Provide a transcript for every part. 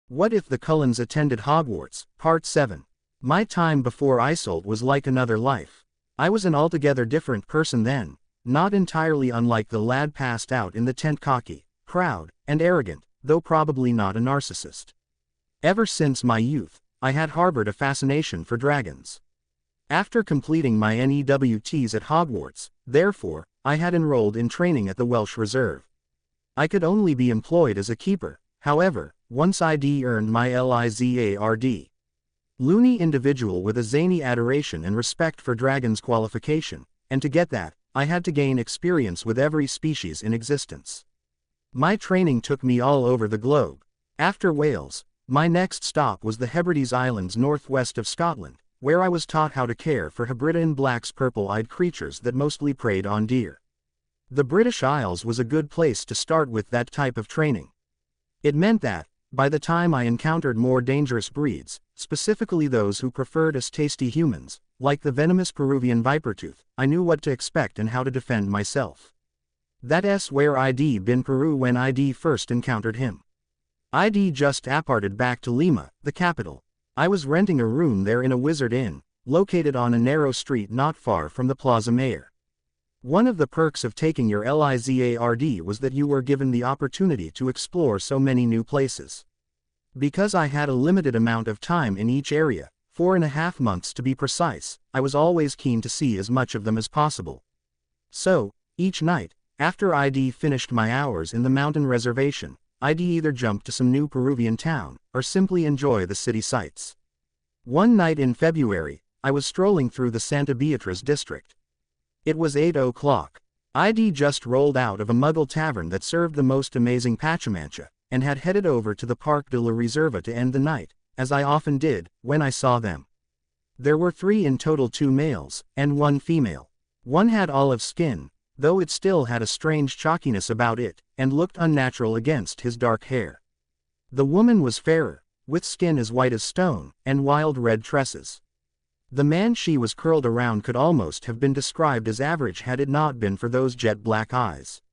What if the Cullens attended Hogwarts? Part 7. My time before Isolt was like another life. I was an altogether different person then, not entirely unlike the lad passed out in the tent, cocky, proud, and arrogant, though probably not a narcissist. Ever since my youth, I had harbored a fascination for dragons. After completing my NEWTs at Hogwarts, therefore, I had enrolled in training at the Welsh Reserve. I could only be employed as a keeper, however, once I'd earned my LIZARD. Loony individual with a zany adoration and respect for dragons qualification, and to get that, I had to gain experience with every species in existence. My training took me all over the globe. After Wales, my next stop was the Hebrides Islands northwest of Scotland, where I was taught how to care for Hebridean blacks, purple-eyed creatures that mostly preyed on deer. The British Isles was a good place to start with that type of training. It meant that, by the time I encountered more dangerous breeds, specifically those who preferred as tasty humans, like the venomous Peruvian vipertooth, I knew what to expect and how to defend myself. That's where I'd been Peru when I'd first encountered him. I'd just departed back to Lima, the capital. I was renting a room there in a wizard inn, located on a narrow street not far from the Plaza Mayor. One of the perks of taking your LIZARD was that you were given the opportunity to explore so many new places. Because I had a limited amount of time in each area, 4.5 months to be precise, I was always keen to see as much of them as possible. So, each night, after I'd finished my hours in the mountain reservation, I'd either jump to some new Peruvian town, or simply enjoy the city sights. One night in February, I was strolling through the Santa Beatriz district. It was 8 o'clock. I'd just rolled out of a Muggle tavern that served the most amazing pachamancha, and had headed over to the Parque de la Reserva to end the night, as I often did, when I saw them. There were 3 in total, 2 males, and 1 female. One had olive skin, though it still had a strange chalkiness about it, and looked unnatural against his dark hair. The woman was fairer, with skin as white as stone, and wild red tresses. The man she was curled around could almost have been described as average had it not been for those jet black eyes.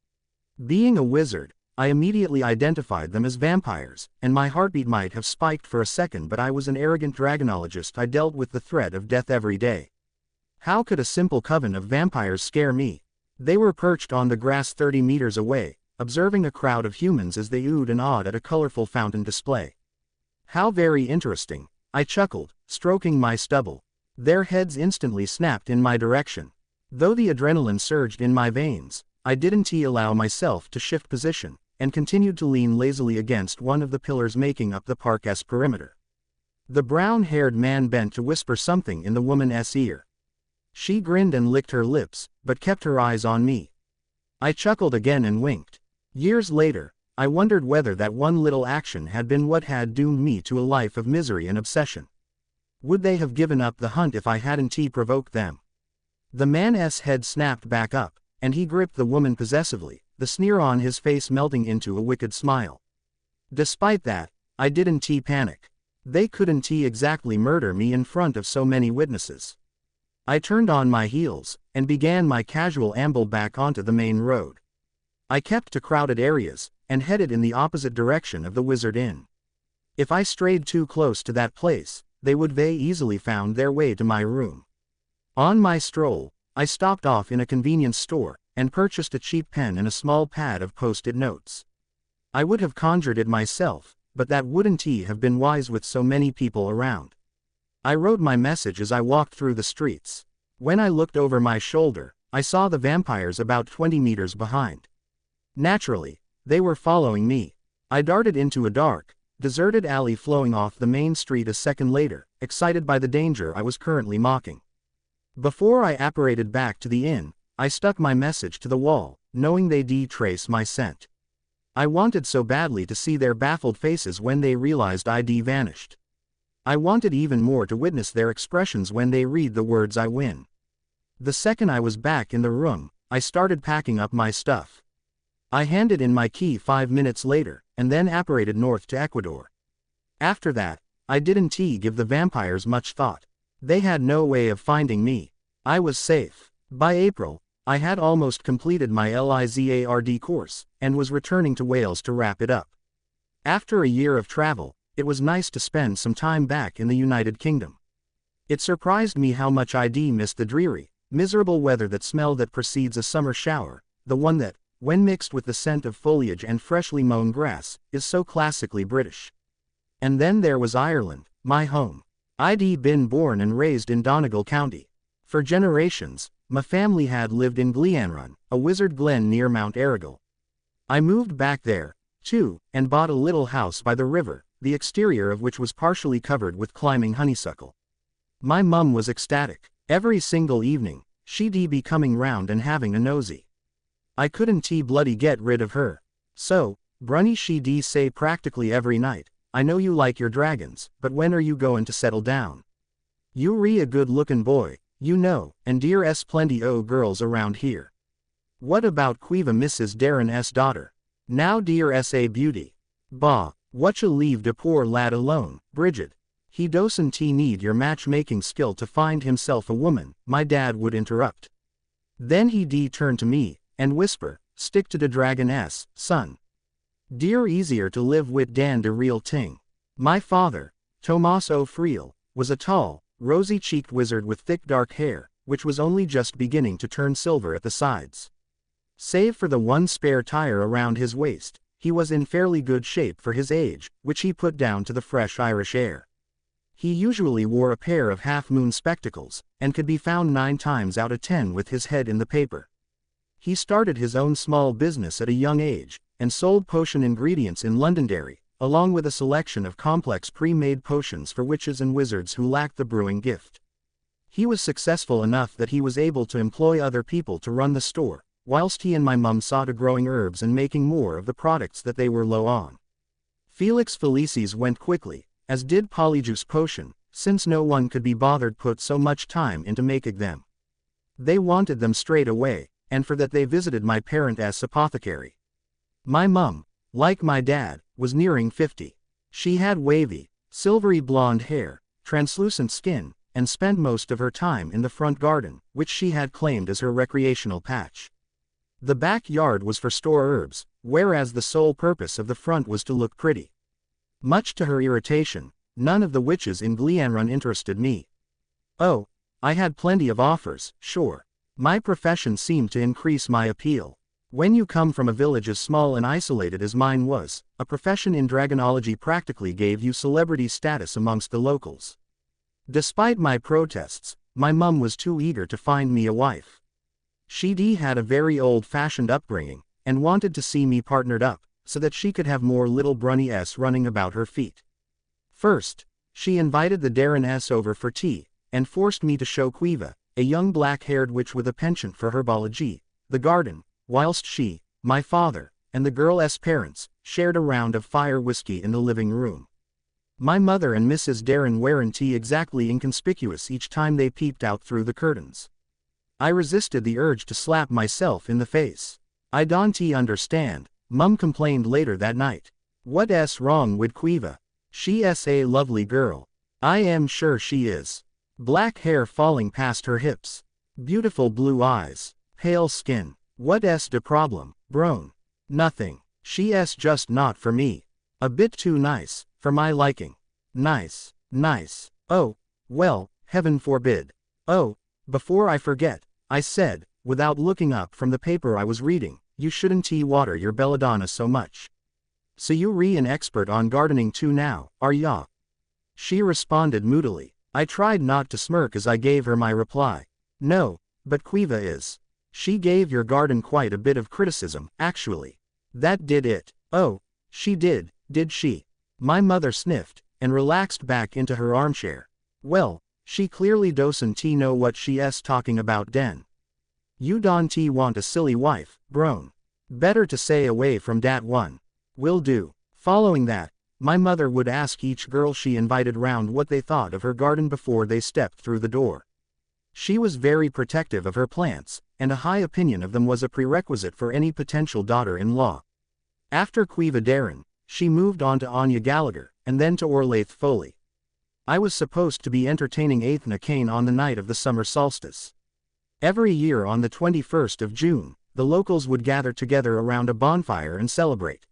Being a wizard, I immediately identified them as vampires, and my heartbeat might have spiked for a second, but I was an arrogant dragonologist. I dealt with the threat of death every day. How could a simple coven of vampires scare me? They were perched on the grass 30 meters away, observing a crowd of humans as they oohed and awed at a colorful fountain display. How very interesting, I chuckled, stroking my stubble. Their heads instantly snapped in my direction. Though the adrenaline surged in my veins, I didn't allow myself to shift position, and continued to lean lazily against one of the pillars making up the park's perimeter. The brown-haired man bent to whisper something in the woman's ear. She grinned and licked her lips, but kept her eyes on me. I chuckled again and winked. Years later, I wondered whether that one little action had been what had doomed me to a life of misery and obsession. Would they have given up the hunt if I hadn't provoked them? The man's head snapped back up, and he gripped the woman possessively, the sneer on his face melting into a wicked smile. Despite that, I didn't panic. They couldn't exactly murder me in front of so many witnesses. I turned on my heels, and began my casual amble back onto the main road. I kept to crowded areas, and headed in the opposite direction of the Wizard Inn. If I strayed too close to that place, they would have easily found their way to my room. On my stroll, I stopped off in a convenience store, and purchased a cheap pen and a small pad of post-it notes. I would have conjured it myself, but that wouldn't have been wise with so many people around. I wrote my message as I walked through the streets. When I looked over my shoulder, I saw the vampires about 20 meters behind. Naturally, they were following me. I darted into a dark, deserted alley flowing off the main street a second later, excited by the danger I was currently mocking. Before I apparated back to the inn, I stuck my message to the wall, knowing they'd trace my scent. I wanted so badly to see their baffled faces when they realized I'd vanished. I wanted even more to witness their expressions when they read the words I win. The second I was back in the room, I started packing up my stuff. I handed in my key 5 minutes later, and then apparated north to Ecuador. After that, I didn't give the vampires much thought. They had no way of finding me. I was safe. By April, I had almost completed my LIZARD course, and was returning to Wales to wrap it up. After a year of travel, it was nice to spend some time back in the United Kingdom. It surprised me how much I'd missed the dreary, miserable weather that smell that precedes a summer shower, the one that, when mixed with the scent of foliage and freshly mown grass, is so classically British. And then there was Ireland, my home. I'd been born and raised in Donegal County. For generations, my family had lived in Gleanrun, a wizard glen near Mount Errigal. I moved back there, too, and bought a little house by the river, the exterior of which was partially covered with climbing honeysuckle. My mum was ecstatic. Every single evening, she'd be coming round and having a nosy. I couldn't bloody get rid of her. So, Brunny she'd say practically every night, "I know you like your dragons, but when are you goin' to settle down? You re a good-lookin' boy, you know, and dear plenty o' girls around here. What about Quiva Mrs. Darren's daughter? Now dear a beauty. Bah, whatcha leave de poor lad alone, Bridget. He doesn't need your matchmaking skill to find himself a woman," my dad would interrupt. Then he'd turn to me, and whisper, "Stick to de dragoness, son. Dear easier to live wid dan de real ting." My father, Tomas O'Friel, was a tall, rosy-cheeked wizard with thick dark hair, which was only just beginning to turn silver at the sides. Save for the one spare tire around his waist, he was in fairly good shape for his age, which he put down to the fresh Irish air. He usually wore a pair of half-moon spectacles, and could be found 9 times out of 10 with his head in the paper. He started his own small business at a young age, and sold potion ingredients in Londonderry, along with a selection of complex pre-made potions for witches and wizards who lacked the brewing gift. He was successful enough that he was able to employ other people to run the store, whilst he and my mum saw to growing herbs and making more of the products that they were low on. Felix Felicis went quickly, as did Polyjuice Potion, since no one could be bothered put so much time into making them. They wanted them straight away, and for that they visited my parent's apothecary. My mum, like my dad, was nearing 50. She had wavy, silvery blonde hair, translucent skin, and spent most of her time in the front garden, which she had claimed as her recreational patch. The backyard was for store herbs, whereas the sole purpose of the front was to look pretty. Much to her irritation, none of the witches in Gleanrun interested me. Oh, I had plenty of offers, sure. My profession seemed to increase my appeal. When you come from a village as small and isolated as mine was, a profession in dragonology practically gave you celebrity status amongst the locals. Despite my protests, my mum was too eager to find me a wife. She'd had a very old-fashioned upbringing, and wanted to see me partnered up, so that she could have more little Brunnies running about her feet. First, she invited the Darrens over for tea, and forced me to show Quiva, a young black-haired witch with a penchant for herbology, the garden, whilst she, my father, and the girl's parents, shared a round of fire whiskey in the living room. My mother and Mrs. Darren weren't exactly inconspicuous each time they peeped out through the curtains. I resisted the urge to slap myself in the face. "I don't understand," Mum complained later that night. "What's wrong with Quiva? She's a lovely girl. I am sure she is. Black hair falling past her hips. Beautiful blue eyes. Pale skin. What's the problem, Brown? Nothing. She's just not for me. A bit too nice, for my liking." "Nice. Nice. Oh, well, heaven forbid. Oh, before I forget," I said, without looking up from the paper I was reading, "you shouldn't water your belladonna so much. So you an expert on gardening too now, are ya?" She responded moodily. I tried not to smirk as I gave her my reply. "No, but Quiva is. She gave your garden quite a bit of criticism, actually." "That did it." "Oh, she did she?" My mother sniffed, and relaxed back into her armchair. "Well, she clearly doesn't know what she's talking about den. You don't want a silly wife, Brown. Better to stay away from dat one." "Will do." Following that, my mother would ask each girl she invited round what they thought of her garden before they stepped through the door. She was very protective of her plants, and a high opinion of them was a prerequisite for any potential daughter-in-law. After Quiva Darren, she moved on to Anya Gallagher, and then to Orlaith Foley. I was supposed to be entertaining Aithna Kane on the night of the summer solstice. Every year on the 21st of June, the locals would gather together around a bonfire and celebrate.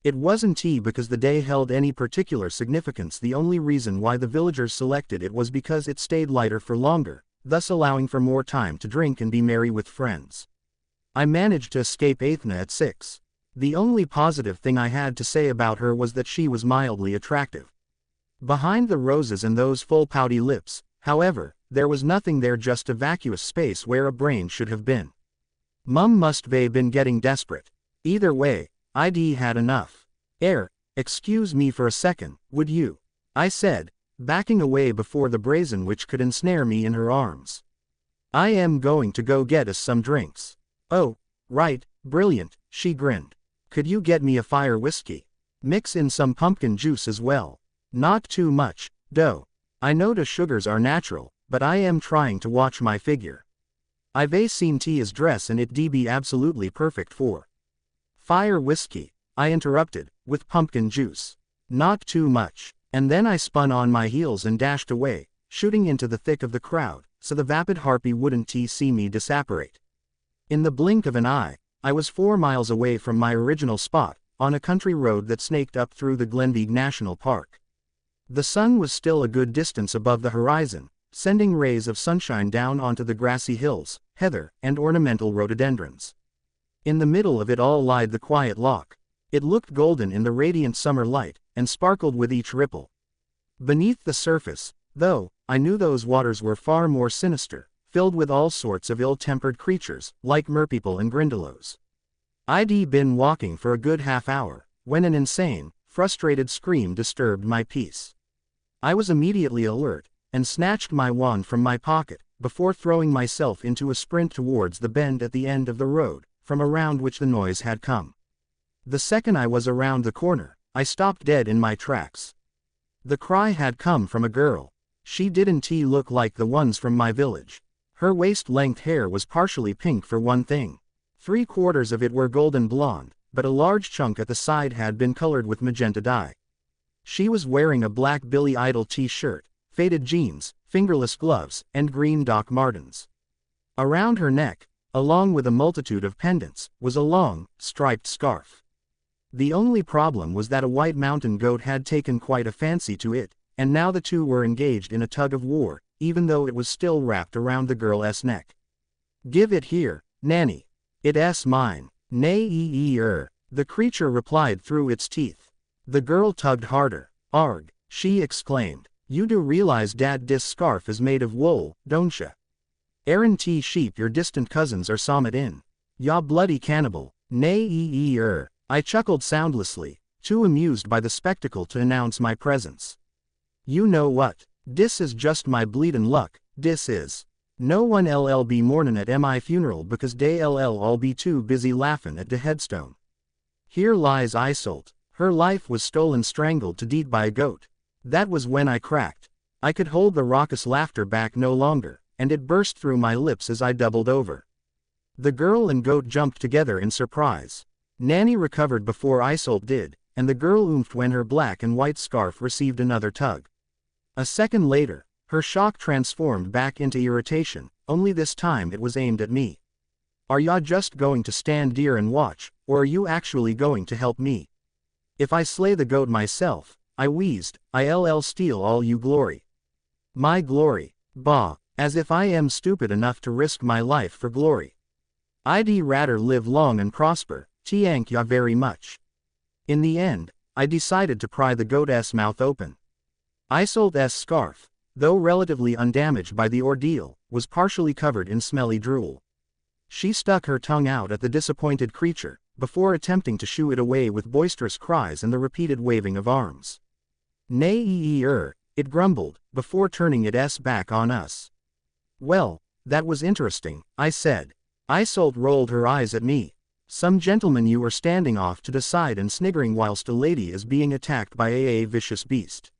It wasn't tea because the day held any particular significance. The only reason why the villagers selected it was because it stayed lighter for longer, thus allowing for more time to drink and be merry with friends. I managed to escape Athena at 6. The only positive thing I had to say about her was that she was mildly attractive. Behind the roses and those full pouty lips, however, there was nothing there, just a vacuous space where a brain should have been. Mum must have been getting desperate. Either way, I'd had enough. Excuse me for a second, would you? I said, backing away before the brazen witch could ensnare me in her arms. I am going to go get us some drinks. Oh, right, brilliant, she grinned. Could you get me a fire whiskey? Mix in some pumpkin juice as well. Not too much, though. I know the sugars are natural, but I am trying to watch my figure. I've seen Tia's dress and it'd be absolutely perfect for fire whiskey, I interrupted, with pumpkin juice. Not too much. And then I spun on my heels and dashed away, shooting into the thick of the crowd, so the vapid harpy wouldn't see me disapparate. In the blink of an eye, I was 4 miles away from my original spot, on a country road that snaked up through the Glenveagh National Park. The sun was still a good distance above the horizon, sending rays of sunshine down onto the grassy hills, heather, and ornamental rhododendrons. In the middle of it all lied the quiet loch. It looked golden in the radiant summer light, and sparkled with each ripple. Beneath the surface, though, I knew those waters were far more sinister, filled with all sorts of ill-tempered creatures, like merpeople and grindylows. I'd been walking for a good half hour, when an insane, frustrated scream disturbed my peace. I was immediately alert, and snatched my wand from my pocket, before throwing myself into a sprint towards the bend at the end of the road, from around which the noise had come. The second I was around the corner, I stopped dead in my tracks. The cry had come from a girl. She didn't look like the ones from my village. Her waist-length hair was partially pink for one thing. 3/4 of it were golden blonde, but a large chunk at the side had been colored with magenta dye. She was wearing a black Billy Idol t-shirt, faded jeans, fingerless gloves, and green Doc Martens. Around her neck, along with a multitude of pendants, was a long, striped scarf. The only problem was that a white mountain goat had taken quite a fancy to it, and now the two were engaged in a tug of war, even though it was still wrapped around the girl's neck. "Give it here, Nanny. It's mine." "Nay, the creature replied through its teeth. The girl tugged harder. "Arg," she exclaimed. "You do realize dat dis scarf is made of wool, don't ya? Aaron sheep your distant cousins are somet in. Ya bloody cannibal." "Nay, I chuckled soundlessly, too amused by the spectacle to announce my presence. "You know what? Dis is just my bleedin' luck, dis is. No one ll be mournin' at my funeral because dey ll all be too busy laughin' at de headstone. Here lies Isolt. Her life was stolen, strangled to death by a goat." That was when I cracked. I could hold the raucous laughter back no longer, and it burst through my lips as I doubled over. The girl and goat jumped together in surprise. Nanny recovered before Isolt did, and the girl oomphed when her black and white scarf received another tug. A second later, her shock transformed back into irritation, only this time it was aimed at me. "Are ya just going to stand there and watch, or are you actually going to help me? If I slay the goat myself," I wheezed, "I'll steal all you glory." "My glory? Bah, as if I am stupid enough to risk my life for glory. I'd rather live long and prosper, thank ya very much." In the end, I decided to pry the goat's mouth open. Isolt's scarf, though relatively undamaged by the ordeal, was partially covered in smelly drool. She stuck her tongue out at the disappointed creature, before attempting to shoo it away with boisterous cries and the repeated waving of arms. "Nay, it grumbled, before turning its back on us. "Well, that was interesting," I said. Isolt rolled her eyes at me. "Some gentleman you are standing off to the side and sniggering whilst a lady is being attacked by a vicious beast."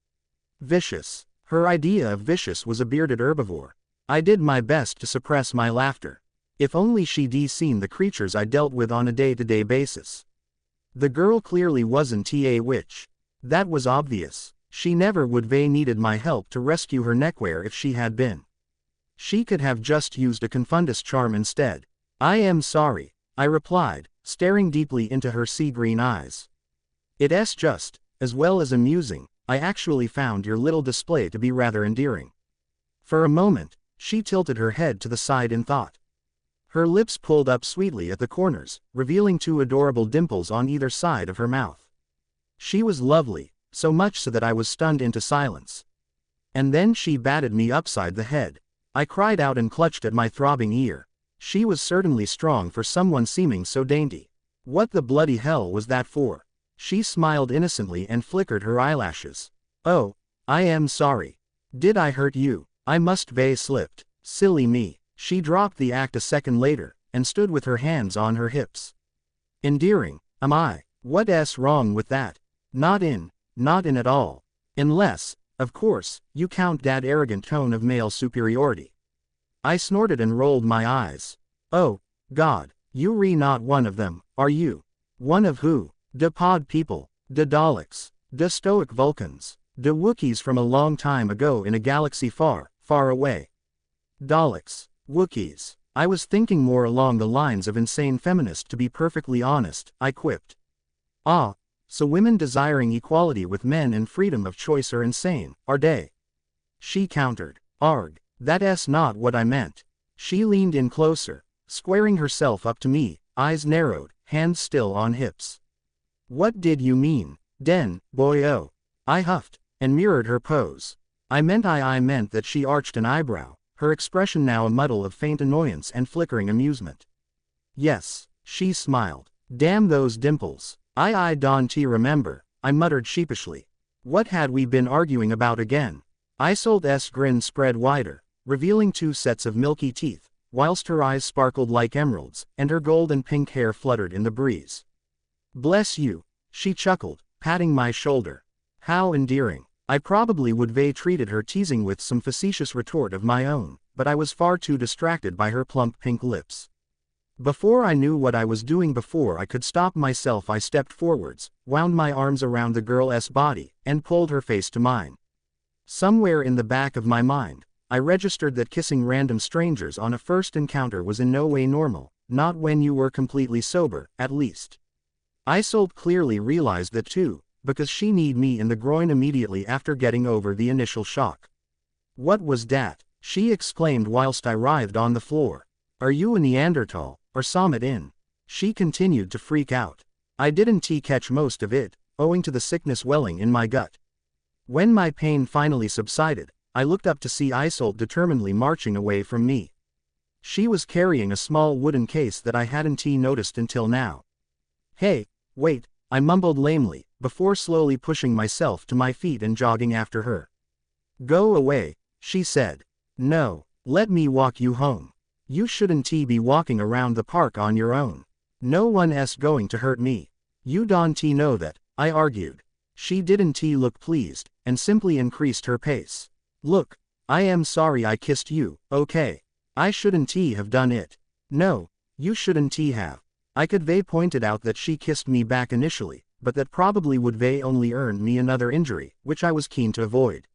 Vicious. Her idea of vicious was a bearded herbivore. I did my best to suppress my laughter. If only she'd seen the creatures I dealt with on a day-to-day basis. The girl clearly wasn't a witch. That was obvious. She never would have needed my help to rescue her neckwear if she had been. She could have just used a confundus charm instead. "I am sorry," I replied, staring deeply into her sea-green eyes. It's just, as well as amusing, I actually found your little display to be rather endearing. For a moment, she tilted her head to the side in thought. Her lips pulled up sweetly at the corners, revealing two adorable dimples on either side of her mouth. She was lovely, so much so that I was stunned into silence. And then she batted me upside the head. I cried out and clutched at my throbbing ear. She was certainly strong for someone seeming so dainty. What the bloody hell was that for? She smiled innocently and flickered her eyelashes. Oh, I am sorry. Did I hurt you? I must have slipped. Silly me. She dropped the act a second later, and stood with her hands on her hips. Endearing, am I? What's wrong with that? Not in at all. Unless, of course, you count that arrogant tone of male superiority. I snorted and rolled my eyes. Oh, God, you're not one of them, are you? One of who? The pod people, the Daleks, the stoic Vulcans, the Wookiees from a long time ago in a galaxy far, far away. Daleks, Wookiees. I was thinking more along the lines of insane feminist, to be perfectly honest, I quipped. Ah, so women desiring equality with men and freedom of choice are insane, are they? She countered. Arg, that's not what I meant. She leaned in closer, squaring herself up to me, eyes narrowed, hands still on hips. What did you mean, den, boyo? I huffed, and mirrored her pose. I meant that she arched an eyebrow, her expression now a muddle of faint annoyance and flickering amusement. Yes, she smiled. Damn those dimples. I don't remember, I muttered sheepishly. What had we been arguing about again? Isolde's grin spread wider, revealing two sets of milky teeth, whilst her eyes sparkled like emeralds, and her gold and pink hair fluttered in the breeze. Bless you, she chuckled, patting my shoulder. How endearing. I probably would have treated her teasing with some facetious retort of my own, but I was far too distracted by her plump pink lips. Before I knew what I was doing, before I could stop myself, I stepped forwards, wound my arms around the girl's body, and pulled her face to mine. Somewhere in the back of my mind, I registered that kissing random strangers on a first encounter was in no way normal, not when you were completely sober, at least. Isolde clearly realized that too, because she kneed me in the groin immediately after getting over the initial shock. What was that? She exclaimed whilst I writhed on the floor. Are you a Neanderthal, or Summit in? She continued to freak out. I didn't catch most of it, owing to the sickness welling in my gut. When my pain finally subsided, I looked up to see Isolde determinedly marching away from me. She was carrying a small wooden case that I hadn't noticed until now. Hey, wait, I mumbled lamely, before slowly pushing myself to my feet and jogging after her. Go away, she said. No, let me walk you home. You shouldn't be walking around the park on your own. No one's going to hurt me. You don't know that, I argued. She didn't look pleased, and simply increased her pace. Look, I am sorry I kissed you, okay? I shouldn't have done it. No, you shouldn't have. I could have pointed out that she kissed me back initially, but that probably would have only earned me another injury, which I was keen to avoid.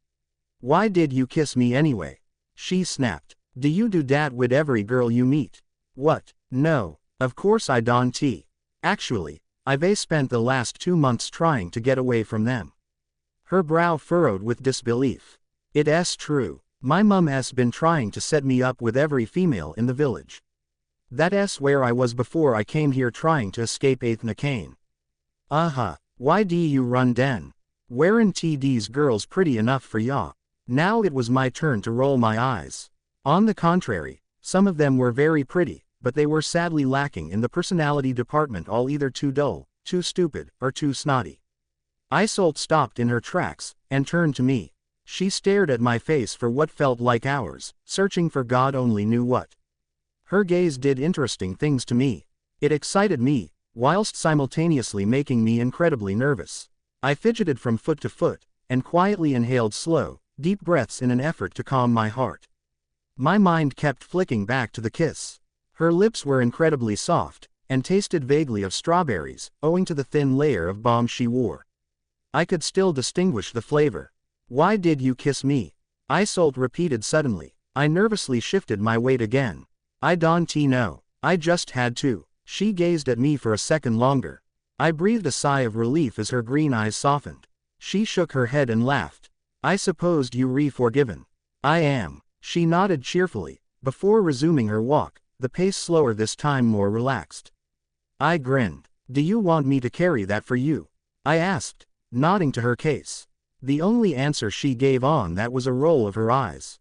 Why did you kiss me anyway? She snapped. Do you do that with every girl you meet? What? No, of course I don't. Actually, I've spent the last 2 months trying to get away from them. Her brow furrowed with disbelief. It's true. My mum's been trying to set me up with every female in the village. That's where I was before I came here, trying to escape Athna Kane. Why do you run den? Weren't these girls pretty enough for ya? Now it was my turn to roll my eyes. On the contrary, some of them were very pretty, but they were sadly lacking in the personality department, all either too dull, too stupid, or too snotty. Isolde stopped in her tracks, and turned to me. She stared at my face for what felt like hours, searching for God only knew what. Her gaze did interesting things to me. It excited me, whilst simultaneously making me incredibly nervous. I fidgeted from foot to foot, and quietly inhaled slow, deep breaths in an effort to calm my heart. My mind kept flicking back to the kiss. Her lips were incredibly soft, and tasted vaguely of strawberries, owing to the thin layer of balm she wore. I could still distinguish the flavor. Why did you kiss me? Isolde repeated suddenly. I nervously shifted my weight again. I don't know. I just had to. She gazed at me for a second longer. I breathed a sigh of relief as her green eyes softened. She shook her head and laughed. I supposed you were forgiven. I am. She nodded cheerfully, before resuming her walk, the pace slower this time more relaxed. I grinned. Do you want me to carry that for you? I asked, nodding to her case. The only answer she gave on that was a roll of her eyes.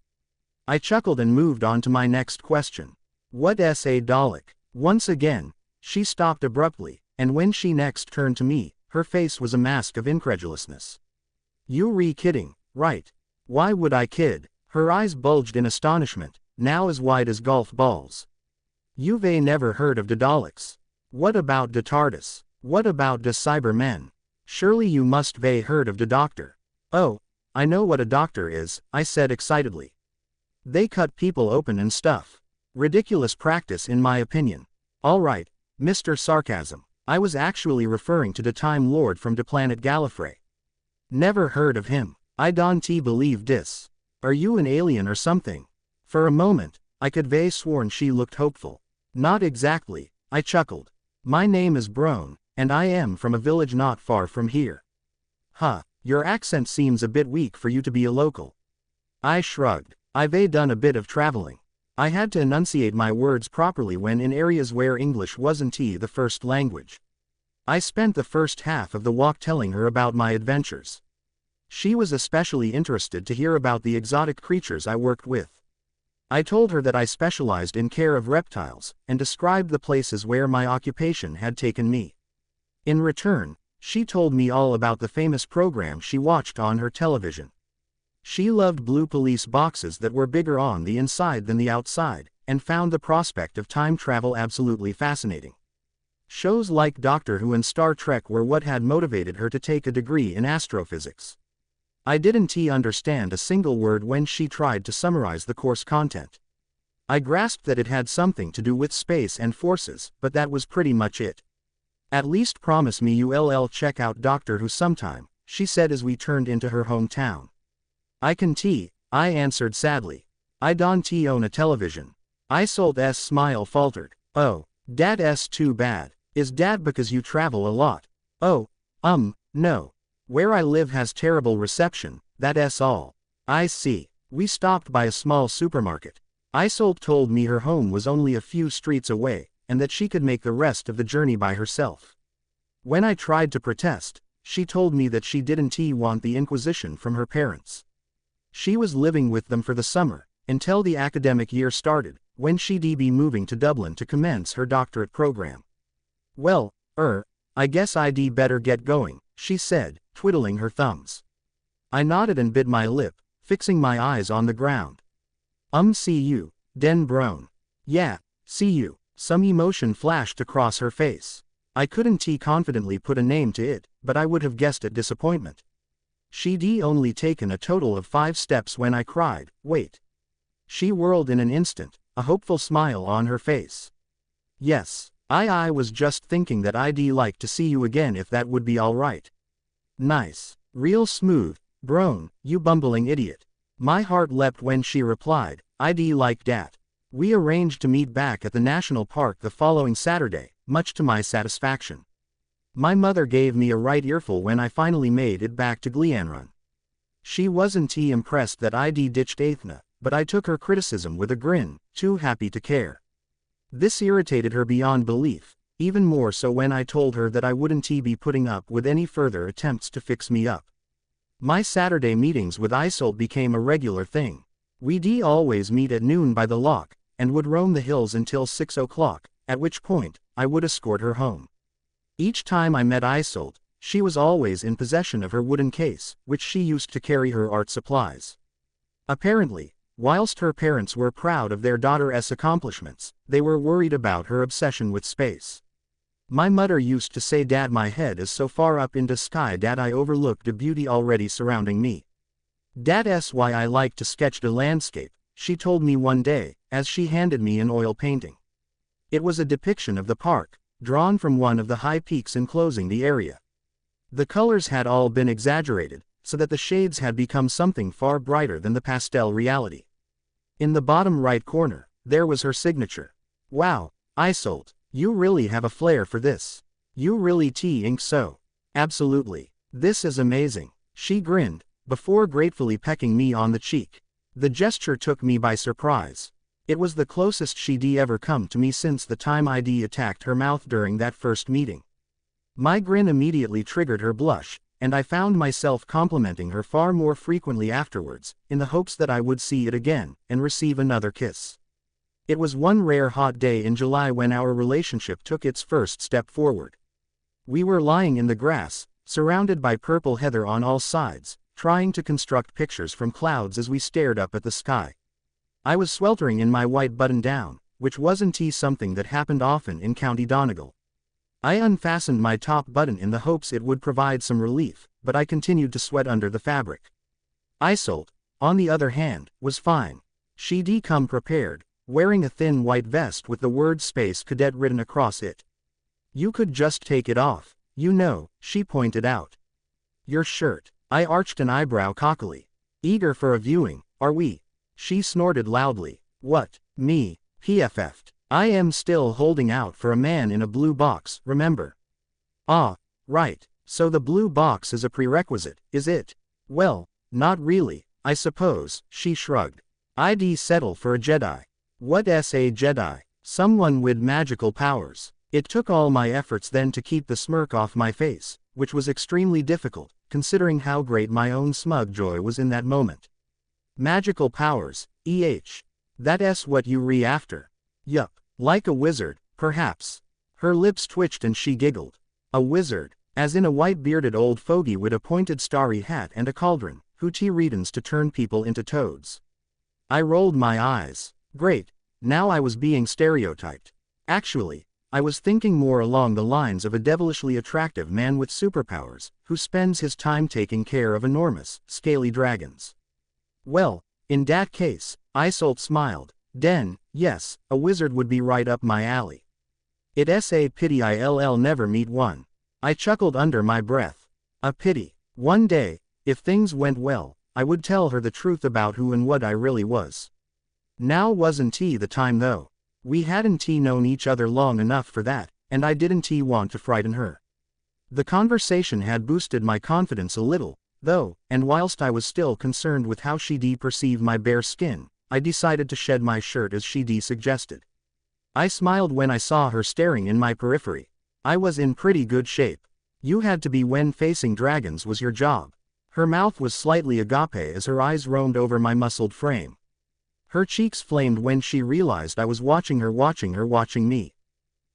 I chuckled and moved on to my next question. What's a Dalek? Once again, she stopped abruptly, and when she next turned to me, her face was a mask of incredulousness. You kidding, right? Why would I kid? Her eyes bulged in astonishment, now as wide as golf balls. You've never heard of the Daleks? What about the TARDIS? What about the Cybermen? Surely you must have heard of the Doctor. Oh, I know what a doctor is, I said excitedly. They cut people open and stuff. Ridiculous practice in my opinion. All right, Mr. Sarcasm. I was actually referring to the Time Lord from the planet Gallifrey. Never heard of him. I don't believe this. Are you an alien or something? For a moment, I could have sworn she looked hopeful. Not exactly, I chuckled. My name is Brone, and I am from a village not far from here. Huh, your accent seems a bit weak for you to be a local. I shrugged. I've done a bit of traveling. I had to enunciate my words properly when in areas where English wasn't the first language. I spent the first half of the walk telling her about my adventures. She was especially interested to hear about the exotic creatures I worked with. I told her that I specialized in care of reptiles, and described the places where my occupation had taken me. In return, she told me all about the famous program she watched on her television. She loved blue police boxes that were bigger on the inside than the outside, and found the prospect of time travel absolutely fascinating. Shows like Doctor Who and Star Trek were what had motivated her to take a degree in astrophysics. I didn't understand a single word when she tried to summarize the course content. I grasped that it had something to do with space and forces, but that was pretty much it. At least promise me you'll check out Doctor Who sometime, she said as we turned into her hometown. I answered sadly. I don't own a television. Isolt's smile faltered. Oh, Dad's too bad. Is Dad because you travel a lot? Oh, no. Where I live has terrible reception, that's all. I see. We stopped by a small supermarket. Isolt told me her home was only a few streets away, and that she could make the rest of the journey by herself. When I tried to protest, she told me that she didn't want the Inquisition from her parents. She was living with them for the summer, until the academic year started, when she'd be moving to Dublin to commence her doctorate program. Well, I guess I'd better get going, she said, twiddling her thumbs. I nodded and bit my lip, fixing my eyes on the ground. See you, Den Brone. Yeah, see you. Some emotion flashed across her face. I couldn't confidently put a name to it, but I would have guessed at disappointment. She'd only taken a total of 5 steps when I cried, wait. She whirled in an instant, a hopeful smile on her face. Yes, I was just thinking that I'd like to see you again if that would be alright. Nice. Real smooth, Brone, you bumbling idiot. My heart leapt when she replied, I'd like dat. We arranged to meet back at the national park the following Saturday, much to my satisfaction. My mother gave me a right earful when I finally made it back to Gleanrun. She wasn't impressed that I'd ditched Athena, but I took her criticism with a grin, too happy to care. This irritated her beyond belief, even more so when I told her that I wouldn't be putting up with any further attempts to fix me up. My Saturday meetings with Isolt became a regular thing. We'd always meet at noon by the lock, and would roam the hills until 6 o'clock, at which point, I would escort her home. Each time I met Isolt, she was always in possession of her wooden case, which she used to carry her art supplies. Apparently, whilst her parents were proud of their daughter's accomplishments, they were worried about her obsession with space. My mother used to say that my head is so far up in the sky that I overlook the beauty already surrounding me. That's why I like to sketch the landscape, she told me one day, as she handed me an oil painting. It was a depiction of the park, drawn from one of the high peaks enclosing the area. The colors had all been exaggerated, so that the shades had become something far brighter than the pastel reality. In the bottom right corner, there was her signature. Wow, Isolt, you really have a flair for this. You really think so? Absolutely. This is amazing. She grinned, before gratefully pecking me on the cheek. The gesture took me by surprise. It was the closest she'd ever come to me since the time I'd attacked her mouth during that first meeting. My grin immediately triggered her blush, and I found myself complimenting her far more frequently afterwards, in the hopes that I would see it again, and receive another kiss. It was one rare hot day in July when our relationship took its first step forward. We were lying in the grass, surrounded by purple heather on all sides, trying to construct pictures from clouds as we stared up at the sky. I was sweltering in my white button-down, which wasn't something that happened often in County Donegal. I unfastened my top button in the hopes it would provide some relief, but I continued to sweat under the fabric. Isolde, on the other hand, was fine. She'd come prepared, wearing a thin white vest with the word Space Cadet written across it. You could just take it off, you know, she pointed out. Your shirt. I arched an eyebrow cockily. Eager for a viewing, are we? She snorted loudly. What, me, PFF'd. I am still holding out for a man in a blue box, remember? Ah, right, so the blue box is a prerequisite, is it? Well, not really, I suppose, she shrugged. I'd settle for a Jedi. What's a Jedi? Someone with magical powers. It took all my efforts then to keep the smirk off my face, which was extremely difficult, considering how great my own smug joy was in that moment. Magical powers, That's what you after. Yup, like a wizard, perhaps. Her lips twitched and she giggled. A wizard, as in a white-bearded old fogey with a pointed starry hat and a cauldron, who readings to turn people into toads. I rolled my eyes. Great, now I was being stereotyped. Actually, I was thinking more along the lines of a devilishly attractive man with superpowers, who spends his time taking care of enormous, scaly dragons. Well, in that case, Isolde smiled. Den, yes, a wizard would be right up my alley. It's a pity I'll never meet one. I chuckled under my breath. A pity. One day, if things went well, I would tell her the truth about who and what I really was. Now wasn't the time though. We hadn't known each other long enough for that, and I didn't want to frighten her. The conversation had boosted my confidence a little, though, and whilst I was still concerned with how she'd perceive my bare skin, I decided to shed my shirt as she'd suggested. I smiled when I saw her staring in my periphery. I was in pretty good shape. You had to be when facing dragons was your job. Her mouth was slightly agape as her eyes roamed over my muscled frame. Her cheeks flamed when she realized I was watching her watching me.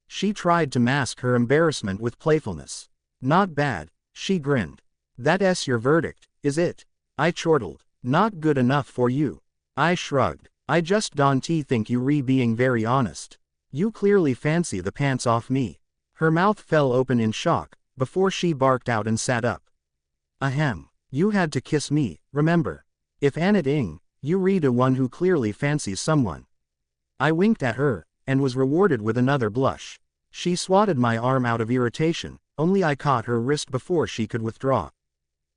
She tried to mask her embarrassment with playfulness. Not bad, she grinned. That's your verdict, is it? I chortled. Not good enough for you. I shrugged. I just don't think you being very honest. You clearly fancy the pants off me. Her mouth fell open in shock, before she barked out and sat up. Ahem. You had to kiss me, remember. If Annette you read a one who clearly fancies someone. I winked at her, and was rewarded with another blush. She swatted my arm out of irritation, only I caught her wrist before she could withdraw.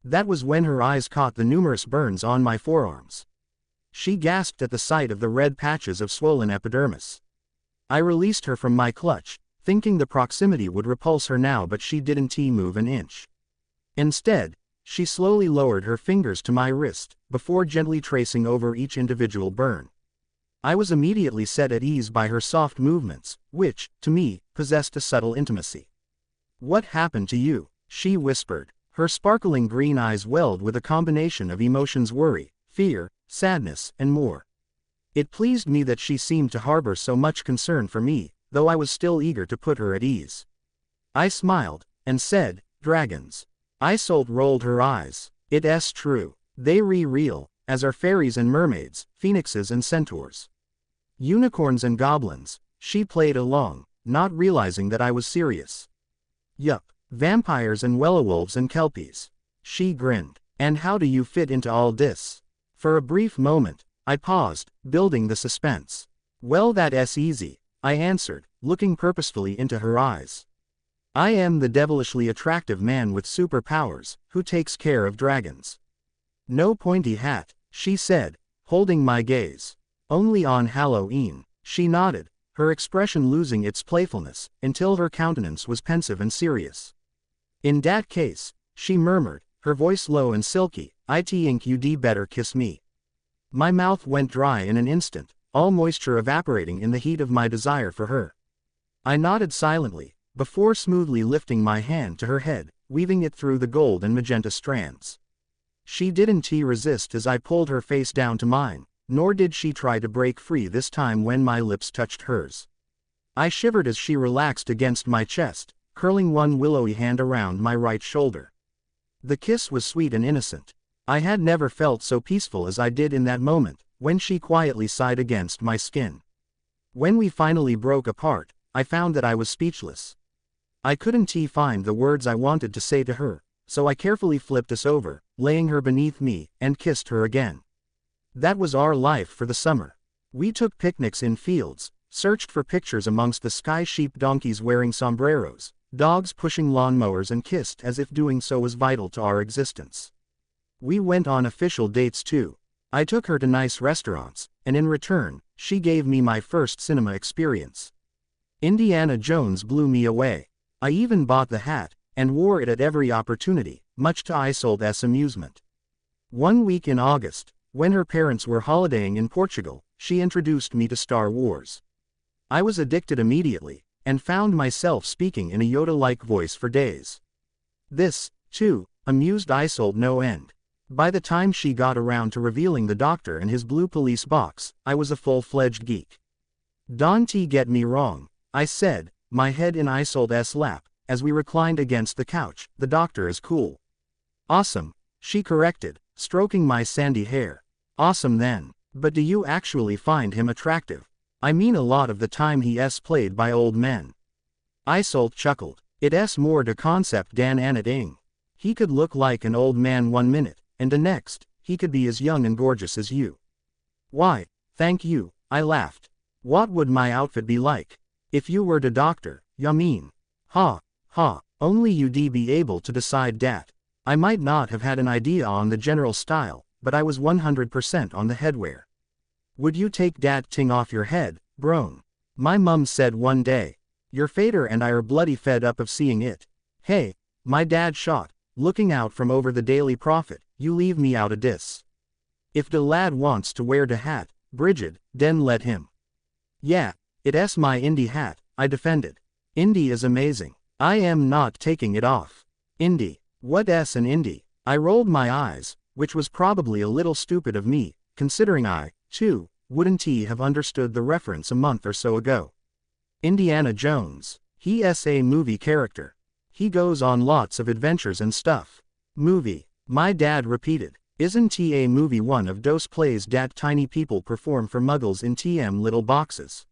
That was when her eyes caught the numerous burns on my forearms. She gasped at the sight of the red patches of swollen epidermis. I released her from my clutch, thinking the proximity would repulse her now, but she didn't move an inch. Instead, she slowly lowered her fingers to my wrist, before gently tracing over each individual burn. I was immediately set at ease by her soft movements, which, to me, possessed a subtle intimacy. What happened to you? She whispered. Her sparkling green eyes welled with a combination of emotions: worry, fear, sadness, and more. It pleased me that she seemed to harbor so much concern for me, though I was still eager to put her at ease. I smiled, and said, dragons. Isolde rolled her eyes. It's true. They real, as are fairies and mermaids, phoenixes and centaurs. Unicorns and goblins. She played along, not realizing that I was serious. Yup, vampires and werewolves and kelpies. She grinned. And how do you fit into all this? For a brief moment, I paused, building the suspense. Well, that's easy, I answered, looking purposefully into her eyes. I am the devilishly attractive man with superpowers, who takes care of dragons. No pointy hat, she said, holding my gaze. Only on Halloween. She nodded, her expression losing its playfulness, until her countenance was pensive and serious. "In dat case," she murmured, her voice low and silky, "I think you'd better kiss me." My mouth went dry in an instant, all moisture evaporating in the heat of my desire for her. I nodded silently, before smoothly lifting my hand to her head, weaving it through the gold and magenta strands. She didn't resist as I pulled her face down to mine, nor did she try to break free this time when my lips touched hers. I shivered as she relaxed against my chest, curling one willowy hand around my right shoulder. The kiss was sweet and innocent. I had never felt so peaceful as I did in that moment, when she quietly sighed against my skin. When we finally broke apart, I found that I was speechless. I couldn't find the words I wanted to say to her, so I carefully flipped us over, laying her beneath me, and kissed her again. That was our life for the summer. We took picnics in fields, searched for pictures amongst the sky sheep donkeys wearing sombreros, dogs pushing lawnmowers, and kissed as if doing so was vital to our existence. We went on official dates too. I took her to nice restaurants, and in return, she gave me my first cinema experience. Indiana Jones blew me away. I even bought the hat, and wore it at every opportunity, much to Isolde's amusement. One week in August, when her parents were holidaying in Portugal, she introduced me to Star Wars. I was addicted immediately, and found myself speaking in a Yoda-like voice for days. This, too, amused Isolde no end. By the time she got around to revealing the Doctor and his blue police box, I was a full-fledged geek. "Don't get me wrong," I said, my head in Isolde's lap, as we reclined against the couch, "the Doctor is cool." "Awesome," she corrected, stroking my sandy hair. "Awesome then. But do you actually find him attractive? I mean a lot of the time he's played by old men." Isolde chuckled. "It's more de concept dan anything. He could look like an old man one minute, and the next, he could be as young and gorgeous as you." "Why, thank you," I laughed. "What would my outfit be like? If you were the Doctor, ya mean?" "Ha, ha, only you'd be able to decide dat. I might not have had an idea on the general style, but I was 100% on the headwear. Would you take dat ting off your head, brown? My mum said one day. Your fader and I are bloody fed up of seeing it. Hey, my dad shot, looking out from over the Daily Prophet, you leave me out of dis. If the lad wants to wear the hat, Bridget, den let him." "Yeah, it's my Indy hat," I defended. "Indy is amazing. I am not taking it off." "Indy? What's an Indy?" I rolled my eyes, which was probably a little stupid of me, considering I, too, wouldn't have understood the reference a month or so ago. "Indiana Jones. He's a movie character. He goes on lots of adventures and stuff." "Movie," my dad repeated. "Isn't he a movie one of those plays dat tiny people perform for muggles in TM little boxes?"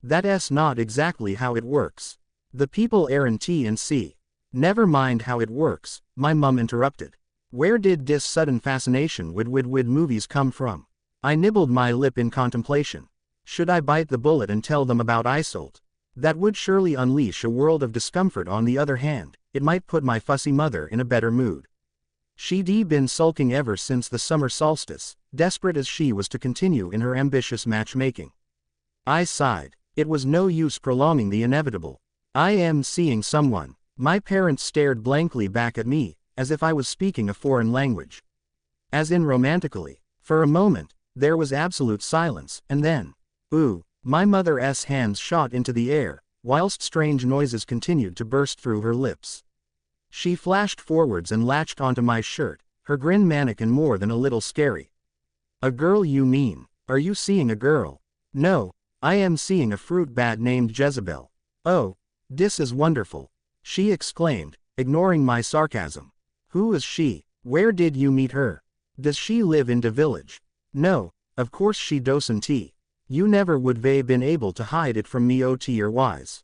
"That's not exactly how it works. The people aren't T and C." "Never mind how it works," my mum interrupted. "Where did this sudden fascination with movies come from?" I nibbled my lip in contemplation. Should I bite the bullet and tell them about Isolde? That would surely unleash a world of discomfort. On the other hand, it might put my fussy mother in a better mood. She'd been sulking ever since the summer solstice, desperate as she was to continue in her ambitious matchmaking. I sighed. It was no use prolonging the inevitable. "I am seeing someone." My parents stared blankly back at me, as if I was speaking a foreign language. As in romantically. For a moment, there was absolute silence, and then, "Ooh," my mother's hands shot into the air, whilst strange noises continued to burst through her lips. She flashed forwards and latched onto my shirt, her grin mannequin more than a little scary. "A girl you mean? Are you seeing a girl?" "No, I am seeing a fruit bat named Jezebel." "Oh, this is wonderful," she exclaimed, ignoring my sarcasm. "Who is she? Where did you meet her? Does she live in the village?" "No, of course she doesn't. You never would have been able to hide it from me or wise."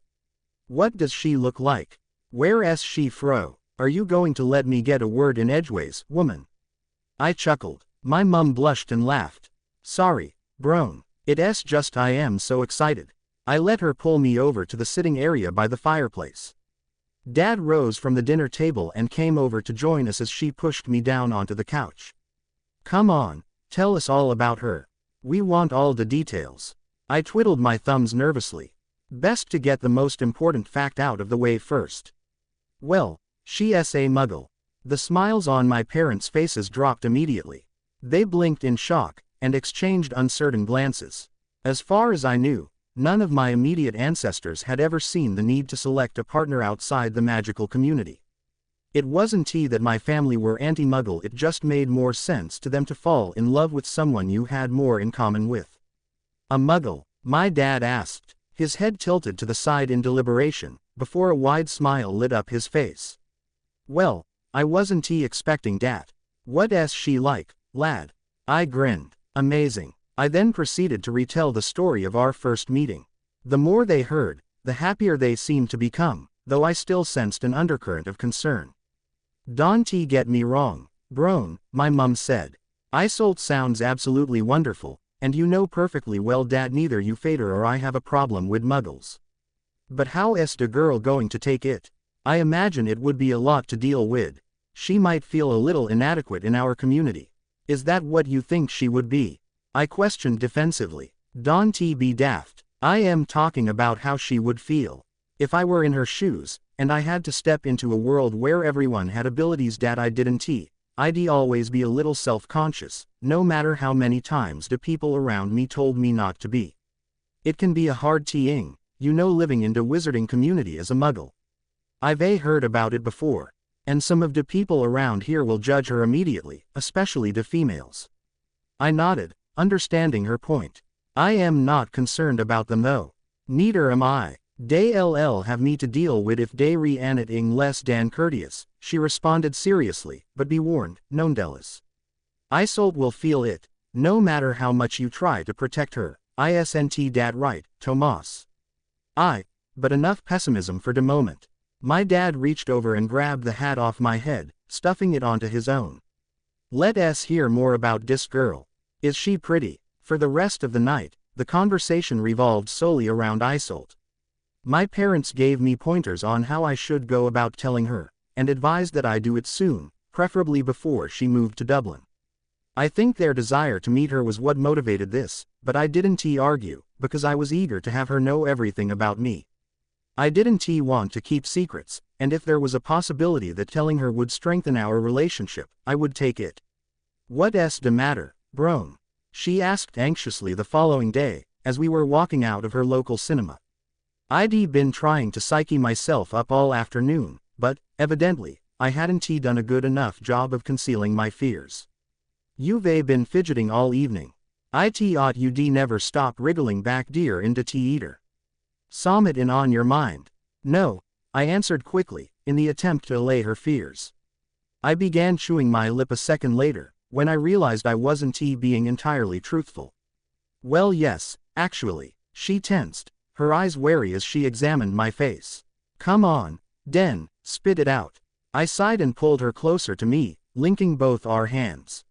"What does she look like? Where's she fro? Are you going to let me get a word in edgeways, woman?" I chuckled. My mum blushed and laughed. "Sorry, brown. It's just I am so excited." I let her pull me over to the sitting area by the fireplace. Dad rose from the dinner table and came over to join us as she pushed me down onto the couch. "Come on, tell us all about her. We want all the details." I twiddled my thumbs nervously. Best to get the most important fact out of the way first. Well, she's a muggle. The smiles on my parents' faces dropped immediately. They blinked in shock, and exchanged uncertain glances. As far as I knew, none of my immediate ancestors had ever seen the need to select a partner outside the magical community. It wasn't that my family were anti-muggle, it just made more sense to them to fall in love with someone you had more in common with. A muggle? My dad asked, his head tilted to the side in deliberation, before a wide smile lit up his face. Well, I wasn't expecting dat. What's she like, lad? I grinned. Amazing. I then proceeded to retell the story of our first meeting. The more they heard, the happier they seemed to become, though I still sensed an undercurrent of concern. Don't get me wrong, Brown, my mum said. Isolt sounds absolutely wonderful, and you know perfectly well dat neither you Fader or I have a problem with muggles. But how is the girl going to take it? I imagine it would be a lot to deal with. She might feel a little inadequate in our community. Is that what you think she would be? I questioned defensively. Don't be daft. I am talking about how she would feel. If I were in her shoes, and I had to step into a world where everyone had abilities that I didn't, I'd always be a little self-conscious, no matter how many times the people around me told me not to be. It can be a hard thing, living in the wizarding community as a muggle. I've heard about it before, and some of the people around here will judge her immediately, especially the females. I nodded, understanding her point. I am not concerned about them though. Neither am I. They'll have me to deal with if they re anything less than courteous, she responded seriously, but be warned, nonetheless. Isolt will feel it, no matter how much you try to protect her. Isn't that right, Tomas? But enough pessimism for the moment. My dad reached over and grabbed the hat off my head, stuffing it onto his own. Let us hear more about this girl. Is she pretty? For the rest of the night, the conversation revolved solely around Isolt. My parents gave me pointers on how I should go about telling her, and advised that I do it soon, preferably before she moved to Dublin. I think their desire to meet her was what motivated this, but I didn't argue, because I was eager to have her know everything about me. I didn't want to keep secrets, and if there was a possibility that telling her would strengthen our relationship, I would take it. What's the matter, Brown? She asked anxiously the following day, as we were walking out of her local cinema. I'd been trying to psyche myself up all afternoon, but, evidently, I hadn't done a good enough job of concealing my fears. You've been fidgeting all evening. I thought you'd never stop wriggling back dear into tea-eater. Some it in on your mind. No, I answered quickly, in the attempt to allay her fears. I began chewing my lip a second later, when I realized I wasn't being entirely truthful. Well yes, actually, she tensed, her eyes wary as she examined my face. Come on, Den, spit it out. I sighed and pulled her closer to me, linking both our hands.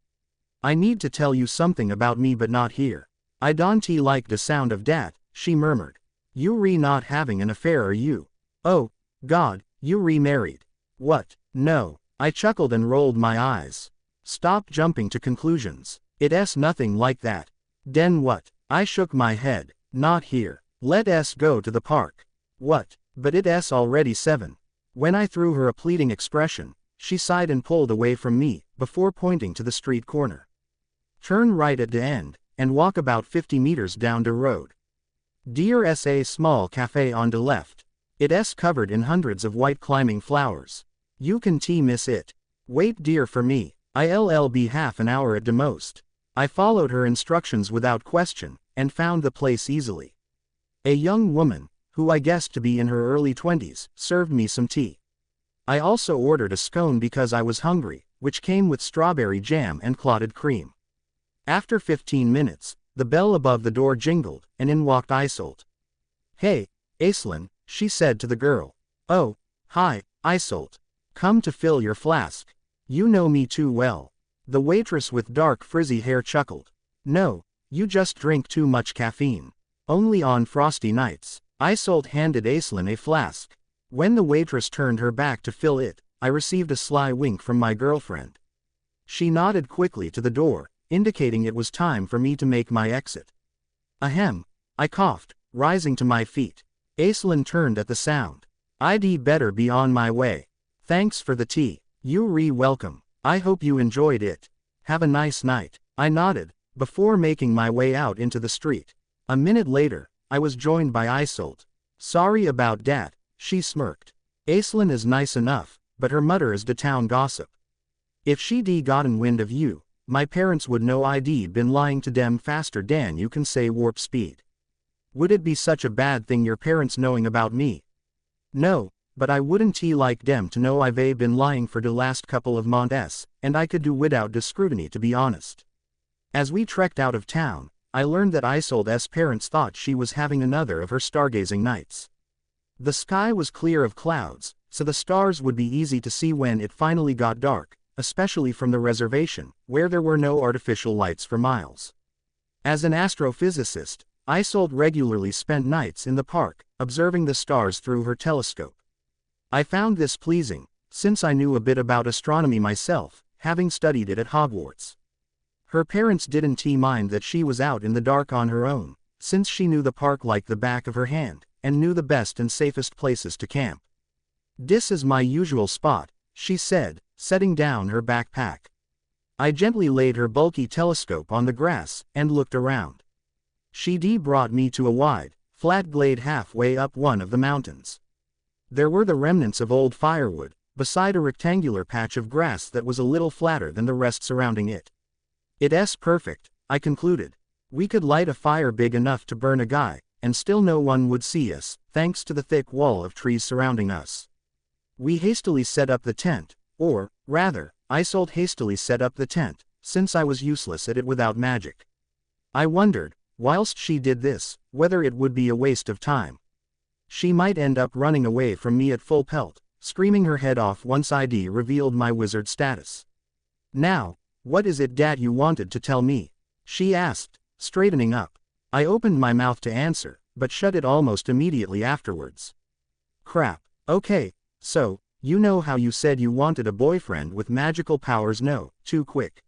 I need to tell you something about me but not here. I don't like the sound of dat, she murmured. You not having an affair are you? Oh, God, you remarried. What? No. I chuckled and rolled my eyes. Stop jumping to conclusions. It's nothing like that. Den what? I shook my head. Not here. Let us go to the park. What? But it's already 7. When I threw her a pleading expression, she sighed and pulled away from me, before pointing to the street corner. Turn right at the end, and walk about 50 meters down the road. There's a small cafe on the left. It's covered in hundreds of white climbing flowers. You can miss it. Wait dear for me. I'll be half an hour at the most. I followed her instructions without question, and found the place easily. A young woman, who I guessed to be in her early 20s, served me some tea. I also ordered a scone because I was hungry, which came with strawberry jam and clotted cream. After 15 minutes, the bell above the door jingled, and in walked Isolt. Hey, Aislinn, she said to the girl. Oh, hi, Isolt. Come to fill your flask. You know me too well. The waitress with dark frizzy hair chuckled. No, you just drink too much caffeine. Only on frosty nights. Isolt handed Aislinn a flask. When the waitress turned her back to fill it, I received a sly wink from my girlfriend. She nodded quickly to the door, indicating it was time for me to make my exit. Ahem, I coughed, rising to my feet. Aislinn turned at the sound. I'd better be on my way. Thanks for the tea. You welcome. I hope you enjoyed it. Have a nice night. I nodded, before making my way out into the street. A minute later, I was joined by Isolde. Sorry about dat, she smirked. Aislinn is nice enough, but her mother is de town gossip. If she'd gotten wind of you, my parents would know I'd been lying to dem faster dan you can say warp speed. Would it be such a bad thing your parents knowing about me? No, but I wouldn't like dem to know I've been lying for de last couple of months, and I could do without de scrutiny to be honest. As we trekked out of town, I learned that Isolde's parents thought she was having another of her stargazing nights. The sky was clear of clouds, so the stars would be easy to see when it finally got dark, especially from the reservation, where there were no artificial lights for miles. As an astrophysicist, Isolde regularly spent nights in the park, observing the stars through her telescope. I found this pleasing, since I knew a bit about astronomy myself, having studied it at Hogwarts. Her parents didn't mind that she was out in the dark on her own, since she knew the park like the back of her hand, and knew the best and safest places to camp. "This is my usual spot," she said, setting down her backpack. I gently laid her bulky telescope on the grass, and looked around. She'd brought me to a wide, flat glade halfway up one of the mountains. There were the remnants of old firewood, beside a rectangular patch of grass that was a little flatter than the rest surrounding it. "It's perfect," I concluded. "We could light a fire big enough to burn a guy, and still no one would see us, thanks to the thick wall of trees surrounding us." We hastily set up the tent, or, rather, Isolde hastily set up the tent, since I was useless at it without magic. I wondered, whilst she did this, whether it would be a waste of time. She might end up running away from me at full pelt, screaming her head off once I'd revealed my wizard status. "Now, what is it dat you wanted to tell me?" she asked, straightening up. I opened my mouth to answer, but shut it almost immediately afterwards. "Crap. Okay, so, you know how you said you wanted a boyfriend with magical powers? No, too quick.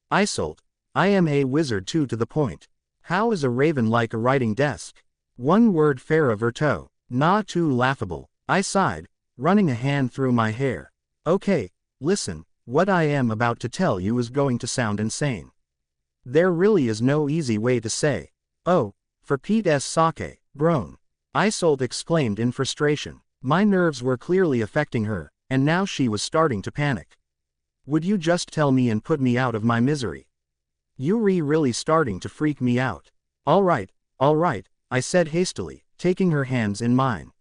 Isolde, I am a wizard too, to the point. How is a raven like a writing desk? One word fera verto, not too laughable," I sighed, running a hand through my hair. "Okay, listen, what I am about to tell you is going to sound insane. There really is no easy way to say. Oh, for Pete's sake, groan," Isolde exclaimed in frustration. My nerves were clearly affecting her, and now she was starting to panic. "Would you just tell me and put me out of my misery? You're really starting to freak me out." All right, I said hastily, taking her hands in mine.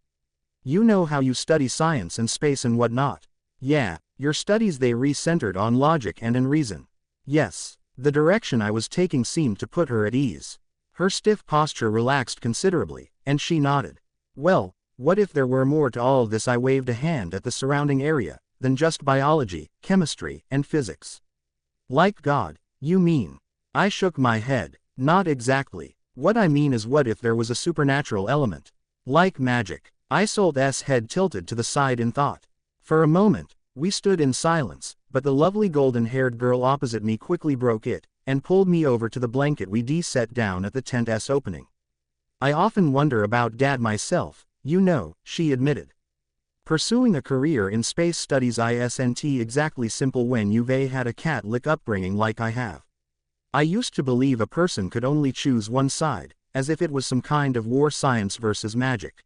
"You know how you study science and space and whatnot. Yeah, your studies they re-centered on logic and in reason." Yes, the direction I was taking seemed to put her at ease. Her stiff posture relaxed considerably, and she nodded. "Well, what if there were more to all this?" I waved a hand at the surrounding area, "than just biology, chemistry, and physics." "Like God, you mean?" I shook my head. "Not exactly. What I mean is, what if there was a supernatural element? Like magic." Isolde's head tilted to the side in thought. For a moment, we stood in silence, but the lovely golden-haired girl opposite me quickly broke it, and pulled me over to the blanket we'd set down at the tent's opening. "I often wonder about Dad myself, you know," she admitted. "Pursuing a career in space studies isn't exactly simple when you've had a Catholic upbringing like I have. I used to believe a person could only choose one side, as if it was some kind of war, science versus magic.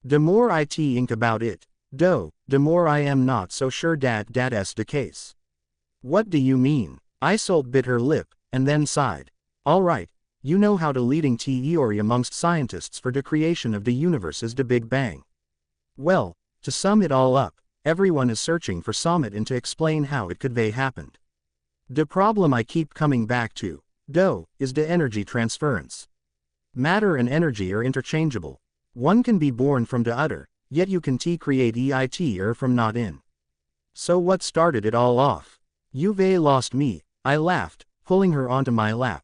The more I think about it, though, the more I am not so sure that's the case." "What do you mean?" Isolde bit her lip, and then sighed. "All right, you know how the leading theory amongst scientists for the creation of the universe is the Big Bang. Well, to sum it all up, everyone is searching for something to explain how it could have happened. The problem I keep coming back to, though, is the energy transference. Matter and energy are interchangeable. One can be born from the other, yet you can create it from not in. So what started it all off? You've lost me," I laughed, pulling her onto my lap.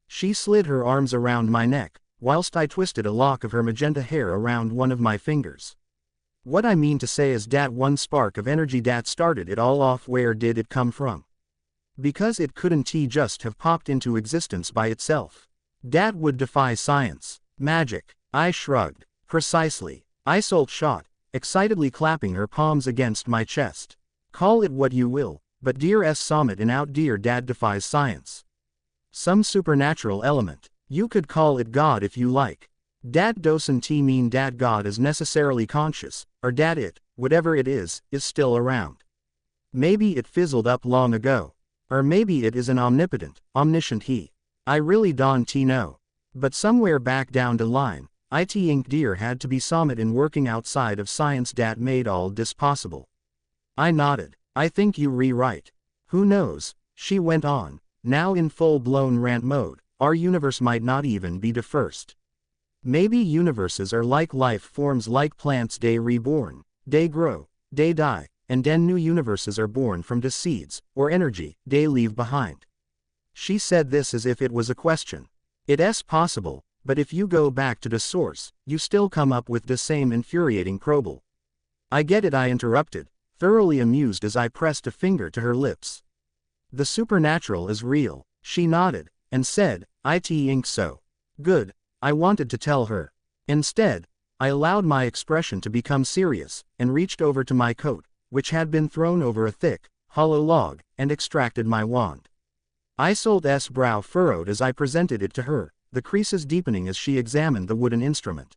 She slid her arms around my neck, whilst I twisted a lock of her magenta hair around one of my fingers. "What I mean to say is that one spark of energy that started it all off, where did it come from? Because it couldn't just have popped into existence by itself. That would defy science. Magic. I shrugged. Precisely. Isolt shot, excitedly clapping her palms against my chest. Call it what you will, but dear S Summit in out dear Dad defies science. Some supernatural element. You could call it God if you like. Dad doesn't mean Dad God is necessarily conscious, or Dad it, whatever it is still around. Maybe it fizzled up long ago. Or maybe it is an omnipotent, omniscient he. I really don't know. But somewhere back down the line, it Inc. dear had to be Summit in working outside of science that made all this possible. I nodded. I think you right. Who knows, she went on, now in full-blown rant mode, our universe might not even be the first. Maybe universes are like life forms like plants they reborn, they grow, they die, and then new universes are born from the seeds, or energy, they leave behind. She said this as if it was a question. It's possible, but if you go back to the source, you still come up with the same infuriating probable. I get it, I interrupted, thoroughly amused as I pressed a finger to her lips. The supernatural is real, she nodded, and said, it Inc. so. Good, I wanted to tell her. Instead, I allowed my expression to become serious, and reached over to my coat, which had been thrown over a thick, hollow log, and extracted my wand. Isolt's brow furrowed as I presented it to her, the creases deepening as she examined the wooden instrument.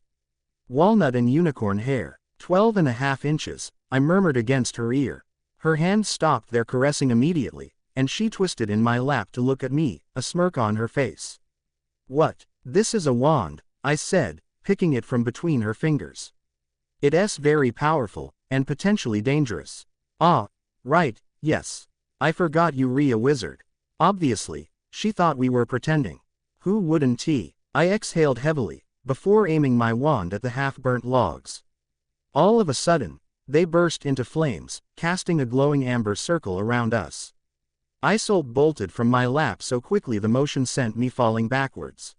Walnut and unicorn hair, 12.5 inches, I murmured against her ear. Her hands stopped their caressing immediately, and she twisted in my lap to look at me, a smirk on her face. What? This is a wand, I said, picking it from between her fingers. It's very powerful, and potentially dangerous. Ah, right, yes. I forgot you're a wizard. Obviously, she thought we were pretending. Who wouldn't he? I exhaled heavily, before aiming my wand at the half-burnt logs. All of a sudden, they burst into flames, casting a glowing amber circle around us. Isolt bolted from my lap so quickly the motion sent me falling backwards.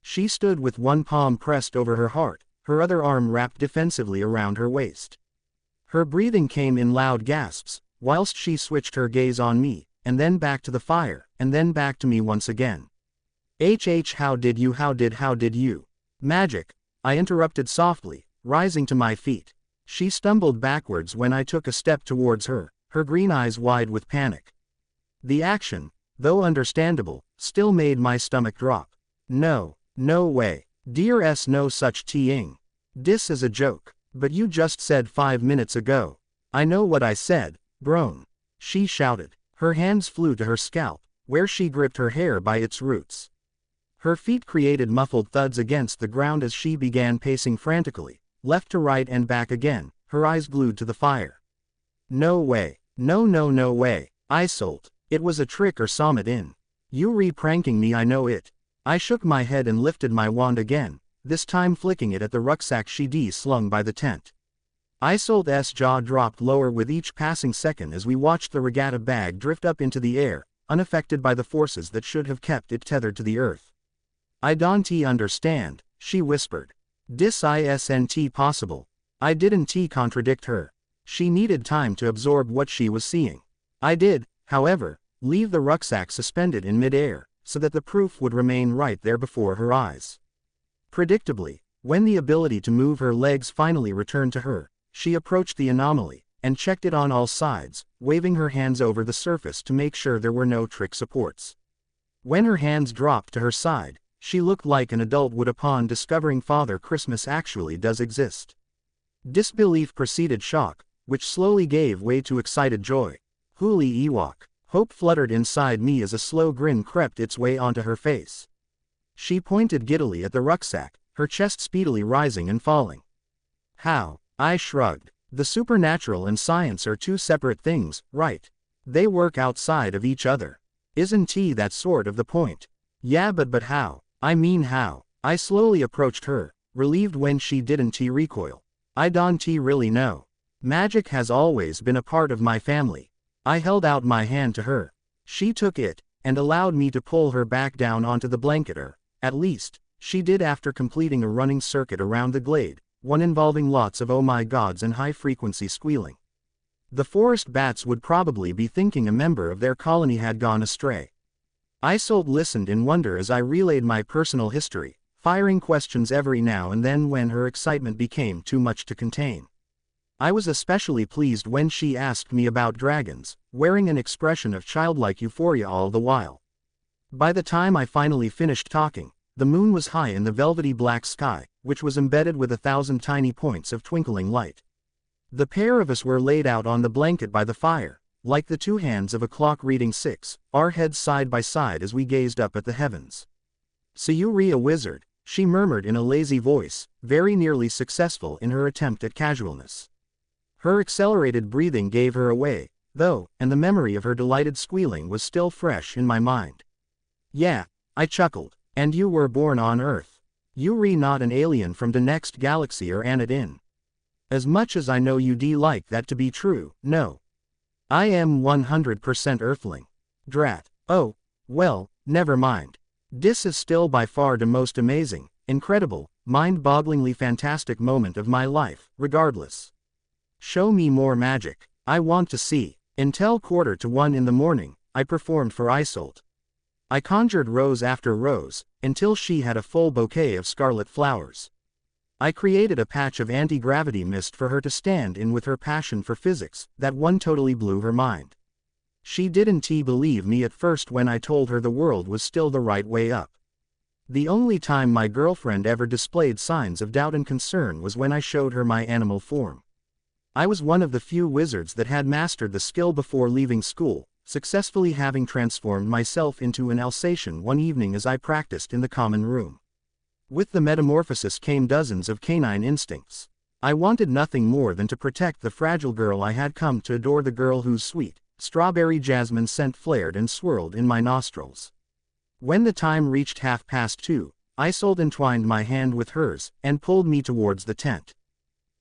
She stood with one palm pressed over her heart, her other arm wrapped defensively around her waist. Her breathing came in loud gasps, whilst she switched her gaze on me, and then back to the fire, and then back to me once again. How did you? Magic, I interrupted softly, rising to my feet. She stumbled backwards when I took a step towards her, her green eyes wide with panic. The action, though understandable, still made my stomach drop. No way. Dear S, no such thing. This is a joke. But you just said 5 minutes ago. I know what I said, Brone. She shouted. Her hands flew to her scalp, where she gripped her hair by its roots. Her feet created muffled thuds against the ground as she began pacing frantically, left to right and back again, her eyes glued to the fire. No way. No way. Isolt. It was a trick or Summit in. You pranking me, I know it. I shook my head and lifted my wand again, this time flicking it at the rucksack she slung by the tent. Isolt's jaw dropped lower with each passing second as we watched the regatta bag drift up into the air, unaffected by the forces that should have kept it tethered to the earth. I don't understand, she whispered. This isn't possible. I didn't contradict her. She needed time to absorb what she was seeing. I did, however, leave the rucksack suspended in mid-air, so that the proof would remain right there before her eyes. Predictably, when the ability to move her legs finally returned to her, she approached the anomaly, and checked it on all sides, waving her hands over the surface to make sure there were no trick supports. When her hands dropped to her side, she looked like an adult would upon discovering Father Christmas actually does exist. Disbelief preceded shock, which slowly gave way to excited joy. Hooly Ewok. Hope fluttered inside me as a slow grin crept its way onto her face. She pointed giddily at the rucksack, her chest speedily rising and falling. How? I shrugged. The supernatural and science are two separate things, right? They work outside of each other. Isn't that sort of the point? Yeah, but how? I mean how? I slowly approached her, relieved when she didn't recoil. I don't really know. Magic has always been a part of my family. I held out my hand to her. She took it, and allowed me to pull her back down onto the blanket, or, at least, she did after completing a running circuit around the glade, one involving lots of oh my gods and high-frequency squealing. The forest bats would probably be thinking a member of their colony had gone astray. Isolt listened in wonder as I relayed my personal history, firing questions every now and then when her excitement became too much to contain. I was especially pleased when she asked me about dragons, wearing an expression of childlike euphoria all the while. By the time I finally finished talking, the moon was high in the velvety black sky, which was embedded with 1,000 tiny points of twinkling light. The pair of us were laid out on the blanket by the fire, like the two hands of a clock reading 6, our heads side by side as we gazed up at the heavens. "So you re a wizard," she murmured in a lazy voice, very nearly successful in her attempt at casualness. Her accelerated breathing gave her away, though, and the memory of her delighted squealing was still fresh in my mind. "Yeah," I chuckled, "and you were born on Earth. You re not an alien from the next galaxy or an it in. As much as I know you like that to be true, no. I am 100% Earthling. Drat. Oh, well, never mind. This is still by far the most amazing, incredible, mind-bogglingly fantastic moment of my life, regardless. Show me more magic. I want to see." Until 1:45 in the morning, I performed for Isolde. I conjured rose after rose, until she had a full bouquet of scarlet flowers. I created a patch of anti-gravity mist for her to stand in with her passion for physics, that one totally blew her mind. She didn't believe me at first when I told her the world was still the right way up. The only time my girlfriend ever displayed signs of doubt and concern was when I showed her my animal form. I was one of the few wizards that had mastered the skill before leaving school, successfully having transformed myself into an Alsatian one evening as I practiced in the common room. With the metamorphosis came dozens of canine instincts. I wanted nothing more than to protect the fragile girl I had come to adore, the girl whose sweet, strawberry jasmine scent flared and swirled in my nostrils. When the time reached 2:30, Isolde entwined my hand with hers, and pulled me towards the tent.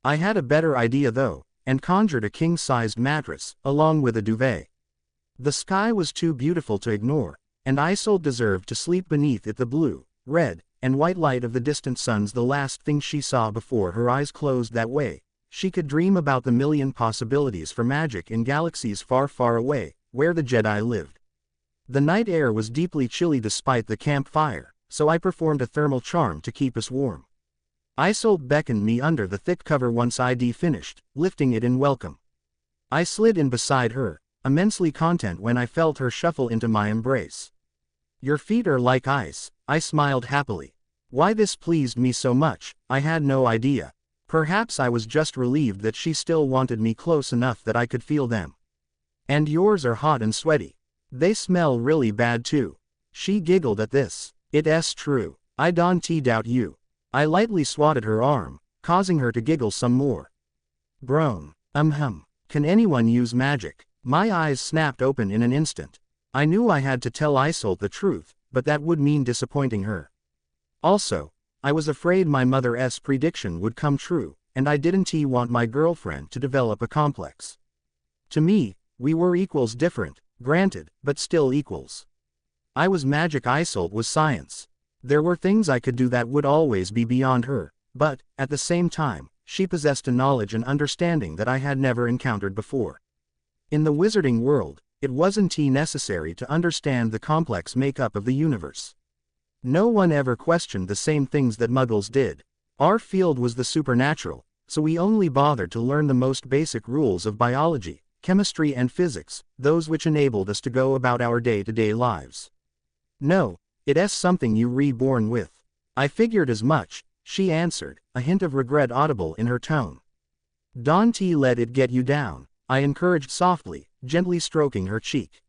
I had a better idea though, and conjured a king-sized mattress, along with a duvet. The sky was too beautiful to ignore, and Isolde deserved to sleep beneath it. The blue, red, and white light of the distant sun's the last thing she saw before her eyes closed. That way, she could dream about the million possibilities for magic in galaxies far, far away, where the Jedi lived. The night air was deeply chilly despite the campfire, so I performed a thermal charm to keep us warm. Isolde beckoned me under the thick cover once I'd finished, lifting it in welcome. I slid in beside her, immensely content when I felt her shuffle into my embrace. "Your feet are like ice," I smiled happily. Why this pleased me so much, I had no idea. Perhaps I was just relieved that she still wanted me close enough that I could feel them. "And yours are hot and sweaty. They smell really bad too." She giggled at this. "It's true. I don't doubt you." I lightly swatted her arm, causing her to giggle some more. "Groan. Can anyone use magic?" My eyes snapped open in an instant. I knew I had to tell Isolde the truth, but that would mean disappointing her. Also, I was afraid my mother's prediction would come true, and I didn't want my girlfriend to develop a complex. To me, we were equals, different, granted, but still equals. I was magic, Isolde was science. There were things I could do that would always be beyond her, but, at the same time, she possessed a knowledge and understanding that I had never encountered before. In the wizarding world, it wasn't necessary to understand the complex makeup of the universe. No one ever questioned the same things that Muggles did. Our field was the supernatural, so we only bothered to learn the most basic rules of biology, chemistry and physics, those which enabled us to go about our day-to-day lives. "No, it's something you reborn with." "I figured as much," she answered, a hint of regret audible in her tone. "Don't let it get you down," I encouraged softly, gently stroking her cheek.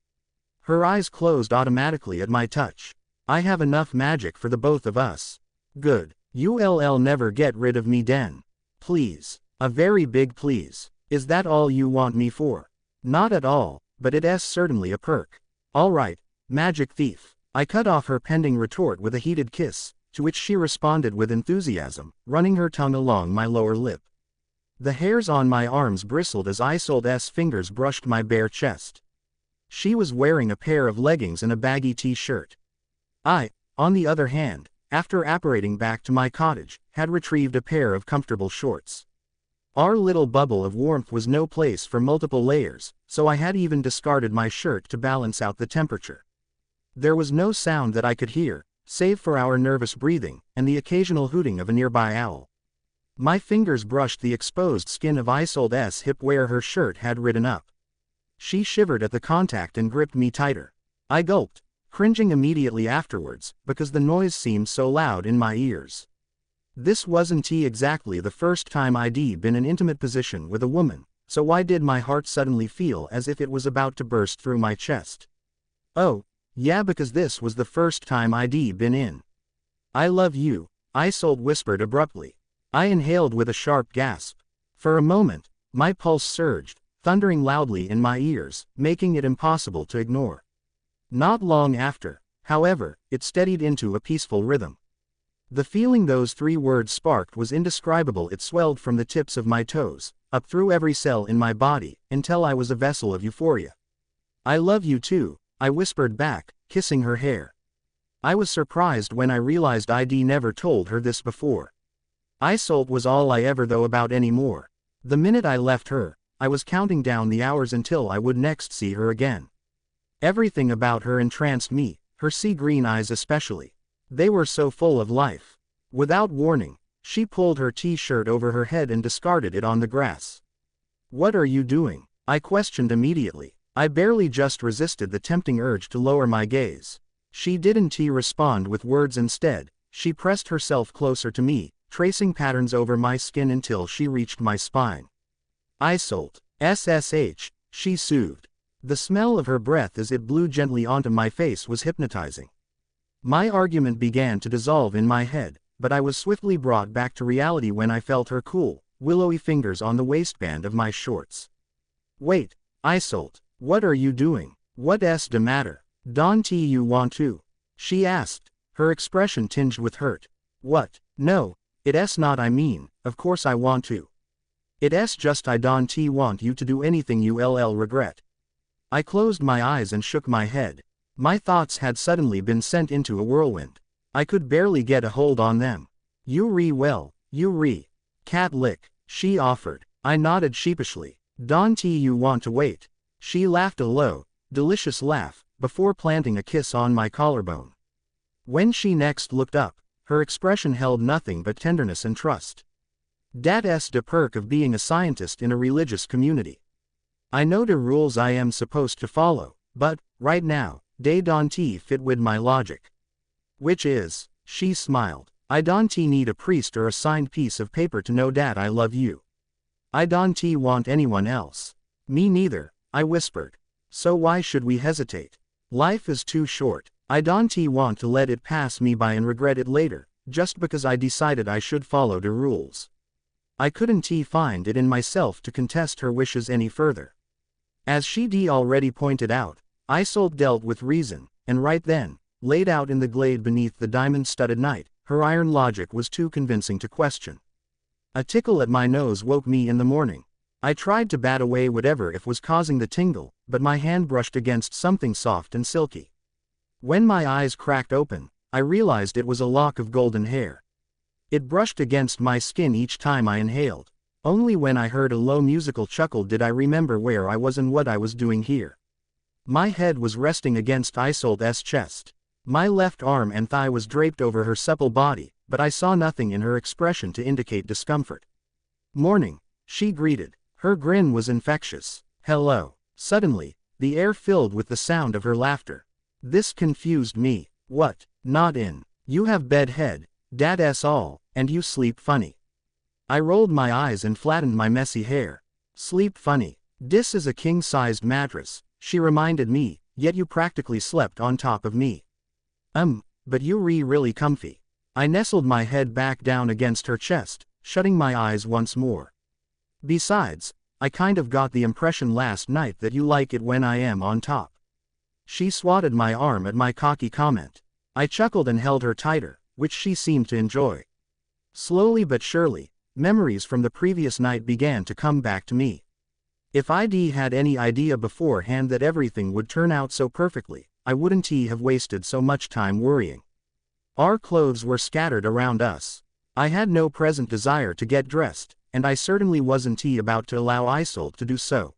Her eyes closed automatically at my touch. "I have enough magic for the both of us." "Good. You'll never get rid of me den. Please. A very big please. Is that all you want me for?" "Not at all, but it's certainly a perk." "All right, magic thief." I cut off her pending retort with a heated kiss, to which she responded with enthusiasm, running her tongue along my lower lip. The hairs on my arms bristled as Isolde's fingers brushed my bare chest. She was wearing a pair of leggings and a baggy t-shirt. I, on the other hand, after apparating back to my cottage, had retrieved a pair of comfortable shorts. Our little bubble of warmth was no place for multiple layers, so I had even discarded my shirt to balance out the temperature. There was no sound that I could hear, save for our nervous breathing, and the occasional hooting of a nearby owl. My fingers brushed the exposed skin of Isolde's hip where her shirt had ridden up. She shivered at the contact and gripped me tighter. I gulped, cringing immediately afterwards, because the noise seemed so loud in my ears. This wasn't exactly the first time I'd been in intimate position with a woman, so why did my heart suddenly feel as if it was about to burst through my chest? Oh, yeah, because this was the first time I'd been in. I love you, Isolde whispered abruptly. I inhaled with a sharp gasp. For a moment, my pulse surged, thundering loudly in my ears, making it impossible to ignore. Not long after, however, it steadied into a peaceful rhythm. The feeling those 3 words sparked was indescribable. It swelled from the tips of my toes, up through every cell in my body, until I was a vessel of euphoria. I love you too, I whispered back, kissing her hair. I was surprised when I realized I'd never told her this before. Isolde was all I ever thought about anymore. The minute I left her, I was counting down the hours until I would next see her again. Everything about her entranced me, her sea-green eyes especially. They were so full of life. Without warning, she pulled her t-shirt over her head and discarded it on the grass. What are you doing? I questioned immediately. I barely just resisted the tempting urge to lower my gaze. She didn't respond with words. Instead, she pressed herself closer to me, tracing patterns over my skin until she reached my spine. Isolde, SSH, she soothed. The smell of her breath as it blew gently onto my face was hypnotizing. My argument began to dissolve in my head, but I was swiftly brought back to reality when I felt her cool, willowy fingers on the waistband of my shorts. Wait, Isolde, what are you doing? What's the matter? Don't you want to? She asked, her expression tinged with hurt. What? No, it's not. I mean, of course I want to. It's just I don't want you to do anything you'll regret. I closed my eyes and shook my head. My thoughts had suddenly been sent into a whirlwind. I could barely get a hold on them. You cat lick, she offered. I nodded sheepishly. Don't you want to wait? She laughed a low, delicious laugh, before planting a kiss on my collarbone. When she next looked up, her expression held nothing but tenderness and trust. That's the perk of being a scientist in a religious community. I know the rules I am supposed to follow, but, right now, they don't fit with my logic. Which is, she smiled, I don't need a priest or a signed piece of paper to know that I love you. I don't want anyone else. Me neither, I whispered. So why should we hesitate? Life is too short. I don't want to let it pass me by and regret it later, just because I decided I should follow the rules. I couldn't find it in myself to contest her wishes any further. As she'd already pointed out, Isolde dealt with reason, and right then, laid out in the glade beneath the diamond-studded night, her iron logic was too convincing to question. A tickle at my nose woke me in the morning. I tried to bat away whatever if was causing the tingle, but my hand brushed against something soft and silky. When my eyes cracked open, I realized it was a lock of golden hair. It brushed against my skin each time I inhaled. Only when I heard a low musical chuckle did I remember where I was and what I was doing here. My head was resting against Isolde's chest. My left arm and thigh was draped over her supple body, but I saw nothing in her expression to indicate discomfort. Morning, she greeted. Her grin was infectious. Hello. Suddenly, the air filled with the sound of her laughter. This confused me. What? Not in. You have bed head, that's all, and you sleep funny. I rolled my eyes and flattened my messy hair. Sleep funny. This is a king-sized mattress, she reminded me, yet you practically slept on top of me. But you really comfy. I nestled my head back down against her chest, shutting my eyes once more. Besides, I kind of got the impression last night that you like it when I am on top. She swatted my arm at my cocky comment. I chuckled and held her tighter, which she seemed to enjoy. Slowly but surely, memories from the previous night began to come back to me. If I'd had any idea beforehand that everything would turn out so perfectly, I wouldn't have wasted so much time worrying. Our clothes were scattered around us. I had no present desire to get dressed, and I certainly wasn't about to allow Isolde to do so.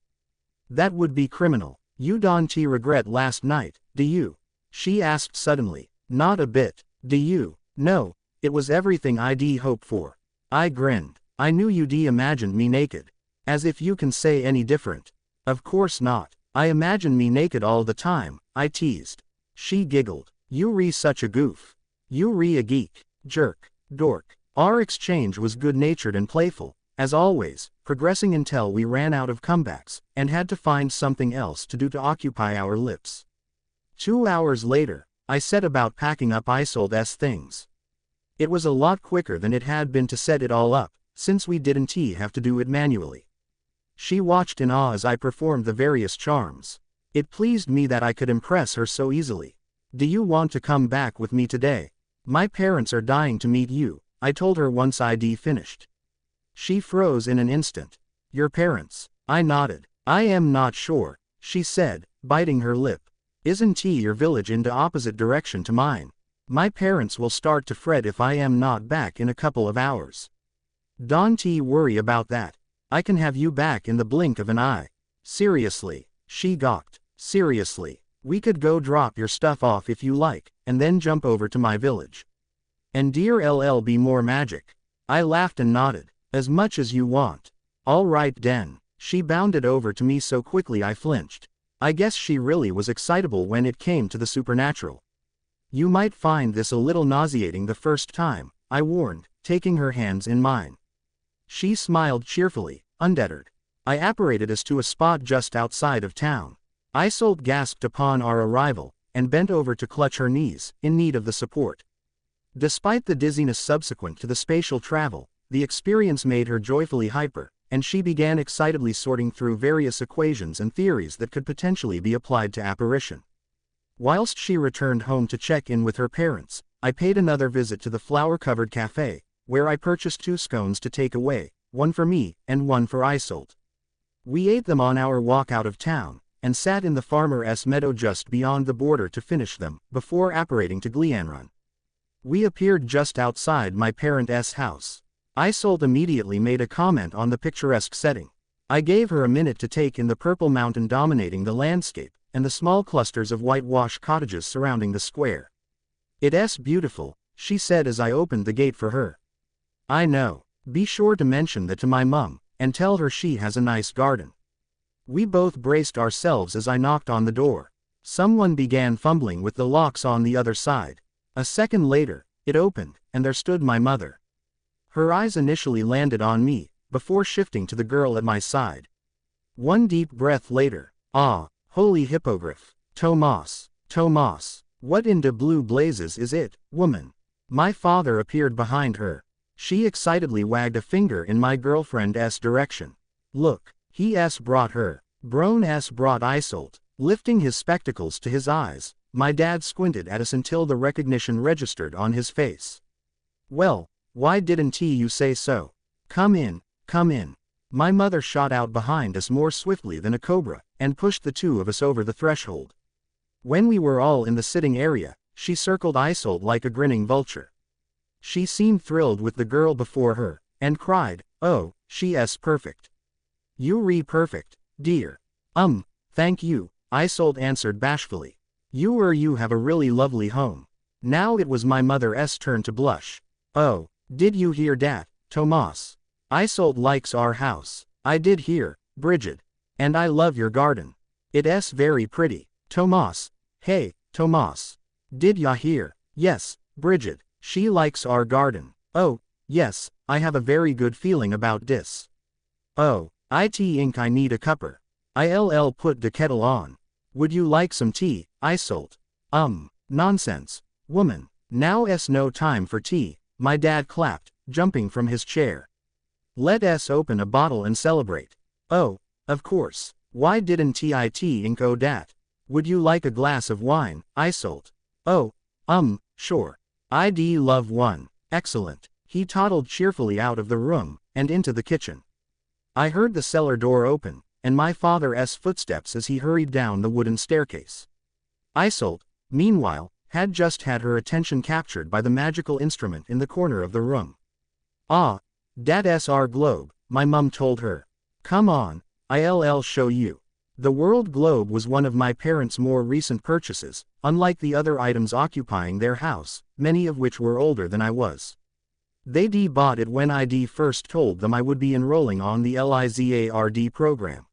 That would be criminal. You don't regret last night, do you? She asked suddenly. Not a bit. Do you? No, it was everything I'd hoped for. I grinned. I knew you'd imagined me naked. As if you can say any different. Of course not. I imagine me naked all the time, I teased. She giggled. You re such a goof. You re a geek. Jerk. Dork. Our exchange was good-natured and playful, as always, progressing until we ran out of comebacks, and had to find something else to do to occupy our lips. 2 hours later, I set about packing up Isolde's things. It was a lot quicker than it had been to set it all up, since we didn't have to do it manually. She watched in awe as I performed the various charms. It pleased me that I could impress her so easily. Do you want to come back with me today? My parents are dying to meet you, I told her once I'd finished. She froze in an instant. Your parents? I nodded. I am not sure, she said, biting her lip. Isn't your village in the opposite direction to mine? My parents will start to fret if I am not back in a couple of hours. Don't worry about that. I can have you back in the blink of an eye. Seriously, she gawked. Seriously, we could go drop your stuff off if you like, and then jump over to my village. And dear LL be more magic. I laughed and nodded. As much as you want. All right then. She bounded over to me so quickly I flinched. I guess she really was excitable when it came to the supernatural. You might find this a little nauseating the first time, I warned, taking her hands in mine. She smiled cheerfully, undeterred. I apparated us to a spot just outside of town. Isolde gasped upon our arrival, and bent over to clutch her knees, in need of the support. Despite the dizziness subsequent to the spatial travel, the experience made her joyfully hyper, and she began excitedly sorting through various equations and theories that could potentially be applied to apparition. Whilst she returned home to check in with her parents, I paid another visit to the flower-covered cafe, where I purchased 2 scones to take away, one for me, and one for Isolde. We ate them on our walk out of town, and sat in the farmer's meadow just beyond the border to finish them, before apparating to Gleanrun. We appeared just outside my parents' house. Isolde immediately made a comment on the picturesque setting. I gave her a minute to take in the purple mountain dominating the landscape, and the small clusters of whitewashed cottages surrounding the square. It's beautiful, she said as I opened the gate for her. I know. Be sure to mention that to my mum, and tell her she has a nice garden. We both braced ourselves as I knocked on the door. Someone began fumbling with the locks on the other side. A second later, it opened, and there stood my mother. Her eyes initially landed on me, before shifting to the girl at my side. One deep breath later, ah, holy hippogriff. Tomas, Tomas, what in the blue blazes is it, woman? My father appeared behind her. She excitedly wagged a finger in my girlfriend's direction. Look, he's brought her. Brown's brought Isolde. Lifting his spectacles to his eyes, my dad squinted at us until the recognition registered on his face. Well, why didn't you say so? Come in, come in. My mother shot out behind us more swiftly than a cobra, and pushed the 2 of us over the threshold. When we were all in the sitting area, she circled Isolde like a grinning vulture. She seemed thrilled with the girl before her, and cried, oh, she's perfect. You perfect, dear. Thank you, Isolde answered bashfully. You have a really lovely home. Now it was my mother's turn to blush. Oh, did you hear dat, Tomas? Isolde likes our house. I did hear, Bridget. And I love your garden. It's very pretty, Tomas. Hey, Tomas. Did ya hear? Yes, Bridget. She likes our garden. Oh, yes, I have a very good feeling about this. Oh, I think I need a cuppa. I'll put the kettle on. Would you like some tea, Isolde? Nonsense, woman. Now's no time for tea, my dad clapped, jumping from his chair. Let's open a bottle and celebrate. Oh, of course. Why didn't I think that? Would you like a glass of wine, Isolde? Oh, sure. I'd love one. Excellent. He toddled cheerfully out of the room, and into the kitchen. I heard the cellar door open, and my father's footsteps as he hurried down the wooden staircase. Isolde, meanwhile, had just had her attention captured by the magical instrument in the corner of the room. Ah, that's our globe, my mum told her. Come on, I'll show you. The world globe was one of my parents' more recent purchases, unlike the other items occupying their house, many of which were older than I was. They bought it when I first told them I would be enrolling on the Lizard program.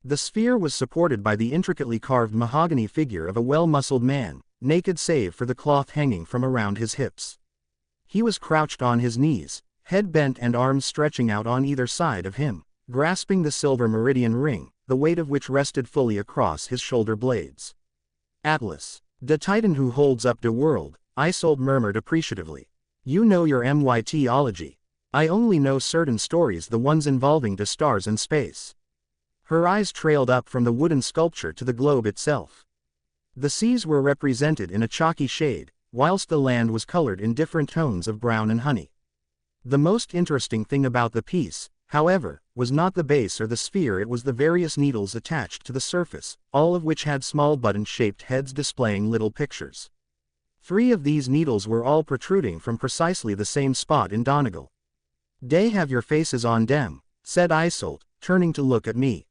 The sphere was supported by the intricately carved mahogany figure of a well-muscled man, naked save for the cloth hanging from around his hips. He was crouched on his knees, head bent and arms stretching out on either side of him, grasping the silver meridian ring, the weight of which rested fully across his shoulder blades. Atlas. The Titan who holds up the world, Isolde murmured appreciatively. You know your mythology. I only know certain stories, the ones involving the stars and space. Her eyes trailed up from the wooden sculpture to the globe itself. The seas were represented in a chalky shade, whilst the land was colored in different tones of brown and honey. The most interesting thing about the piece, however, was not the base or the sphere, it was the various needles attached to the surface, all of which had small button-shaped heads displaying little pictures. 3 of these needles were all protruding from precisely the same spot in Donegal. "They have your faces on them," said Isolde, turning to look at me.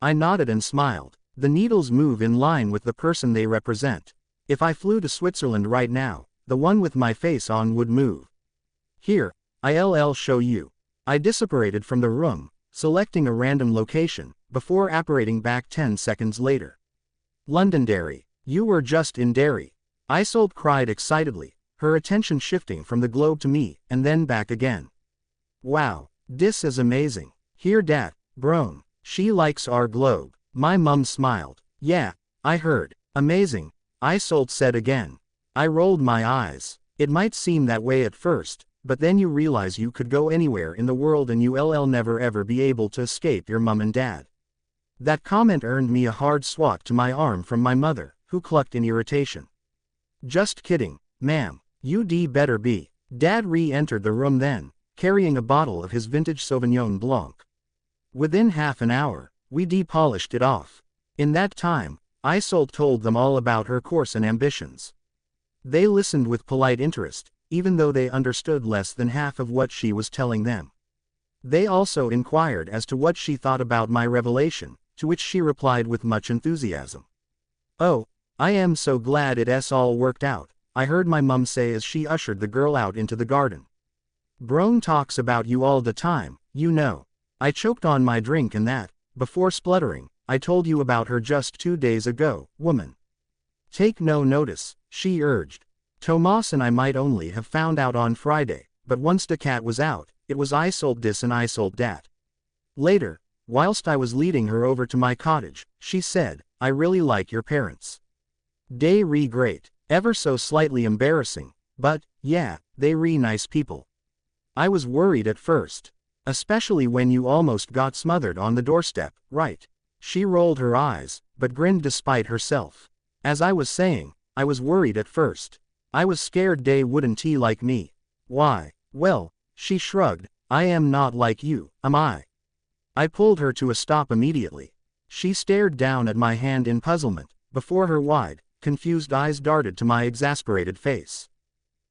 I nodded and smiled. The needles move in line with the person they represent. If I flew to Switzerland right now, the one with my face on would move. Here, I'll show you. I disapparated from the room, selecting a random location, before apparating back 10 seconds later. Londonderry. You were just in Derry. Isolde cried excitedly, her attention shifting from the globe to me, and then back again. Wow, this is amazing. Hear dat, Brown. She likes our globe. My mum smiled. Yeah, I heard. Amazing, Isolde said again. I rolled my eyes. It might seem that way at first, but then you realize you could go anywhere in the world and you'll never ever be able to escape your mum and dad. That comment earned me a hard swat to my arm from my mother, who clucked in irritation. Just kidding, ma'am, you'd better be. Dad re-entered the room then, carrying a bottle of his vintage Sauvignon Blanc. Within half an hour, we depolished it off. In that time, Isolde told them all about her course and ambitions. They listened with polite interest, even though they understood less than half of what she was telling them. They also inquired as to what she thought about my revelation, to which she replied with much enthusiasm. "Oh, I am so glad it's all worked out," I heard my mum say as she ushered the girl out into the garden. "Brown talks about you all the time, you know." I choked on my drink and that, before spluttering, "I told you about her just 2 days ago, woman." "Take no notice," she urged. "Tomas and I might only have found out on Friday, but once the cat was out, it was Isolde this and Isolde dat." Later, whilst I was leading her over to my cottage, she said, "I really like your parents. They re great, ever so slightly embarrassing, but, yeah, they re nice people. I was worried at first. Especially when you almost got smothered on the doorstep, right?" She rolled her eyes, but grinned despite herself. "As I was saying, I was worried at first. I was scared they wouldn't like me." "Why?" "Well," she shrugged, "I am not like you, am I?" I pulled her to a stop immediately. She stared down at my hand in puzzlement, before her wide, confused eyes darted to my exasperated face.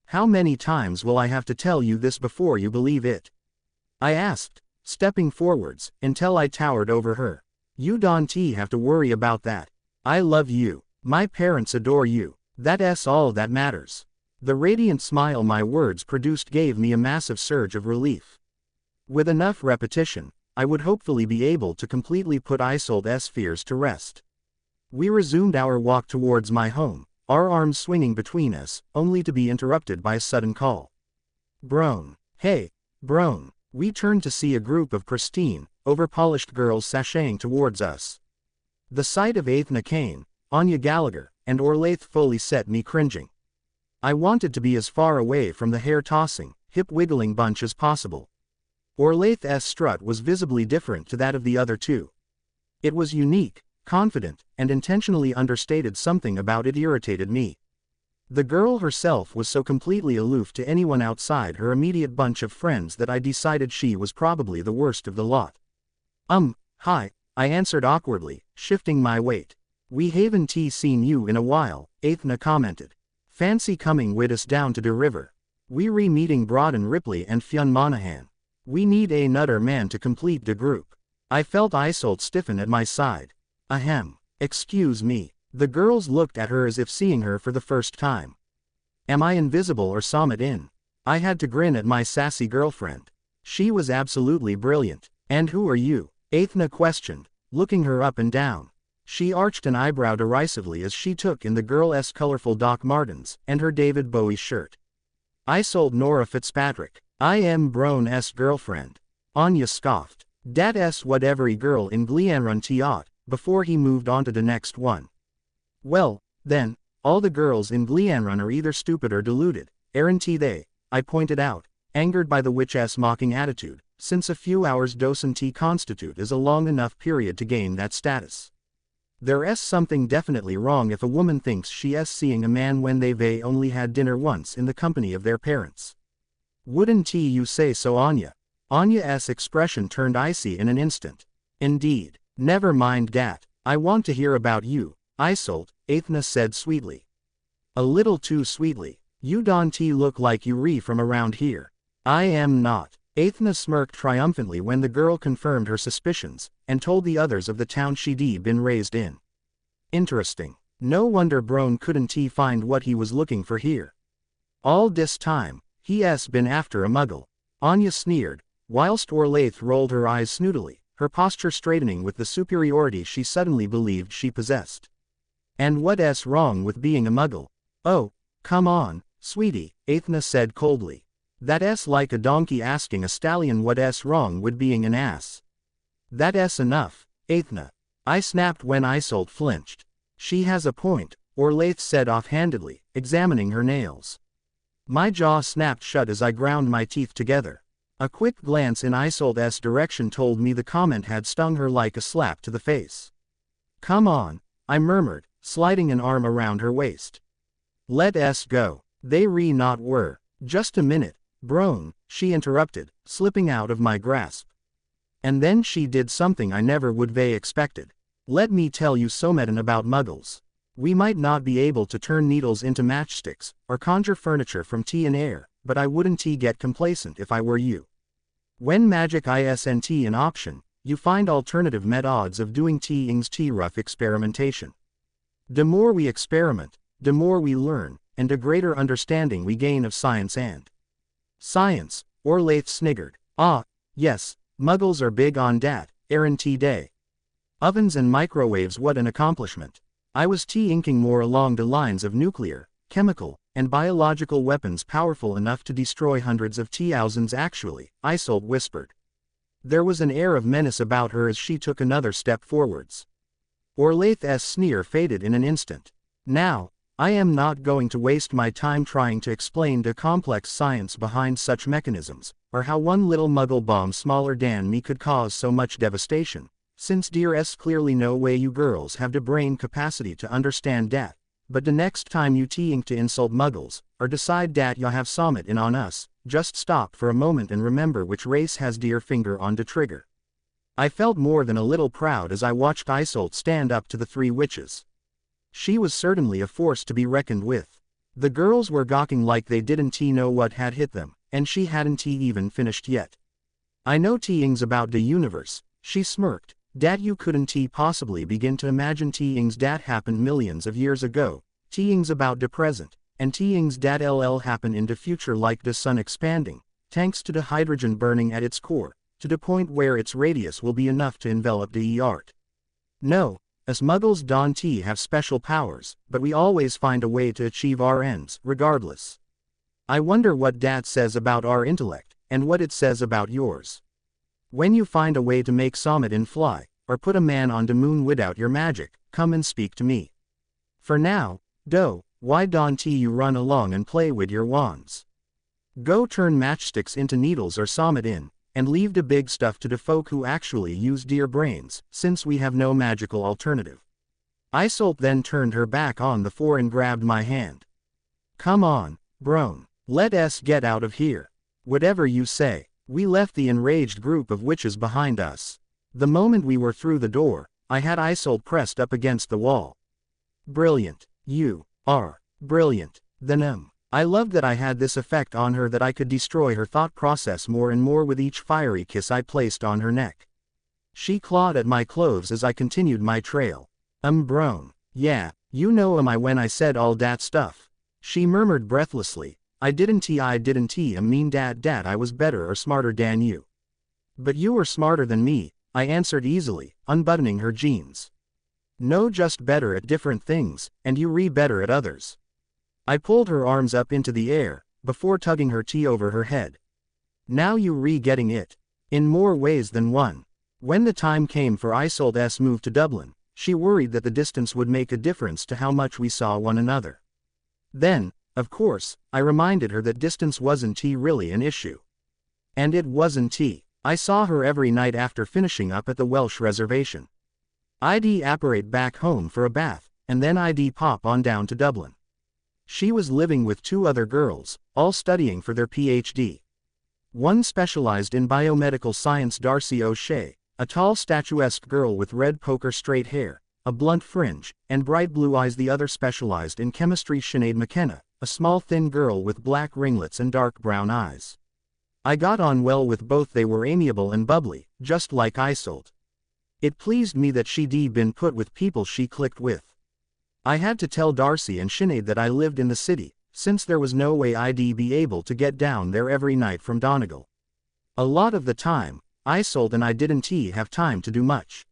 "How many times will I have to tell you this before you believe it?" I asked, stepping forwards, until I towered over her. "You don't have to worry about that. I love you. My parents adore you. That's all that matters." The radiant smile my words produced gave me a massive surge of relief. With enough repetition, I would hopefully be able to completely put Isolde's fears to rest. We resumed our walk towards my home, our arms swinging between us, only to be interrupted by a sudden call. "Brown. Hey, Brown." We turned to see a group of pristine, over-polished girls sashaying towards us. The sight of Aithna Kane, Anya Gallagher, and Orlaith Foley set me cringing. I wanted to be as far away from the hair-tossing, hip-wiggling bunch as possible. Orlaith's strut was visibly different to that of the other two. It was unique, confident, and intentionally understated. Something about it irritated me. The girl herself was so completely aloof to anyone outside her immediate bunch of friends that I decided she was probably the worst of the lot. Hi, I answered awkwardly, shifting my weight. "We haven't seen you in a while," Aithna commented. "Fancy coming with us down to the river. We re-meeting Broden Ripley and Fionn Monaghan. We need another man to complete the group." I felt Isolde stiffen at my side. "Ahem, excuse me, The girls looked at her as if seeing her for the first time. Am I invisible or Summit in? I had to grin at my sassy girlfriend. She was absolutely brilliant. And who are you? Athena questioned, looking her up and down. She arched an eyebrow derisively as she took in the girl's colorful Doc Martens and her David Bowie shirt. I sold Nora Fitzpatrick. I am Brown's girlfriend. Anya scoffed. Dat whatever girl in Gleanrun Tiot, before he moved on to the next one. Well, then, all the girls in Gleanrun are either stupid or deluded, aren't they? I pointed out, angered by the witch's mocking attitude, since a few hours docent constitute is a long enough period to gain that status. There's something definitely wrong if a woman thinks she's seeing a man when they've only had dinner once in the company of their parents. Wouldn't you say so, Anya? Anya's expression turned icy in an instant. Indeed. Never mind that. I want to hear about you, Isolde, Athena said sweetly. A little too sweetly. You don't look like you're from around here. I am not. Athena smirked triumphantly when the girl confirmed her suspicions, and told the others of the town she'd been raised in. Interesting. No wonder Brown couldn't find what he was looking for here. All this time, he's been after a muggle. Anya sneered, whilst Orlaith rolled her eyes snootily, her posture straightening with the superiority she suddenly believed she possessed. And what's wrong with being a muggle? Oh, come on, sweetie, Athena said coldly. That's like a donkey asking a stallion what's wrong with being an ass. That's enough, Athena. I snapped when Isolde flinched. She has a point, Orlaith said offhandedly, examining her nails. My jaw snapped shut as I ground my teeth together. A quick glance in Isolde's direction told me the comment had stung her like a slap to the face. Come on, I murmured, sliding an arm around her waist. Let us go. They not were. Just a minute, Brown, she interrupted, slipping out of my grasp. And then she did something I never would have expected. Let me tell you something about muggles. We might not be able to turn needles into matchsticks, or conjure furniture from tea and air, but I wouldn't get complacent if I were you. When magic isn't an option, you find alternative methods of doing things rough experimentation. The more we experiment, the more we learn, and a greater understanding we gain of science and science, Orlaith sniggered. Ah, yes, muggles are big on dat, aren't they? Ovens and microwaves, what an accomplishment. I was inking more along the lines of nuclear, chemical, and biological weapons powerful enough to destroy hundreds of thousands actually, Isolde whispered. There was an air of menace about her as she took another step forwards. Orlaith's sneer faded in an instant. Now, I am not going to waste my time trying to explain the complex science behind such mechanisms, or how one little muggle bomb smaller than me could cause so much devastation, since dear's clearly no way you girls have the brain capacity to understand that. But the next time you ink to insult muggles, or decide that you have something in on us, just stop for a moment and remember which race has dear finger on the trigger. I felt more than a little proud as I watched Isolde stand up to the three witches. She was certainly a force to be reckoned with. The girls were gawking like they didn't know what had hit them, and she hadn't even finished yet. I know things about the universe, she smirked, that you couldn't possibly begin to imagine things that happened millions of years ago, things about the present, and things that'll happen in the future like the sun expanding, thanks to the hydrogen burning at its core, to the point where its radius will be enough to envelop the earth. No. Us muggles don't have special powers, but we always find a way to achieve our ends, regardless. I wonder what that says about our intellect, and what it says about yours. When you find a way to make Summit and fly, or put a man on the moon without your magic, come and speak to me. For now, though, why don't you run along and play with your wands? Go turn matchsticks into needles or Summit in, and leave the big stuff to the folk who actually use dear brains, since we have no magical alternative. Isolde then turned her back on the four and grabbed my hand. Come on, Brown, let us get out of here. Whatever you say. We left the enraged group of witches behind us. The moment we were through the door, I had Isolde pressed up against the wall. Brilliant. You are brilliant. Then I loved that I had this effect on her that I could destroy her thought process more and more with each fiery kiss I placed on her neck. She clawed at my clothes as I continued my trail. Brown, Yeah, you know am I when I said all dat stuff. She murmured breathlessly. I didn't mean dat I was better or smarter than you. But you were smarter than me, I answered easily, unbuttoning her jeans. No, just better at different things, and you better at others. I pulled her arms up into the air, before tugging her tea over her head. Now you getting it. In more ways than one. When the time came for Isolde's move to Dublin, she worried that the distance would make a difference to how much we saw one another. Then, of course, I reminded her that distance wasn't really an issue. And it wasn't. I saw her every night after finishing up at the Welsh reservation. I'd apparate back home for a bath, and then I'd pop on down to Dublin. She was living with 2 other girls, all studying for their PhD. One specialized in biomedical science, Darcy O'Shea, a tall statuesque girl with red poker straight hair, a blunt fringe, and bright blue eyes. The other specialized in chemistry, Sinead McKenna, a small thin girl with black ringlets and dark brown eyes. I got on well with both. They were amiable and bubbly, just like Isolde. It pleased me that she'd been put with people she clicked with. I had to tell Darcy and Sinead that I lived in the city, since there was no way I'd be able to get down there every night from Donegal. A lot of the time, Isolde and I didn't have time to do much.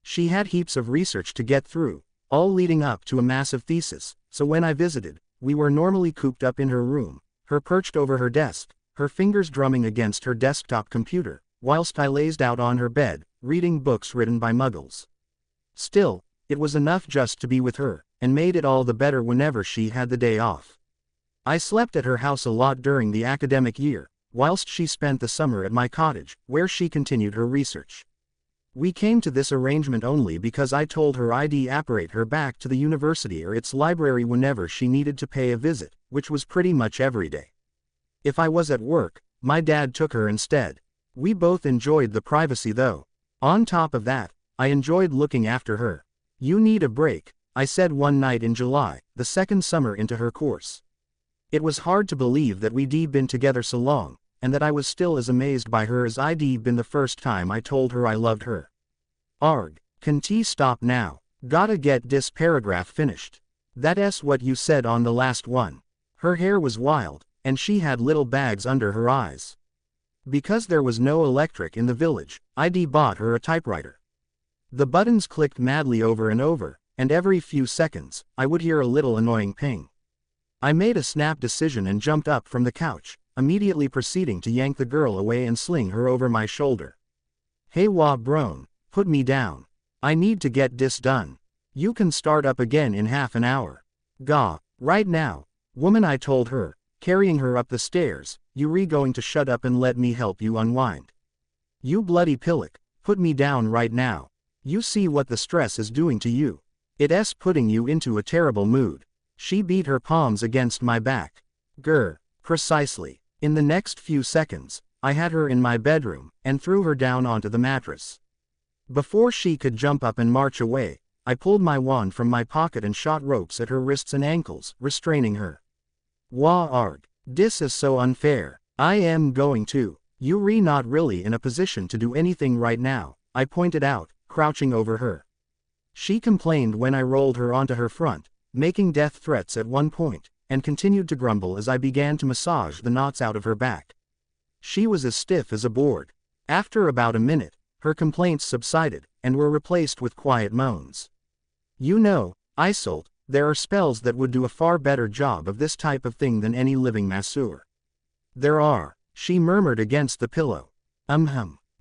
She had heaps of research to get through, all leading up to a massive thesis, so when I visited, we were normally cooped up in her room, her perched over her desk, her fingers drumming against her desktop computer, whilst I lazed out on her bed, reading books written by muggles. Still, it was enough just to be with her, and made it all the better whenever she had the day off. I slept at her house a lot during the academic year, whilst she spent the summer at my cottage, where she continued her research. We came to this arrangement only because I told her I'd apparate her back to the university or its library whenever she needed to pay a visit, which was pretty much every day. If I was at work, my dad took her instead. We both enjoyed the privacy though. On top of that, I enjoyed looking after her. You need a break, I said one night in July, the second summer into her course. It was hard to believe that we'd been together so long, and that I was still as amazed by her as I'd been the first time I told her I loved her. Arg, can T stop now? Gotta get this paragraph finished. That's what you said on the last one. Her hair was wild, and she had little bags under her eyes. Because there was no electric in the village, I'd bought her a typewriter. The buttons clicked madly over and over, and every few seconds, I would hear a little annoying ping. I made a snap decision and jumped up from the couch, immediately proceeding to yank the girl away and sling her over my shoulder. Hey wah brone, put me down. I need to get this done. You can start up again in half an hour. Gah, right now. Woman, I told her, carrying her up the stairs, you going to shut up and let me help you unwind. You bloody pillock, put me down right now. You see what the stress is doing to you. It's putting you into a terrible mood. She beat her palms against my back. Grr, precisely. In the next few seconds, I had her in my bedroom, and threw her down onto the mattress. Before she could jump up and march away, I pulled my wand from my pocket and shot ropes at her wrists and ankles, restraining her. Wah arg, dis is so unfair. I am going to. You not really in a position to do anything right now, I pointed out, crouching over her. She complained when I rolled her onto her front, making death threats at one point, and continued to grumble as I began to massage the knots out of her back. She was as stiff as a board. After about a minute, her complaints subsided, and were replaced with quiet moans. You know, Isolde, there are spells that would do a far better job of this type of thing than any living masseur. There are, she murmured against the pillow.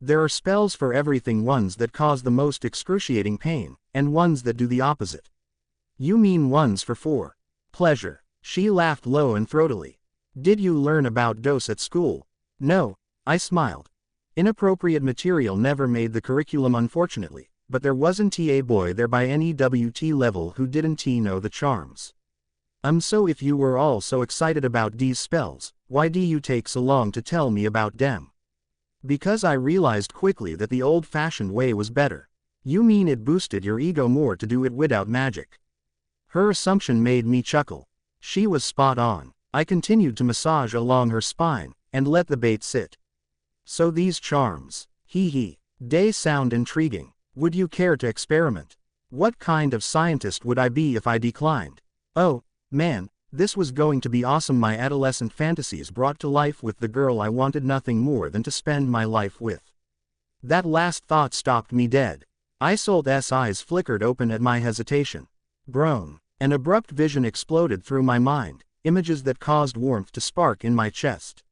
There are spells for everything, ones that cause the most excruciating pain, and ones that do the opposite. You mean ones for pleasure. She laughed low and throatily. Did you learn about dose at school? No, I smiled. Inappropriate material never made the curriculum, unfortunately, but there wasn't a boy there by any WT level who didn't know the charms. So if you were all so excited about these spells, why do you take so long to tell me about them? Because I realized quickly that the old-fashioned way was better. You mean it boosted your ego more to do it without magic? Her assumption made me chuckle. She was spot on. I continued to massage along her spine, and let the bait sit. So these charms, they sound intriguing. Would you care to experiment? What kind of scientist would I be if I declined? Oh, man, this was going to be awesome. My adolescent fantasies brought to life with the girl I wanted nothing more than to spend my life with. That last thought stopped me dead. Isolde's eyes flickered open at my hesitation. Groan. An abrupt vision exploded through my mind, images that caused warmth to spark in my chest.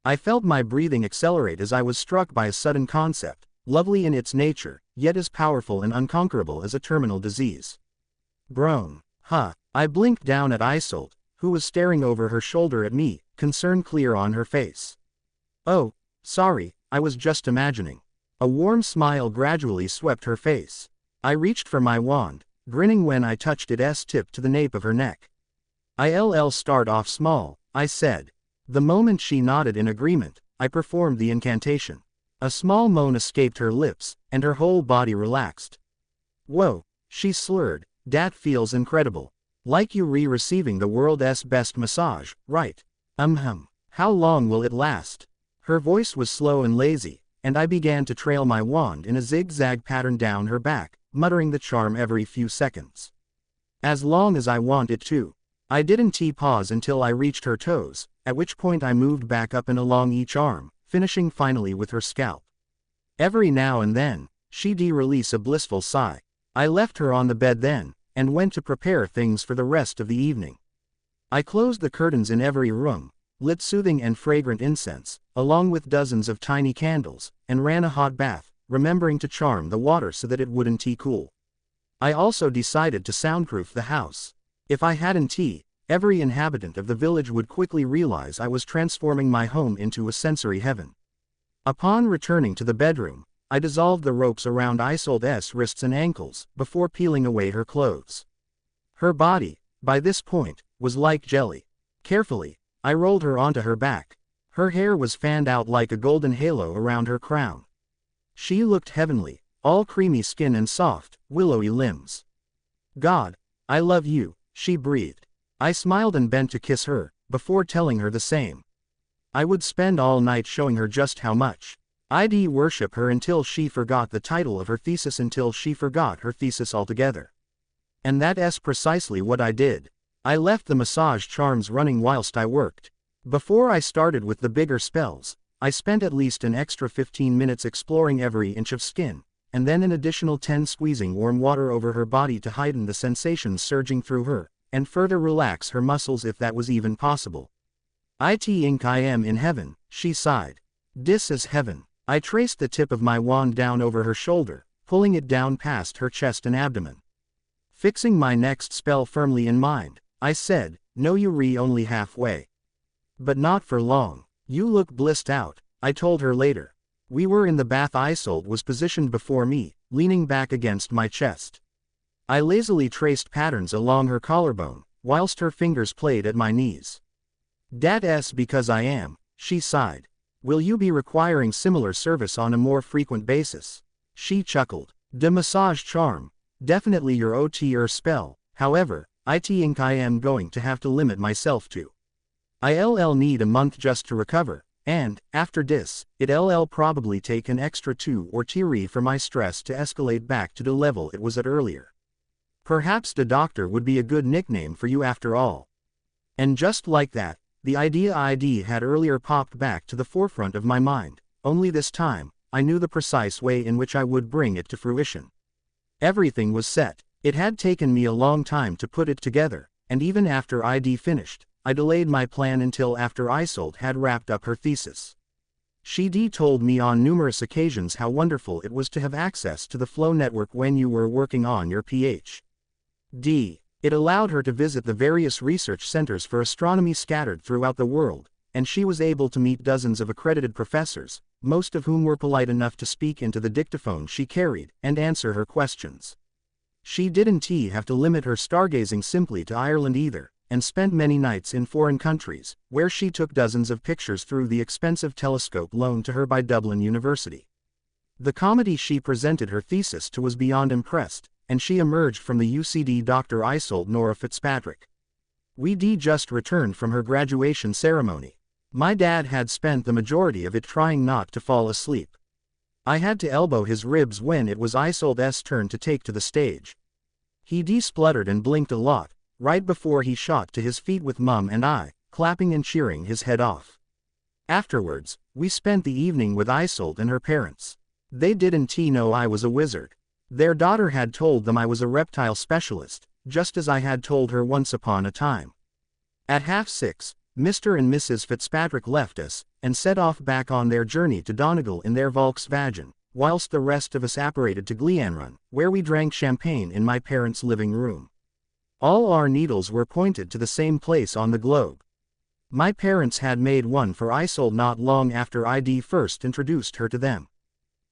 I felt my breathing accelerate as I was struck by a sudden concept, lovely in its nature, yet as powerful and unconquerable as a terminal disease. Groan. Huh. I blinked down at Isolde, who was staring over her shoulder at me, concern clear on her face. Oh, sorry, I was just imagining. A warm smile gradually swept her face. I reached for my wand, grinning when I touched its tip to the nape of her neck. I'll start off small, I said. The moment she nodded in agreement, I performed the incantation. A small moan escaped her lips, and her whole body relaxed. Whoa, she slurred, that feels incredible. Like you receiving the world's best massage, right? How long will it last? Her voice was slow and lazy, and I began to trail my wand in a zigzag pattern down her back, muttering the charm every few seconds. As long as I want it to. I didn't pause until I reached her toes, at which point I moved back up and along each arm, finishing finally with her scalp. Every now and then, she'd release a blissful sigh. I left her on the bed then, and went to prepare things for the rest of the evening. I closed the curtains in every room, lit soothing and fragrant incense, along with dozens of tiny candles, and ran a hot bath, remembering to charm the water so that it wouldn't cool. I also decided to soundproof the house. If I hadn't, every inhabitant of the village would quickly realize I was transforming my home into a sensory heaven. Upon returning to the bedroom, I dissolved the ropes around Isolde's wrists and ankles, before peeling away her clothes. Her body, by this point, was like jelly. Carefully, I rolled her onto her back. Her hair was fanned out like a golden halo around her crown. She looked heavenly, all creamy skin and soft, willowy limbs. God, I love you, she breathed. I smiled and bent to kiss her, before telling her the same. I would spend all night showing her just how much I'd worship her until she forgot the title of her thesis, until she forgot her thesis altogether. And that's precisely what I did. I left the massage charms running whilst I worked. Before I started with the bigger spells, I spent at least an extra 15 minutes exploring every inch of skin, and then an additional 10 squeezing warm water over her body to heighten the sensations surging through her, and further relax her muscles if that was even possible. I am in heaven, she sighed. This is heaven. I traced the tip of my wand down over her shoulder, pulling it down past her chest and abdomen. Fixing my next spell firmly in mind, I said, no, you're only halfway. But not for long. You look blissed out, I told her later. We were in the bath. Isolde was positioned before me, leaning back against my chest. I lazily traced patterns along her collarbone, whilst her fingers played at my knees. That's because I am, she sighed. Will you be requiring similar service on a more frequent basis? She chuckled. The massage charm. Definitely your OTR spell, however, I am going to have to limit myself to. I'll need a month just to recover, and, after this, it'll probably take an extra 2 or 3 for my stress to escalate back to the level it was at earlier. Perhaps the doctor would be a good nickname for you after all. And just like that, the idea had earlier popped back to the forefront of my mind, only this time, I knew the precise way in which I would bring it to fruition. Everything was set. It had taken me a long time to put it together, and even after I'd finished, I delayed my plan until after Isolde had wrapped up her thesis. She'd told me on numerous occasions how wonderful it was to have access to the Flow network when you were working on your Ph.D. It allowed her to visit the various research centers for astronomy scattered throughout the world, and she was able to meet dozens of accredited professors, most of whom were polite enough to speak into the dictaphone she carried and answer her questions. She didn't have to limit her stargazing simply to Ireland either, and spent many nights in foreign countries, where she took dozens of pictures through the expensive telescope loaned to her by Dublin University. The comedy she presented her thesis to was beyond impressed, and she emerged from the UCD Dr. Isolde Nora Fitzpatrick. We'd just returned from her graduation ceremony. My dad had spent the majority of it trying not to fall asleep. I had to elbow his ribs when it was Isolde's turn to take to the stage. He spluttered and blinked a lot, right before he shot to his feet with Mum and I, clapping and cheering his head off. Afterwards, we spent the evening with Isolde and her parents. They didn't know I was a wizard. Their daughter had told them I was a reptile specialist, just as I had told her once upon a time. At 6:30, Mr. and Mrs. Fitzpatrick left us, and set off back on their journey to Donegal in their Volkswagen, whilst the rest of us apparated to Gleanrun, where we drank champagne in my parents' living room. All our needles were pointed to the same place on the globe. My parents had made one for Isolde not long after I'd first introduced her to them.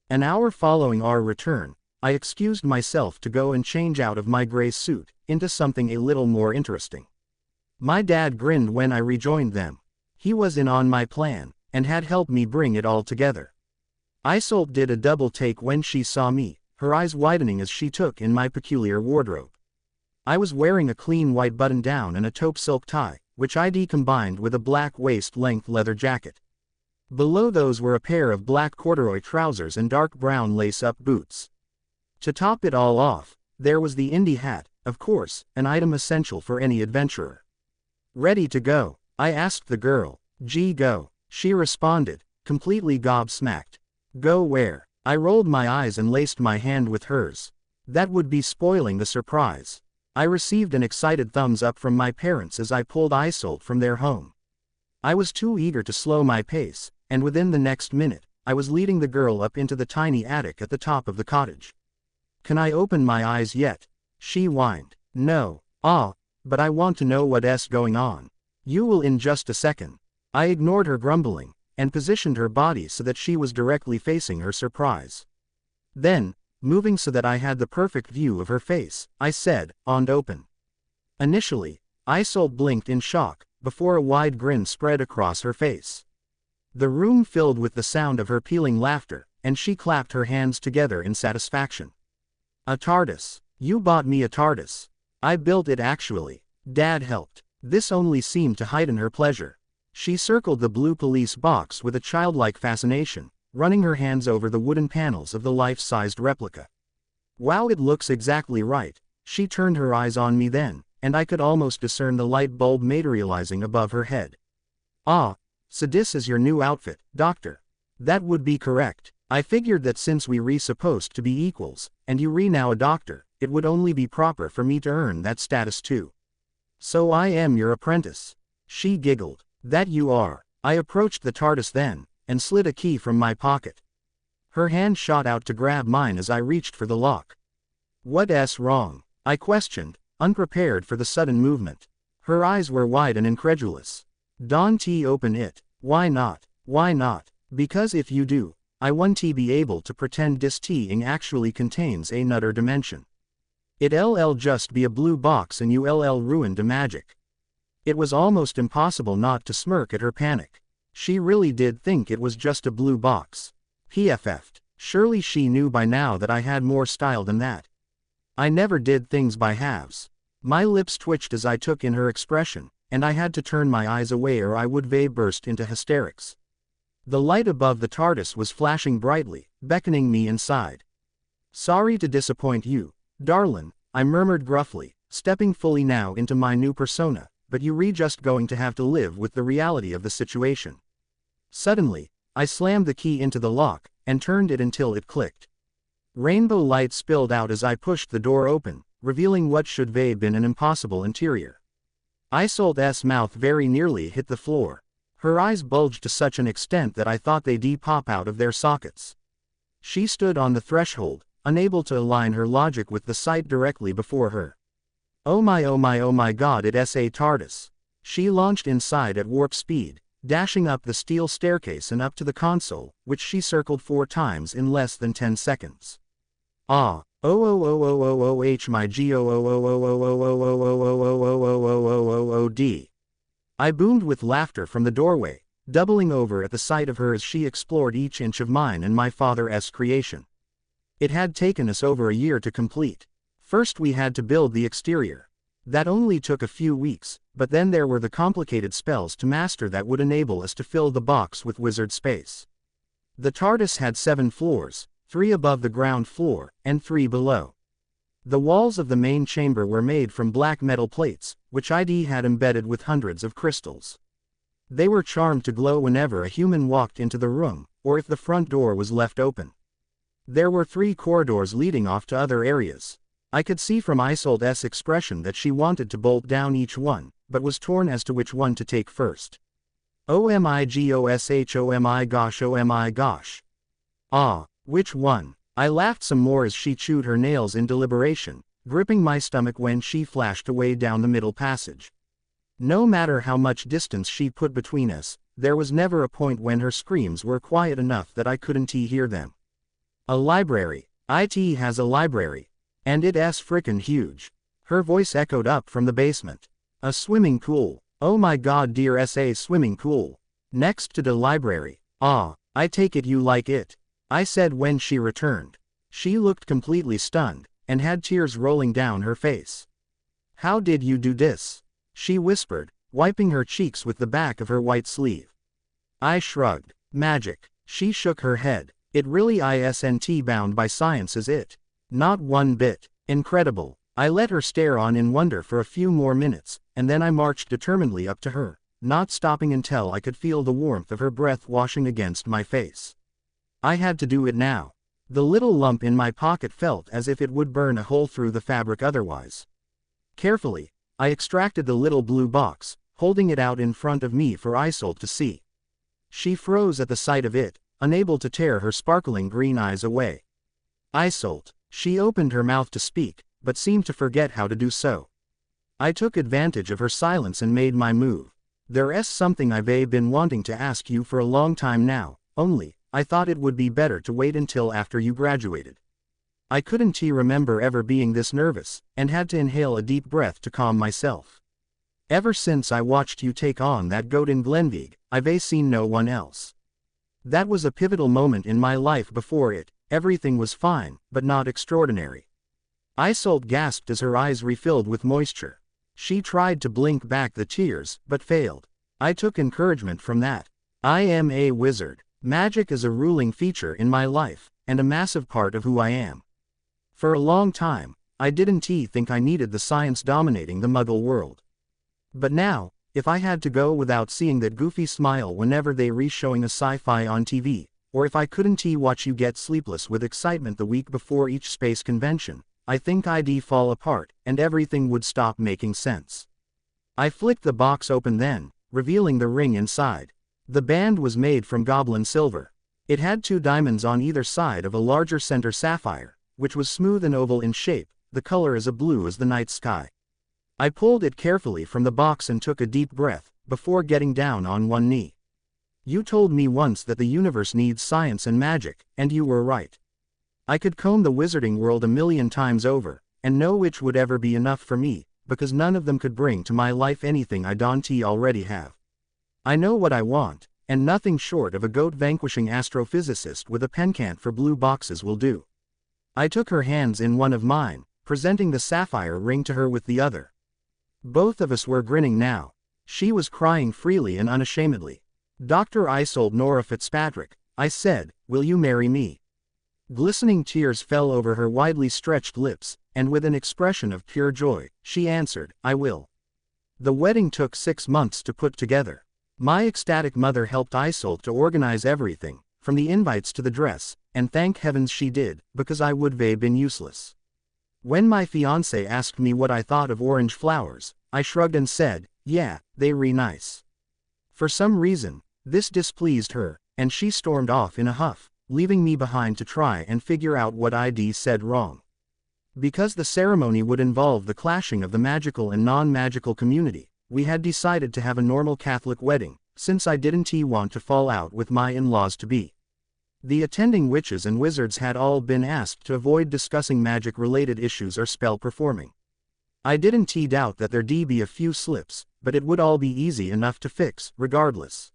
An hour following our return, I excused myself to go and change out of my gray suit into something a little more interesting. My dad grinned when I rejoined them. He was in on my plan, and had helped me bring it all together. Isolde did a double take when she saw me, her eyes widening as she took in my peculiar wardrobe. I was wearing a clean white button-down and a taupe silk tie, which I'd combined with a black waist-length leather jacket. Below those were a pair of black corduroy trousers and dark brown lace-up boots. To top it all off, there was the Indy hat, of course, an item essential for any adventurer. "Ready to go?" I asked the girl. "Go," she responded, completely gobsmacked. "Go where?" I rolled my eyes and laced my hand with hers. That would be spoiling the surprise. I received an excited thumbs up from my parents as I pulled Isolde from their home. I was too eager to slow my pace, and within the next minute, I was leading the girl up into the tiny attic at the top of the cottage. "Can I open my eyes yet?" she whined. "No. But I want to know what's going on." "You will in just a second." I ignored her grumbling, and positioned her body so that she was directly facing her surprise. Then, moving so that I had the perfect view of her face, I said, "Open." Initially, Isolde blinked in shock, before a wide grin spread across her face. The room filled with the sound of her pealing laughter, and she clapped her hands together in satisfaction. "A TARDIS. You bought me a TARDIS." "I built it actually. Dad helped." This only seemed to heighten her pleasure. She circled the blue police box with a childlike fascination, running her hands over the wooden panels of the life-sized replica. "Wow, it looks exactly right." She turned her eyes on me then, and I could almost discern the light bulb materializing above her head. "So this is your new outfit, Doctor?" "That would be correct. I figured that since we supposed to be equals, and you now a doctor, it would only be proper for me to earn that status too." "So I am your apprentice?" She giggled. "That you are." I approached the TARDIS then, and slid a key from my pocket. Her hand shot out to grab mine as I reached for the lock. "What's wrong?" I questioned, unprepared for the sudden movement. Her eyes were wide and incredulous. "Don't open it." "Why not?" "Why not?" "Because if you do, I won't be able to pretend this thing actually contains another dimension. It'll just be a blue box and you'll ruin the magic." It was almost impossible not to smirk at her panic. She really did think it was just a blue box. PFF'd. Surely she knew by now that I had more style than that. I never did things by halves. My lips twitched as I took in her expression, and I had to turn my eyes away or I would burst into hysterics. The light above the TARDIS was flashing brightly, beckoning me inside. "Sorry to disappoint you, darlin'," I murmured gruffly, stepping fully now into my new persona, "but you're just going to have to live with the reality of the situation." Suddenly, I slammed the key into the lock, and turned it until it clicked. Rainbow light spilled out as I pushed the door open, revealing what should have been an impossible interior. Isolde's mouth very nearly hit the floor. Her eyes bulged to such an extent that I thought they'd pop out of their sockets. She stood on the threshold, unable to align her logic with the sight directly before her. Oh my God, it's a TARDIS." She launched inside at warp speed, dashing up the steel staircase and up to the console, which she circled 4 times in less than 10 seconds. "Oh my God." I boomed with laughter from the doorway, doubling over at the sight of her as she explored each inch of mine and my father's creation. It had taken us over a year to complete. First we had to build the exterior. That only took a few weeks, but then there were the complicated spells to master that would enable us to fill the box with wizard space. The TARDIS had 7 floors, 3 above the ground floor, and 3 below. The walls of the main chamber were made from black metal plates, which ID had embedded with hundreds of crystals. They were charmed to glow whenever a human walked into the room, or if the front door was left open. There were 3 corridors leading off to other areas. I could see from Isolde's expression that she wanted to bolt down each one, but was torn as to which one to take first. Oh my gosh, oh my gosh, oh my gosh. Ah, which one? I laughed some more as she chewed her nails in deliberation, gripping my stomach when she flashed away down the middle passage. No matter how much distance she put between us, there was never a point when her screams were quiet enough that I couldn't hear them. A library. It has a library. And it's frickin' huge. Her voice echoed up from the basement. A swimming pool. Oh my god dear swimming pool. Next to the library. Ah, I take it you like it. I said when she returned. She looked completely stunned, and had tears rolling down her face. How did you do this? She whispered, wiping her cheeks with the back of her white sleeve. I shrugged. Magic. She shook her head. It really isn't bound by science, is it? Not one bit. Incredible. I let her stare on in wonder for a few more minutes, and then I marched determinedly up to her, not stopping until I could feel the warmth of her breath washing against my face. I had to do it now. The little lump in my pocket felt as if it would burn a hole through the fabric otherwise. Carefully, I extracted the little blue box, holding it out in front of me for Isolde to see. She froze at the sight of it, unable to tear her sparkling green eyes away. Isolde. She opened her mouth to speak, but seemed to forget how to do so. I took advantage of her silence and made my move. There's something I've been wanting to ask you for a long time now, only, I thought it would be better to wait until after you graduated. I couldn't remember ever being this nervous, and had to inhale a deep breath to calm myself. Ever since I watched you take on that goat in Glenveagh, I've seen no one else. That was a pivotal moment in my life. Before it, everything was fine, but not extraordinary. Isolde gasped as her eyes refilled with moisture. She tried to blink back the tears, but failed. I took encouragement from that. I am a wizard. Magic is a ruling feature in my life, and a massive part of who I am. For a long time, I didn't think I needed the science dominating the Muggle world. But now, if I had to go without seeing that goofy smile whenever they re-showing a sci-fi on TV, or if I couldn't watch you get sleepless with excitement the week before each space convention, I think I'd fall apart, and everything would stop making sense. I flicked the box open then, revealing the ring inside. The band was made from goblin silver. It had 2 diamonds on either side of a larger center sapphire, which was smooth and oval in shape, the color as blue as the night sky. I pulled it carefully from the box and took a deep breath, before getting down on one knee. You told me once that the universe needs science and magic, and you were right. I could comb the wizarding world 1,000,000 times over, and know which would ever be enough for me, because none of them could bring to my life anything I don't already have. I know what I want, and nothing short of a goat-vanquishing astrophysicist with a penchant for blue boxes will do. I took her hands in one of mine, presenting the sapphire ring to her with the other. Both of us were grinning now. She was crying freely and unashamedly. Dr. Isolde Nora Fitzpatrick, I said, will you marry me? Glistening tears fell over her widely stretched lips, and with an expression of pure joy, she answered, I will. The wedding took 6 months to put together. My ecstatic mother helped Isolde to organize everything, from the invites to the dress, and thank heavens she did, because I would have been useless. When my fiancé asked me what I thought of orange flowers, I shrugged and said, yeah, they re nice. For some reason, this displeased her, and she stormed off in a huff, leaving me behind to try and figure out what I'd said wrong. Because the ceremony would involve the clashing of the magical and non-magical community, we had decided to have a normal Catholic wedding, since I didn't want to fall out with my in-laws-to-be. The attending witches and wizards had all been asked to avoid discussing magic-related issues or spell performing. I didn't doubt that there'd be a few slips, but it would all be easy enough to fix, regardless.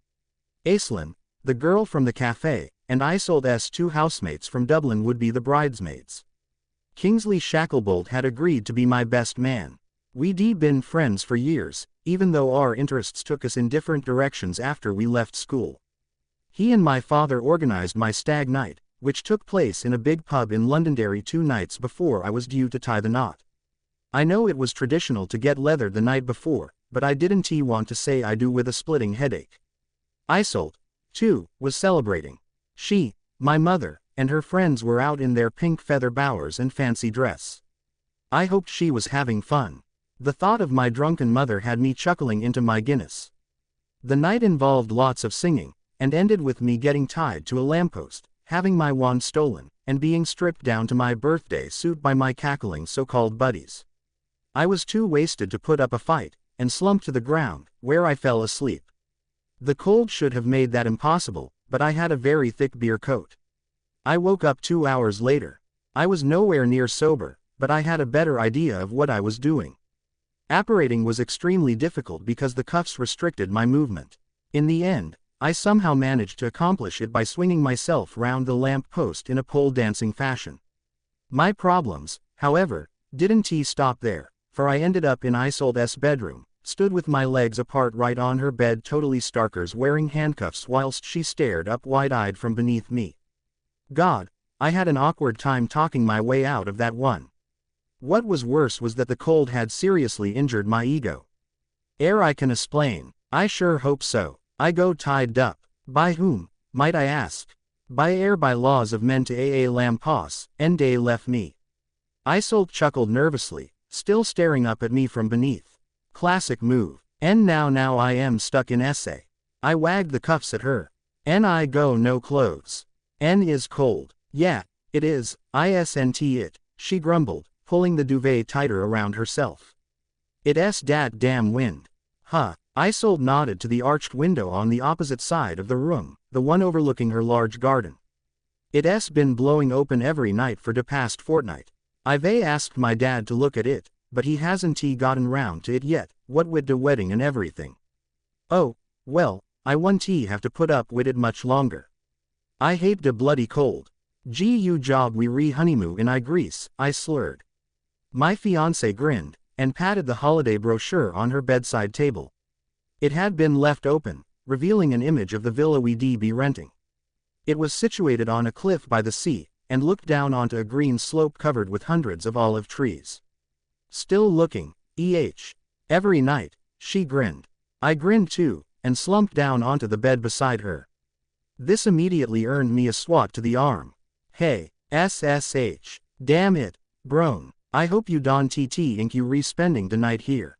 Aislinn, the girl from the cafe, and Isolde's 2 housemates from Dublin would be the bridesmaids. Kingsley Shacklebolt had agreed to be my best man. We'd been friends for years, even though our interests took us in different directions after we left school. He and my father organized my stag night, which took place in a big pub in Londonderry 2 nights before I was due to tie the knot. I know it was traditional to get leathered the night before, but I didn't want to say I do with a splitting headache. Isolde, too, was celebrating. She, my mother, and her friends were out in their pink feather bowers and fancy dress. I hoped she was having fun. The thought of my drunken mother had me chuckling into my Guinness. The night involved lots of singing, and ended with me getting tied to a lamppost, having my wand stolen, and being stripped down to my birthday suit by my cackling so-called buddies. I was too wasted to put up a fight, and slumped to the ground, where I fell asleep. The cold should have made that impossible, but I had a very thick beer coat. I woke up 2 hours later. I was nowhere near sober, but I had a better idea of what I was doing. Apparating was extremely difficult because the cuffs restricted my movement. In the end, I somehow managed to accomplish it by swinging myself round the lamp post in a pole dancing fashion. My problems, however, didn't stop there, for I ended up in Isolde's bedroom, stood with my legs apart right on her bed totally starkers wearing handcuffs whilst she stared up wide-eyed from beneath me. God, I had an awkward time talking my way out of that one. What was worse was that the cold had seriously injured my ego. Ere I can explain, I sure hope so. I go tied up. By whom, might I ask? By laws of men to a lampos, and they left me. Isolde chuckled nervously, still staring up at me from beneath. Classic move. And now I am stuck in essay. I wagged the cuffs at her. And I go no clothes. N is cold. Yeah, it is, isn't it, she grumbled, pulling the duvet tighter around herself. It's dat damn wind. Huh. Isolde nodded to the arched window on the opposite side of the room, the one overlooking her large garden. It's been blowing open every night for the past fortnight. I've asked my dad to look at it, but he hasn't gotten round to it yet, what with the wedding and everything. Oh, well, I won't have to put up with it much longer. I hate the bloody cold. Gu job we re-honeymoon in Greece, I slurred. My fiancé grinned, and patted the holiday brochure on her bedside table. It had been left open, revealing an image of the villa we'd be renting. It was situated on a cliff by the sea, and looked down onto a green slope covered with hundreds of olive trees. Still looking, every night, she grinned. I grinned too, and slumped down onto the bed beside her. This immediately earned me a swat to the arm. Hey, SSH. Damn it, Brone. I hope you don't think you re-spending the night here.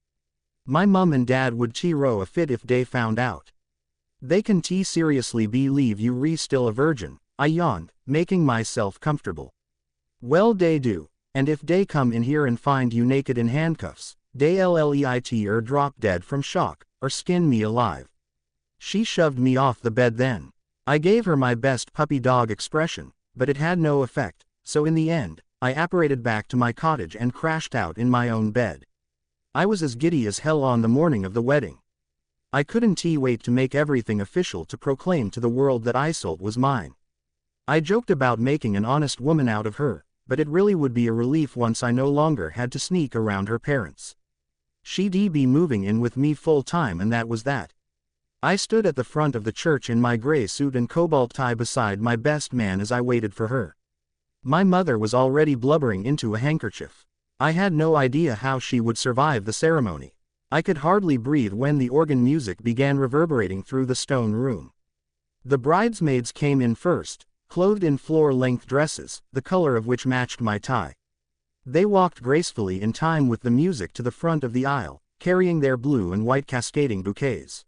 My mum and dad would throw a fit if they found out. They can seriously believe you re still a virgin, I yawned, making myself comfortable. Well they do, and if they come in here and find you naked in handcuffs, they either drop dead from shock, or skin me alive. She shoved me off the bed then. I gave her my best puppy dog expression, but it had no effect, so in the end, I apparated back to my cottage and crashed out in my own bed. I was as giddy as hell on the morning of the wedding. I couldn't wait to make everything official to proclaim to the world that Isolde was mine. I joked about making an honest woman out of her, but it really would be a relief once I no longer had to sneak around her parents. She'd be moving in with me full time and that was that. I stood at the front of the church in my gray suit and cobalt tie beside my best man as I waited for her. My mother was already blubbering into a handkerchief. I had no idea how she would survive the ceremony. I could hardly breathe when the organ music began reverberating through the stone room. The bridesmaids came in first, clothed in floor-length dresses, the color of which matched my tie. They walked gracefully in time with the music to the front of the aisle, carrying their blue and white cascading bouquets.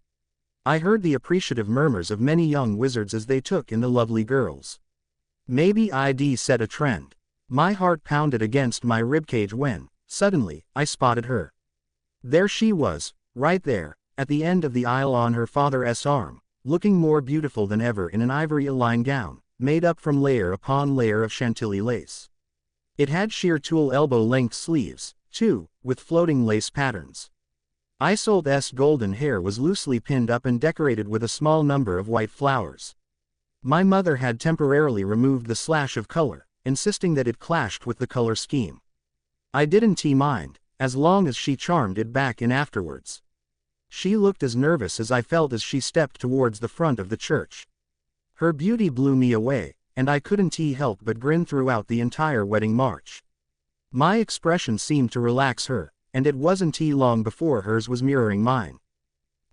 I heard the appreciative murmurs of many young wizards as they took in the lovely girls. Maybe I'd set a trend. My heart pounded against my ribcage when, suddenly, I spotted her. There she was, right there, at the end of the aisle on her father's arm, looking more beautiful than ever in an ivory-aligned gown, made up from layer upon layer of Chantilly lace. It had sheer tulle elbow-length sleeves, too, with floating lace patterns. Isolde's golden hair was loosely pinned up and decorated with a small number of white flowers. My mother had temporarily removed the slash of color, insisting that it clashed with the color scheme. I didn't mind, as long as she charmed it back in afterwards. She looked as nervous as I felt as she stepped towards the front of the church. Her beauty blew me away, and I couldn't help but grin throughout the entire wedding march. My expression seemed to relax her, and it wasn't long before hers was mirroring mine.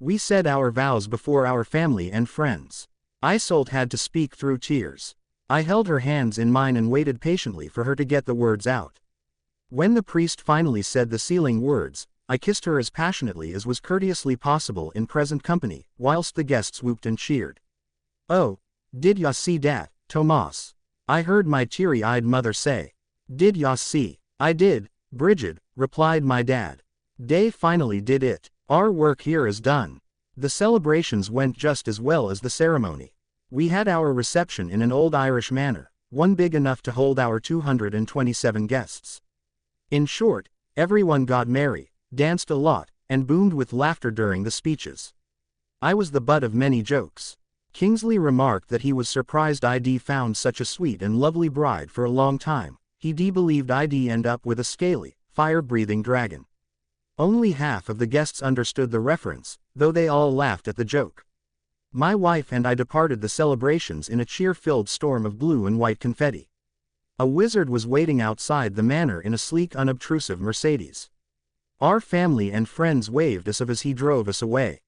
We said our vows before our family and friends. Isolde had to speak through tears. I held her hands in mine and waited patiently for her to get the words out. When the priest finally said the sealing words, I kissed her as passionately as was courteously possible in present company, whilst the guests whooped and cheered. "Oh, did ya see dat, Tomas?" I heard my teary-eyed mother say. "Did ya see?" "I did, Bridget," replied my dad. "Dey finally did it. Our work here is done." The celebrations went just as well as the ceremony. We had our reception in an old Irish manor, one big enough to hold our 227 guests. In short, everyone got merry, danced a lot, and boomed with laughter during the speeches. I was the butt of many jokes. Kingsley remarked that he was surprised I'd found such a sweet and lovely bride for a long time. He believed I'd end up with a scaly, fire-breathing dragon. Only half of the guests understood the reference, though they all laughed at the joke. My wife and I departed the celebrations in a cheer-filled storm of blue and white confetti. A wizard was waiting outside the manor in a sleek, unobtrusive Mercedes. Our family and friends waved us as he drove us away.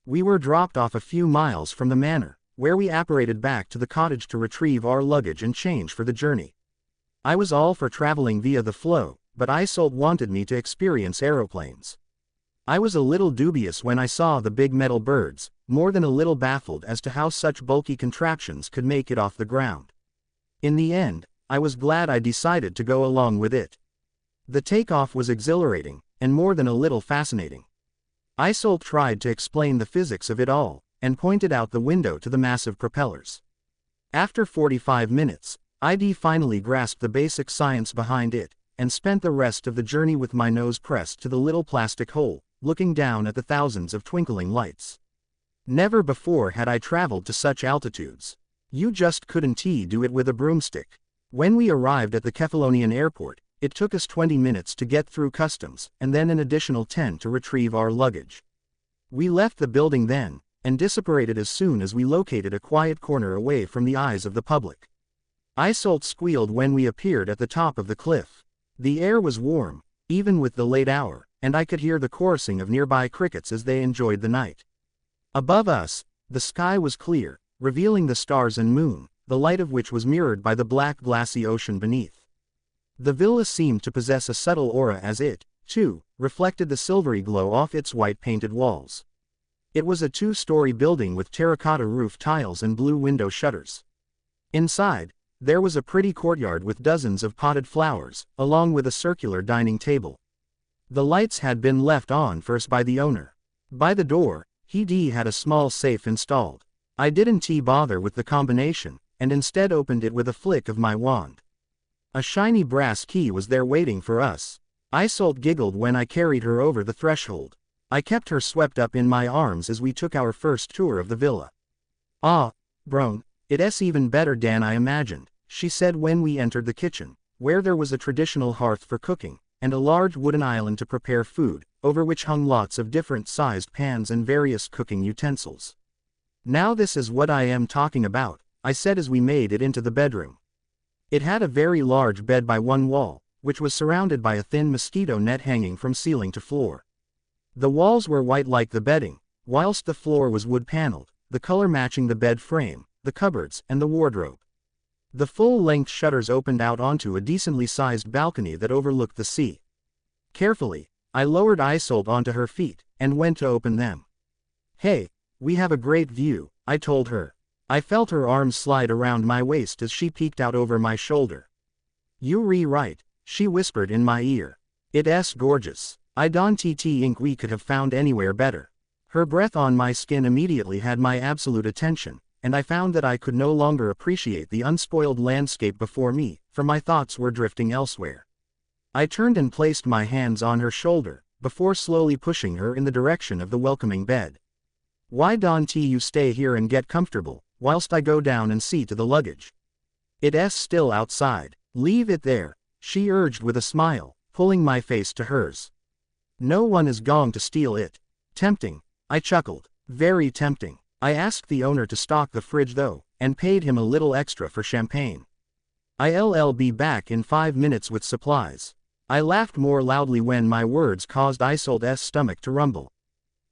We were dropped off a few miles from the manor, where we apparated back to the cottage to retrieve our luggage and change for the journey. I was all for traveling via the flow, but Isolde wanted me to experience aeroplanes. I was a little dubious when I saw the big metal birds, more than a little baffled as to how such bulky contraptions could make it off the ground. In the end, I was glad I decided to go along with it. The takeoff was exhilarating, and more than a little fascinating. Isolde tried to explain the physics of it all, and pointed out the window to the massive propellers. After 45 minutes, I'd finally grasped the basic science behind it, and spent the rest of the journey with my nose pressed to the little plastic hole, looking down at the thousands of twinkling lights. Never before had I traveled to such altitudes. You just couldn't do it with a broomstick. When we arrived at the Kefalonian airport, it took us 20 minutes to get through customs, and then an additional 10 to retrieve our luggage. We left the building then, and disapparated as soon as we located a quiet corner away from the eyes of the public. Isolde squealed when we appeared at the top of the cliff. The air was warm, even with the late hour, and I could hear the chorusing of nearby crickets as they enjoyed the night. Above us, the sky was clear, revealing the stars and moon, the light of which was mirrored by the black glassy ocean beneath. The villa seemed to possess a subtle aura as it, too, reflected the silvery glow off its white painted walls. It was a 2-story building with terracotta roof tiles and blue window shutters. Inside, there was a pretty courtyard with dozens of potted flowers, along with a circular dining table. The lights had been left on first by the owner. By the door, he had a small safe installed. I didn't bother with the combination, and instead opened it with a flick of my wand. A shiny brass key was there waiting for us. Isolde giggled when I carried her over the threshold. I kept her swept up in my arms as we took our first tour of the villa. "Ah, Brone, it's even better than I imagined," she said when we entered the kitchen, where there was a traditional hearth for cooking, and a large wooden island to prepare food, over which hung lots of different-sized pans and various cooking utensils. "Now this is what I am talking about," I said as we made it into the bedroom. It had a very large bed by one wall, which was surrounded by a thin mosquito net hanging from ceiling to floor. The walls were white like the bedding, whilst the floor was wood-paneled, the color matching the bed frame, the cupboards, and the wardrobe. The full-length shutters opened out onto a decently sized balcony that overlooked the sea. Carefully, I lowered Isolde onto her feet, and went to open them. "Hey, we have a great view," I told her. I felt her arms slide around my waist as she peeked out over my shoulder. "You're right," she whispered in my ear. "It's gorgeous. I don't think we could have found anywhere better." Her breath on my skin immediately had my absolute attention, and I found that I could no longer appreciate the unspoiled landscape before me, for my thoughts were drifting elsewhere. I turned and placed my hands on her shoulder, before slowly pushing her in the direction of the welcoming bed. "Why don't you stay here and get comfortable, whilst I go down and see to the luggage? It's still outside. Leave it there," she urged with a smile, pulling my face to hers. "No one is going to steal it." "Tempting," I chuckled. "Very tempting." I asked the owner to stock the fridge though, and paid him a little extra for champagne. I'll be back in 5 minutes with supplies. I laughed more loudly when my words caused Isolde's stomach to rumble.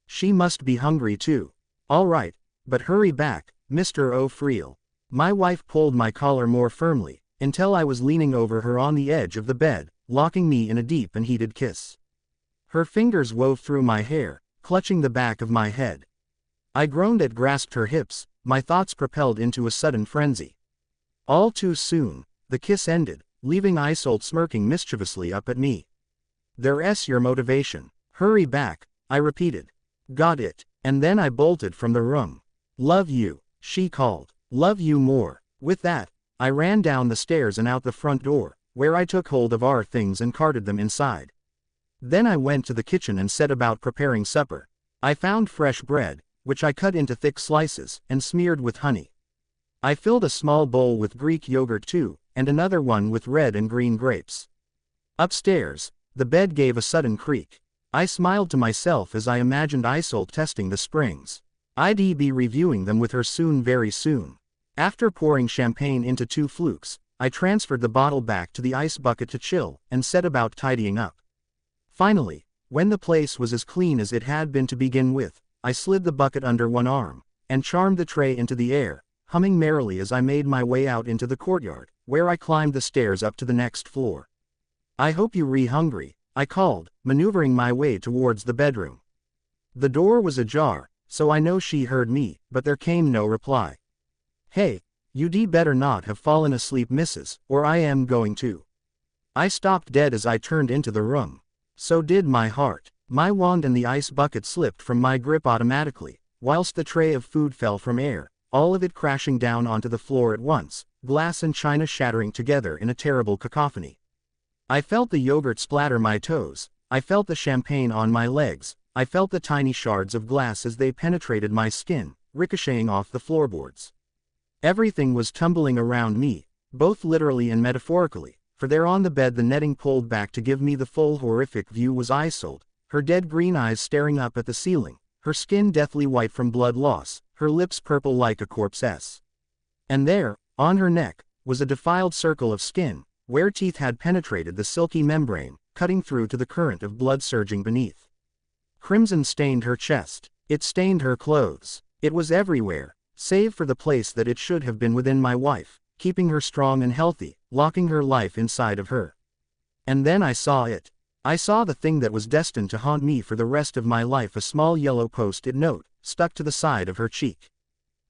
She must be hungry too. All right, but hurry back, Mr. O'Friel. My wife pulled my collar more firmly, until I was leaning over her on the edge of the bed, locking me in a deep and heated kiss. Her fingers wove through my hair, clutching the back of my head. I groaned and grasped her hips, my thoughts propelled into a sudden frenzy. All too soon, the kiss ended, leaving Isolde smirking mischievously up at me. "There's your motivation. Hurry back," I repeated. "Got it," and then I bolted from the room. "Love you," she called. "Love you more." With that, I ran down the stairs and out the front door, where I took hold of our things and carted them inside. Then I went to the kitchen and set about preparing supper. I found fresh bread, which I cut into thick slices, and smeared with honey. I filled a small bowl with Greek yogurt too, and another one with red and green grapes. Upstairs, the bed gave a sudden creak. I smiled to myself as I imagined Isolde testing the springs. I'd be reviewing them with her soon, very soon. After pouring champagne into 2 flukes, I transferred the bottle back to the ice bucket to chill, and set about tidying up. Finally, when the place was as clean as it had been to begin with, I slid the bucket under one arm, and charmed the tray into the air, humming merrily as I made my way out into the courtyard, where I climbed the stairs up to the next floor. "I hope you're hungry," I called, maneuvering my way towards the bedroom. The door was ajar, so I know she heard me, but there came no reply. "Hey, you'd better not have fallen asleep, missus, or I am going to." I stopped dead as I turned into the room. So did my heart. My wand and the ice bucket slipped from my grip automatically, whilst the tray of food fell from air, all of it crashing down onto the floor at once, glass and china shattering together in a terrible cacophony. I felt the yogurt splatter my toes, I felt the champagne on my legs, I felt the tiny shards of glass as they penetrated my skin, ricocheting off the floorboards. Everything was tumbling around me, both literally and metaphorically, for there on the bed, the netting pulled back to give me the full horrific view, was Isolde, her dead green eyes staring up at the ceiling, her skin deathly white from blood loss, her lips purple like a corpse's. And there, on her neck, was a defiled circle of skin, where teeth had penetrated the silky membrane, cutting through to the current of blood surging beneath. Crimson stained her chest. It stained her clothes. It was everywhere, save for the place that it should have been, within my wife, keeping her strong and healthy, locking her life inside of her. And then I saw it. I saw the thing that was destined to haunt me for the rest of my life, a small yellow post-it note, stuck to the side of her cheek.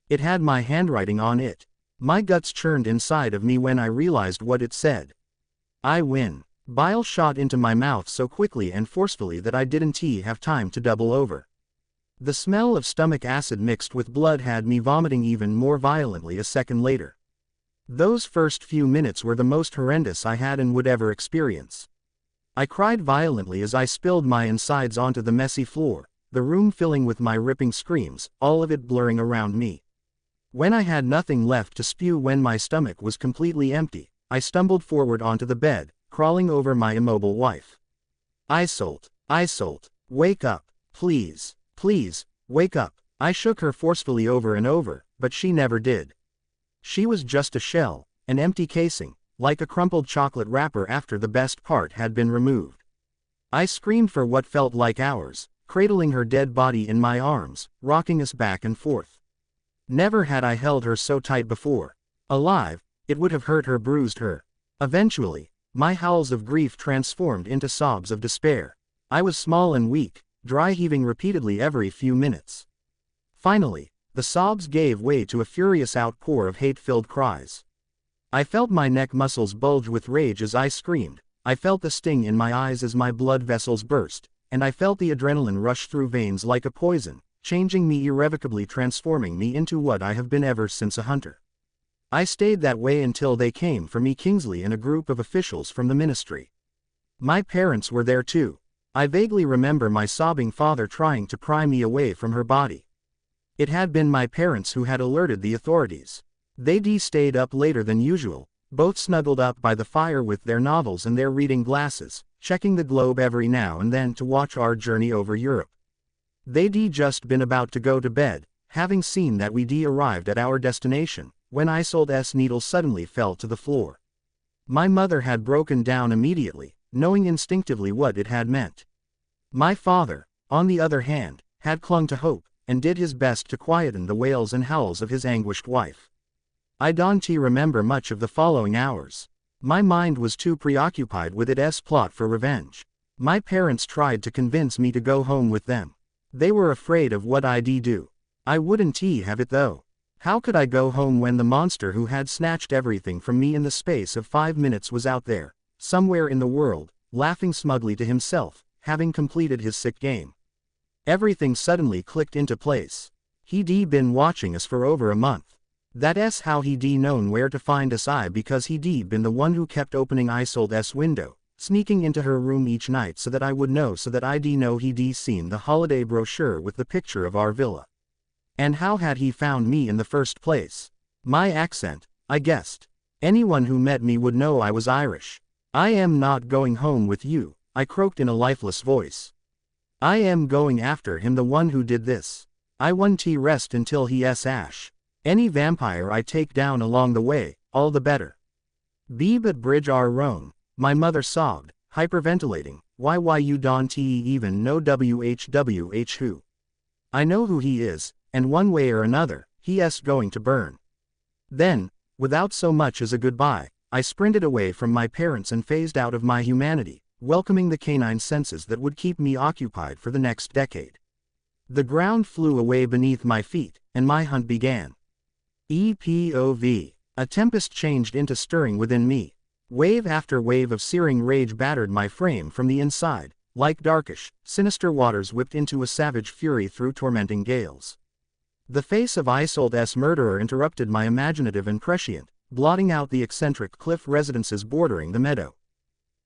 It had my handwriting on it. My guts churned inside of me when I realized what it said. "I win." Bile shot into my mouth so quickly and forcefully that I didn't have time to double over. The smell of stomach acid mixed with blood had me vomiting even more violently a second later. Those first few minutes were the most horrendous I had and would ever experience. I cried violently as I spilled my insides onto the messy floor, the room filling with my ripping screams, all of it blurring around me. When I had nothing left to spew, when my stomach was completely empty, I stumbled forward onto the bed, crawling over my immobile wife. "Isolde, Isolde, wake up, please, please, wake up." I shook her forcefully over and over, but she never did. She was just a shell, an empty casing, like a crumpled chocolate wrapper after the best part had been removed. I screamed for what felt like hours, cradling her dead body in my arms, rocking us back and forth. Never had I held her so tight before. Alive, it would have hurt her, bruised her. Eventually, my howls of grief transformed into sobs of despair. I was small and weak, dry heaving repeatedly every few minutes. Finally, the sobs gave way to a furious outpour of hate-filled cries. I felt my neck muscles bulge with rage as I screamed, I felt the sting in my eyes as my blood vessels burst, and I felt the adrenaline rush through veins like a poison, changing me irrevocably, transforming me into what I have been ever since, a hunter. I stayed that way until they came for me, Kingsley and a group of officials from the ministry. My parents were there too. I vaguely remember my sobbing father trying to pry me away from her body. It had been my parents who had alerted the authorities. They stayed up later than usual, both snuggled up by the fire with their novels and their reading glasses, checking the globe every now and then to watch our journey over Europe. They'd just been about to go to bed, having seen that we'd arrived at our destination, when Isolde's needle suddenly fell to the floor. My mother had broken down immediately, knowing instinctively what it had meant. My father, on the other hand, had clung to hope, and did his best to quieten the wails and howls of his anguished wife. I don't remember much of the following hours. My mind was too preoccupied with its plot for revenge. My parents tried to convince me to go home with them. They were afraid of what I'd do. I wouldn't have it though. How could I go home when the monster who had snatched everything from me in the space of 5 minutes was out there, somewhere in the world, laughing smugly to himself, having completed his sick game? Everything suddenly clicked into place. He'd been watching us for over a month. That's how he'd known where to find us because he'd been the one who kept opening Isolde's window, sneaking into her room each night so that I would know so that I'd know he'd seen the holiday brochure with the picture of our villa. And how had he found me in the first place? My accent, I guessed. Anyone who met me would know I was Irish. I am not going home with you, I croaked in a lifeless voice. I am going after him, the one who did this. I won't rest until he's ash. Any vampire I take down along the way, all the better. But bridge our own, my mother sobbed, hyperventilating. Why you don't even know WHWH who? I know who he is, and one way or another, he's going to burn. Then, without so much as a goodbye, I sprinted away from my parents and phased out of my humanity, welcoming the canine senses that would keep me occupied for the next decade. The ground flew away beneath my feet, and my hunt began. EPOV. A tempest changed into stirring within me. Wave after wave of searing rage battered my frame from the inside, like darkish, sinister waters whipped into a savage fury through tormenting gales. The face of Isolde's murderer interrupted my imaginative and prescient, blotting out the eccentric cliff residences bordering the meadow.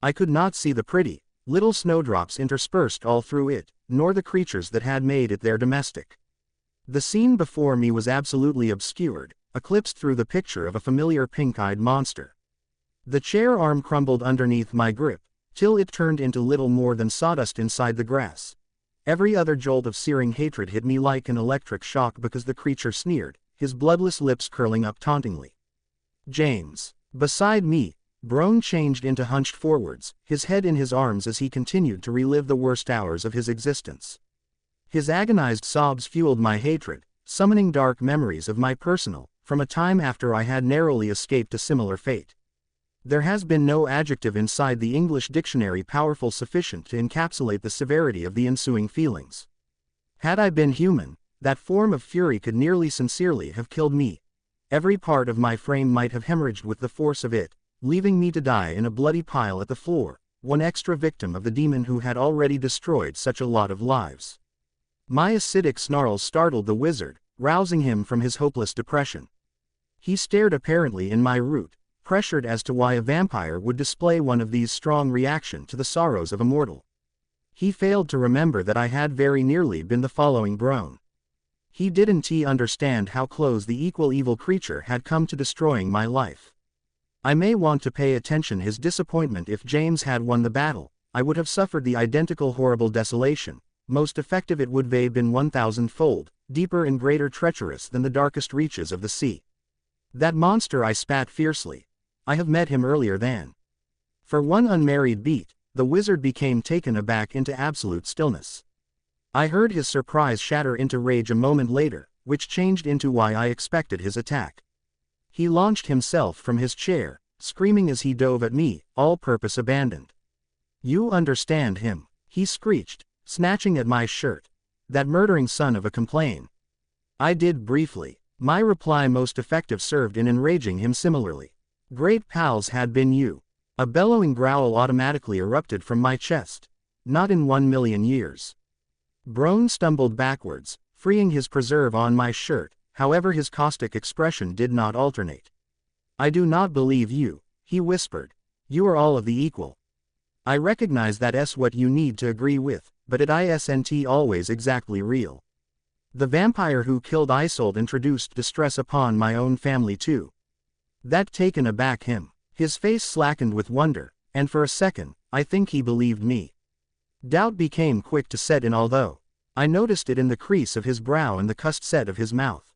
I could not see the pretty, little snowdrops interspersed all through it, nor the creatures that had made it their domestic. The scene before me was absolutely obscured, eclipsed through the picture of a familiar pink-eyed monster. The chair arm crumbled underneath my grip, till it turned into little more than sawdust inside the grass. Every other jolt of searing hatred hit me like an electric shock because the creature sneered, his bloodless lips curling up tauntingly. James. Beside me, Brone changed into hunched forwards, his head in his arms as he continued to relive the worst hours of his existence. His agonized sobs fueled my hatred, summoning dark memories of my personal, from a time after I had narrowly escaped a similar fate. There has been no adjective inside the English dictionary powerful sufficient to encapsulate the severity of the ensuing feelings. Had I been human, that form of fury could nearly sincerely have killed me. Every part of my frame might have hemorrhaged with the force of it, leaving me to die in a bloody pile at the floor, one extra victim of the demon who had already destroyed such a lot of lives. My acidic snarls startled the wizard, rousing him from his hopeless depression. He stared apparently in my route, pressured as to why a vampire would display one of these strong reaction to the sorrows of a mortal. He failed to remember that I had very nearly been the following Brone. He didn't understand how close the equal evil creature had come to destroying my life. I may want to pay attention his disappointment. If James had won the battle, I would have suffered the identical horrible desolation. Most effective it would have been 1,000-fold, deeper and greater treacherous than the darkest reaches of the sea. That monster, I spat fiercely. I have met him earlier than. For one unmarried beat, the wizard became taken aback into absolute stillness. I heard his surprise shatter into rage a moment later, which changed into why I expected his attack. He launched himself from his chair, screaming as he dove at me, all purpose abandoned. You understand him, he screeched, snatching at my shirt. That murdering son of a complain. I did briefly. My reply most effective served in enraging him similarly. Great pals had been you. A bellowing growl automatically erupted from my chest. Not in 1,000,000 years. Brone stumbled backwards, freeing his preserve on my shirt, however his caustic expression did not alternate. I do not believe you, he whispered. You are all of the equal. I recognize that's what you need to agree with, but it isn't always exactly real. The vampire who killed Isolde introduced distress upon my own family too. That taken aback him. His face slackened with wonder, and for a second, I think he believed me. Doubt became quick to set in, although I noticed it in the crease of his brow and the cussed set of his mouth.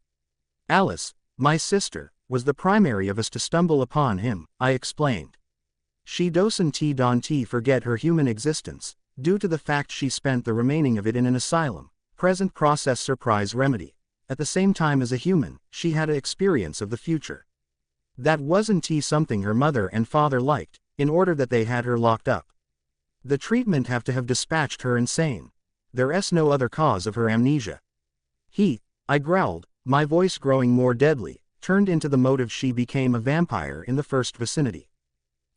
Alice, my sister, was the primary of us to stumble upon him, I explained. She doesn't forget her human existence, due to the fact she spent the remaining of it in an asylum, present process surprise remedy. At the same time as a human, she had an experience of the future. That wasn't something her mother and father liked, in order that they had her locked up. The treatment have dispatched her insane. There's no other cause of her amnesia. I growled, my voice growing more deadly, turned into the motive she became a vampire in the first vicinity.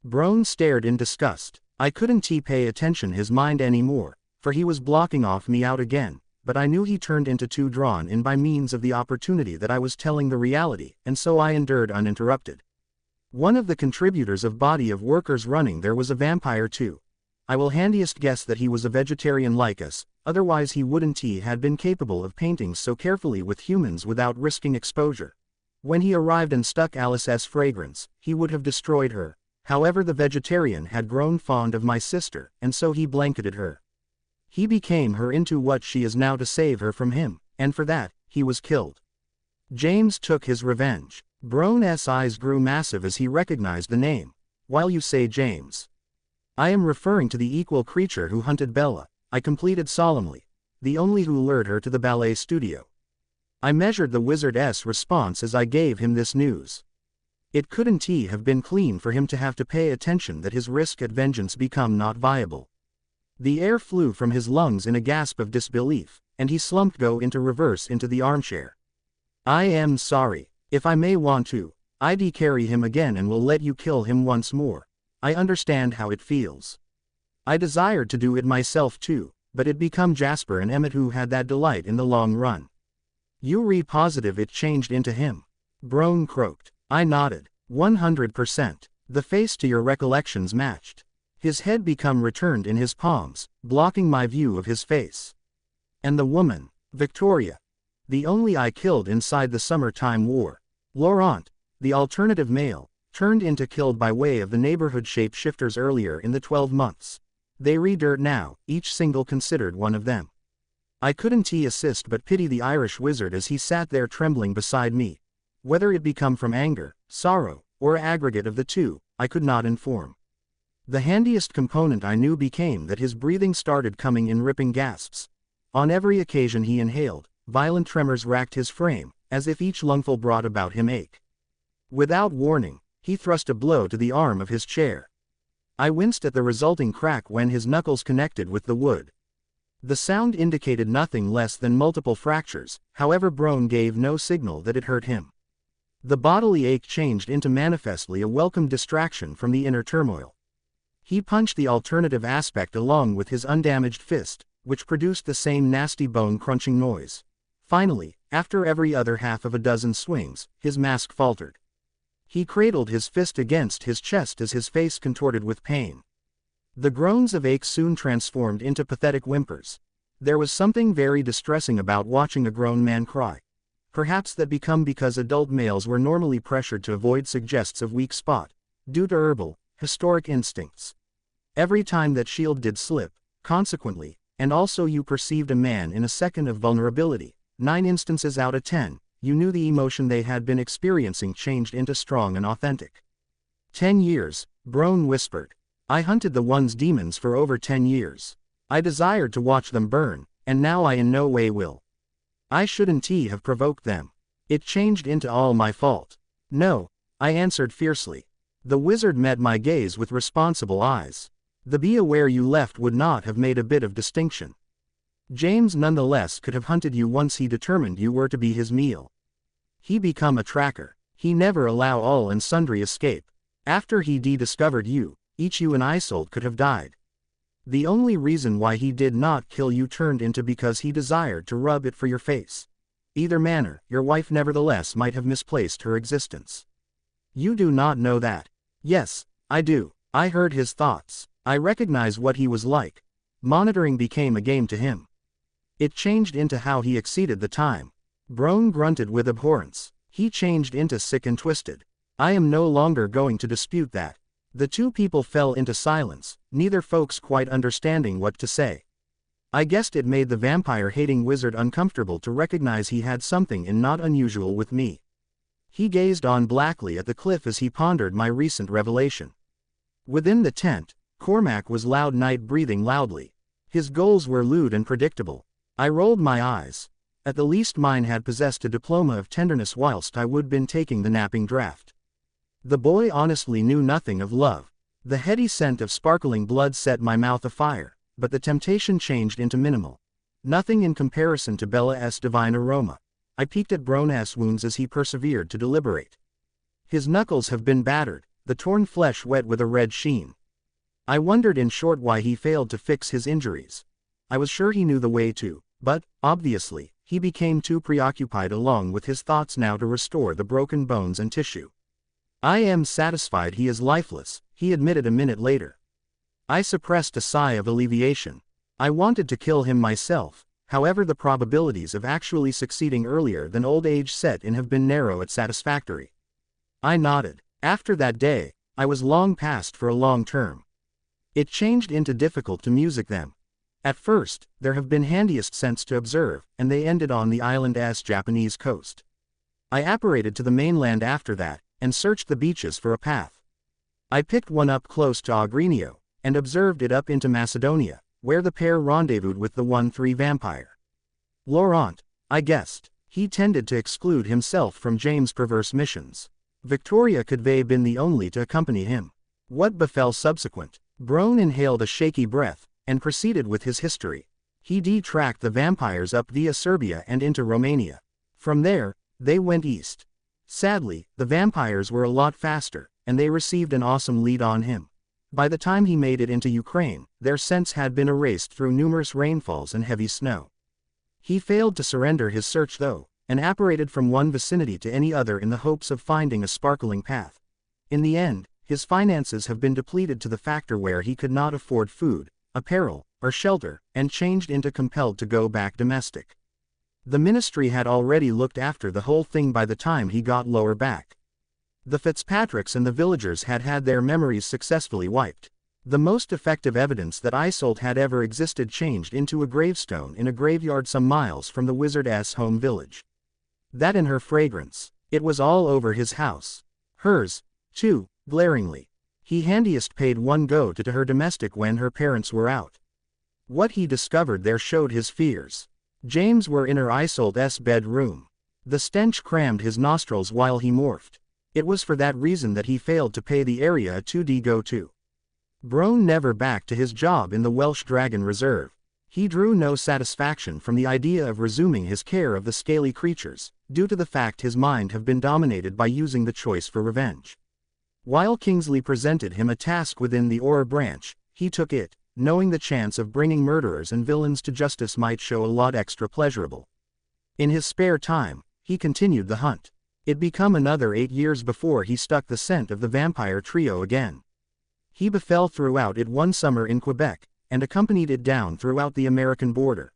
Brone stared in disgust. I couldn't pay attention his mind anymore, for he was blocking off me out again, but I knew he turned into too drawn in by means of the opportunity that I was telling the reality, and so I endured uninterrupted. One of the contributors of body of workers running there was a vampire too. I will handiest guess that he was a vegetarian like us, otherwise he wouldn't had been capable of painting so carefully with humans without risking exposure. When he arrived and stuck Alice's fragrance, he would have destroyed her. However, the vegetarian had grown fond of my sister, and so he blanketed her. He became her into what she is now to save her from him, and for that, he was killed. James took his revenge. Brone's eyes grew massive as he recognized the name. While you say James, I am referring to the equal creature who hunted Bella, I completed solemnly. The only who lured her to the ballet studio. I measured the wizard's response as I gave him this news. It couldn't have been clean for him to have to pay attention that his risk at vengeance become not viable. The air flew from his lungs in a gasp of disbelief, and he slumped into reverse into the armchair. I am sorry. If I may want to, I'd carry him again and will let you kill him once more. I understand how it feels. I desired to do it myself too, but it become Jasper and Emmett who had that delight in the long run. You're positive it changed into him? Brone croaked. I nodded. 100%. The face to your recollections matched. His head become returned in his palms, blocking my view of his face. And the woman, Victoria. The only I killed inside the summertime war. Laurent, the alternative male, turned into killed by way of the neighborhood shapeshifters earlier in the 12 months. They re-dirt now, each single considered one of them. I couldn't assist but pity the Irish wizard as he sat there trembling beside me. Whether it become from anger, sorrow, or aggregate of the two, I could not inform. The handiest component I knew became that his breathing started coming in ripping gasps. On every occasion he inhaled, violent tremors racked his frame, as if each lungful brought about him ache. Without warning, he thrust a blow to the arm of his chair. I winced at the resulting crack when his knuckles connected with the wood. The sound indicated nothing less than multiple fractures, however Brone gave no signal that it hurt him. The bodily ache changed into manifestly a welcome distraction from the inner turmoil. He punched the alternative aspect along with his undamaged fist, which produced the same nasty bone-crunching noise. Finally, after every other half of a dozen swings, his mask faltered. He cradled his fist against his chest as his face contorted with pain. The groans of ache soon transformed into pathetic whimpers. There was something very distressing about watching a grown man cry. Perhaps that become because adult males were normally pressured to avoid suggests of weak spot, due to herbal, historic instincts. Every time that shield did slip, consequently, and also you perceived a man in a second of vulnerability, 9 instances out of 10, you knew the emotion they had been experiencing changed into strong and authentic. 10 years, Brone whispered. I hunted the one's demons for over 10 years. I desired to watch them burn, and now I in no way will. I shouldn't have provoked them. It changed into all my fault. No, I answered fiercely. The wizard met my gaze with responsible eyes. The be aware you left would not have made a bit of distinction. James nonetheless could have hunted you once he determined you were to be his meal. He become a tracker. He never allow all and sundry escape. After he discovered you, each you and Isolde could have died. The only reason why he did not kill you turned into because he desired to rub it for your face. Either manner, your wife nevertheless might have misplaced her existence. You do not know that. Yes, I do. I heard his thoughts. I recognize what he was like. Monitoring became a game to him. It changed into how he exceeded the time. Brone grunted with abhorrence. He changed into sick and twisted. I am no longer going to dispute that. The two people fell into silence, neither folks quite understanding what to say. I guessed it made the vampire-hating wizard uncomfortable to recognize he had something in not unusual with me. He gazed on blackly at the cliff as he pondered my recent revelation. Within the tent, Cormac was loud night breathing loudly. His goals were lewd and predictable. I rolled my eyes. At the least mine had possessed a diploma of tenderness whilst I would been taking the napping draught. The boy honestly knew nothing of love. The heady scent of sparkling blood set my mouth afire, but the temptation changed into minimal. Nothing in comparison to Bella's divine aroma. I peeked at Bron's wounds as he persevered to deliberate. His knuckles have been battered, the torn flesh wet with a red sheen. I wondered in short why he failed to fix his injuries. I was sure he knew the way to, but, obviously, he became too preoccupied along with his thoughts now to restore the broken bones and tissue. I am satisfied he is lifeless, he admitted a minute later. I suppressed a sigh of alleviation. I wanted to kill him myself. However, the probabilities of actually succeeding earlier than old age set in have been narrow at satisfactory. I nodded. After that day, I was long past for a long term. It changed into difficult to music them. At first, there have been handiest scents to observe, and they ended on the island's Japanese coast. I apparated to the mainland after that, and searched the beaches for a path. I picked one up close to Agrinio, and observed it up into Macedonia, where the pair rendezvoused with the 1-3 vampire. Laurent, I guessed. He tended to exclude himself from James' perverse missions. Victoria could have been the only to accompany him. What befell subsequent? Bron inhaled a shaky breath, and proceeded with his history. He tracked the vampires up via Serbia and into Romania. From there, they went east. Sadly, the vampires were a lot faster, and they received an awesome lead on him. By the time he made it into Ukraine, their scents had been erased through numerous rainfalls and heavy snow. He failed to surrender his search though, and apparated from one vicinity to any other in the hopes of finding a sparkling path. In the end, his finances have been depleted to the factor where he could not afford food, apparel, or shelter, and changed into compelled to go back domestic. The ministry had already looked after the whole thing by the time he got lower back. The Fitzpatricks and the villagers had had their memories successfully wiped. The most effective evidence that Isolde had ever existed changed into a gravestone in a graveyard some miles from the wizard's home village. That and her fragrance. It was all over his house. Hers, too, glaringly. He handiest paid one go to her domestic when her parents were out. What he discovered there showed his fears. James were in her Isolde's bedroom. The stench crammed his nostrils while he morphed. It was for that reason that he failed to pay the area a 2D go-to. Bron never back to his job in the Welsh Dragon Reserve. He drew no satisfaction from the idea of resuming his care of the scaly creatures, due to the fact his mind have been dominated by using the choice for revenge. While Kingsley presented him a task within the Aura branch, he took it, knowing the chance of bringing murderers and villains to justice might show a lot extra pleasurable. In his spare time, he continued the hunt. It become another 8 years before he stuck the scent of the vampire trio again. He befell throughout it one summer in Quebec, and accompanied it down throughout the American border.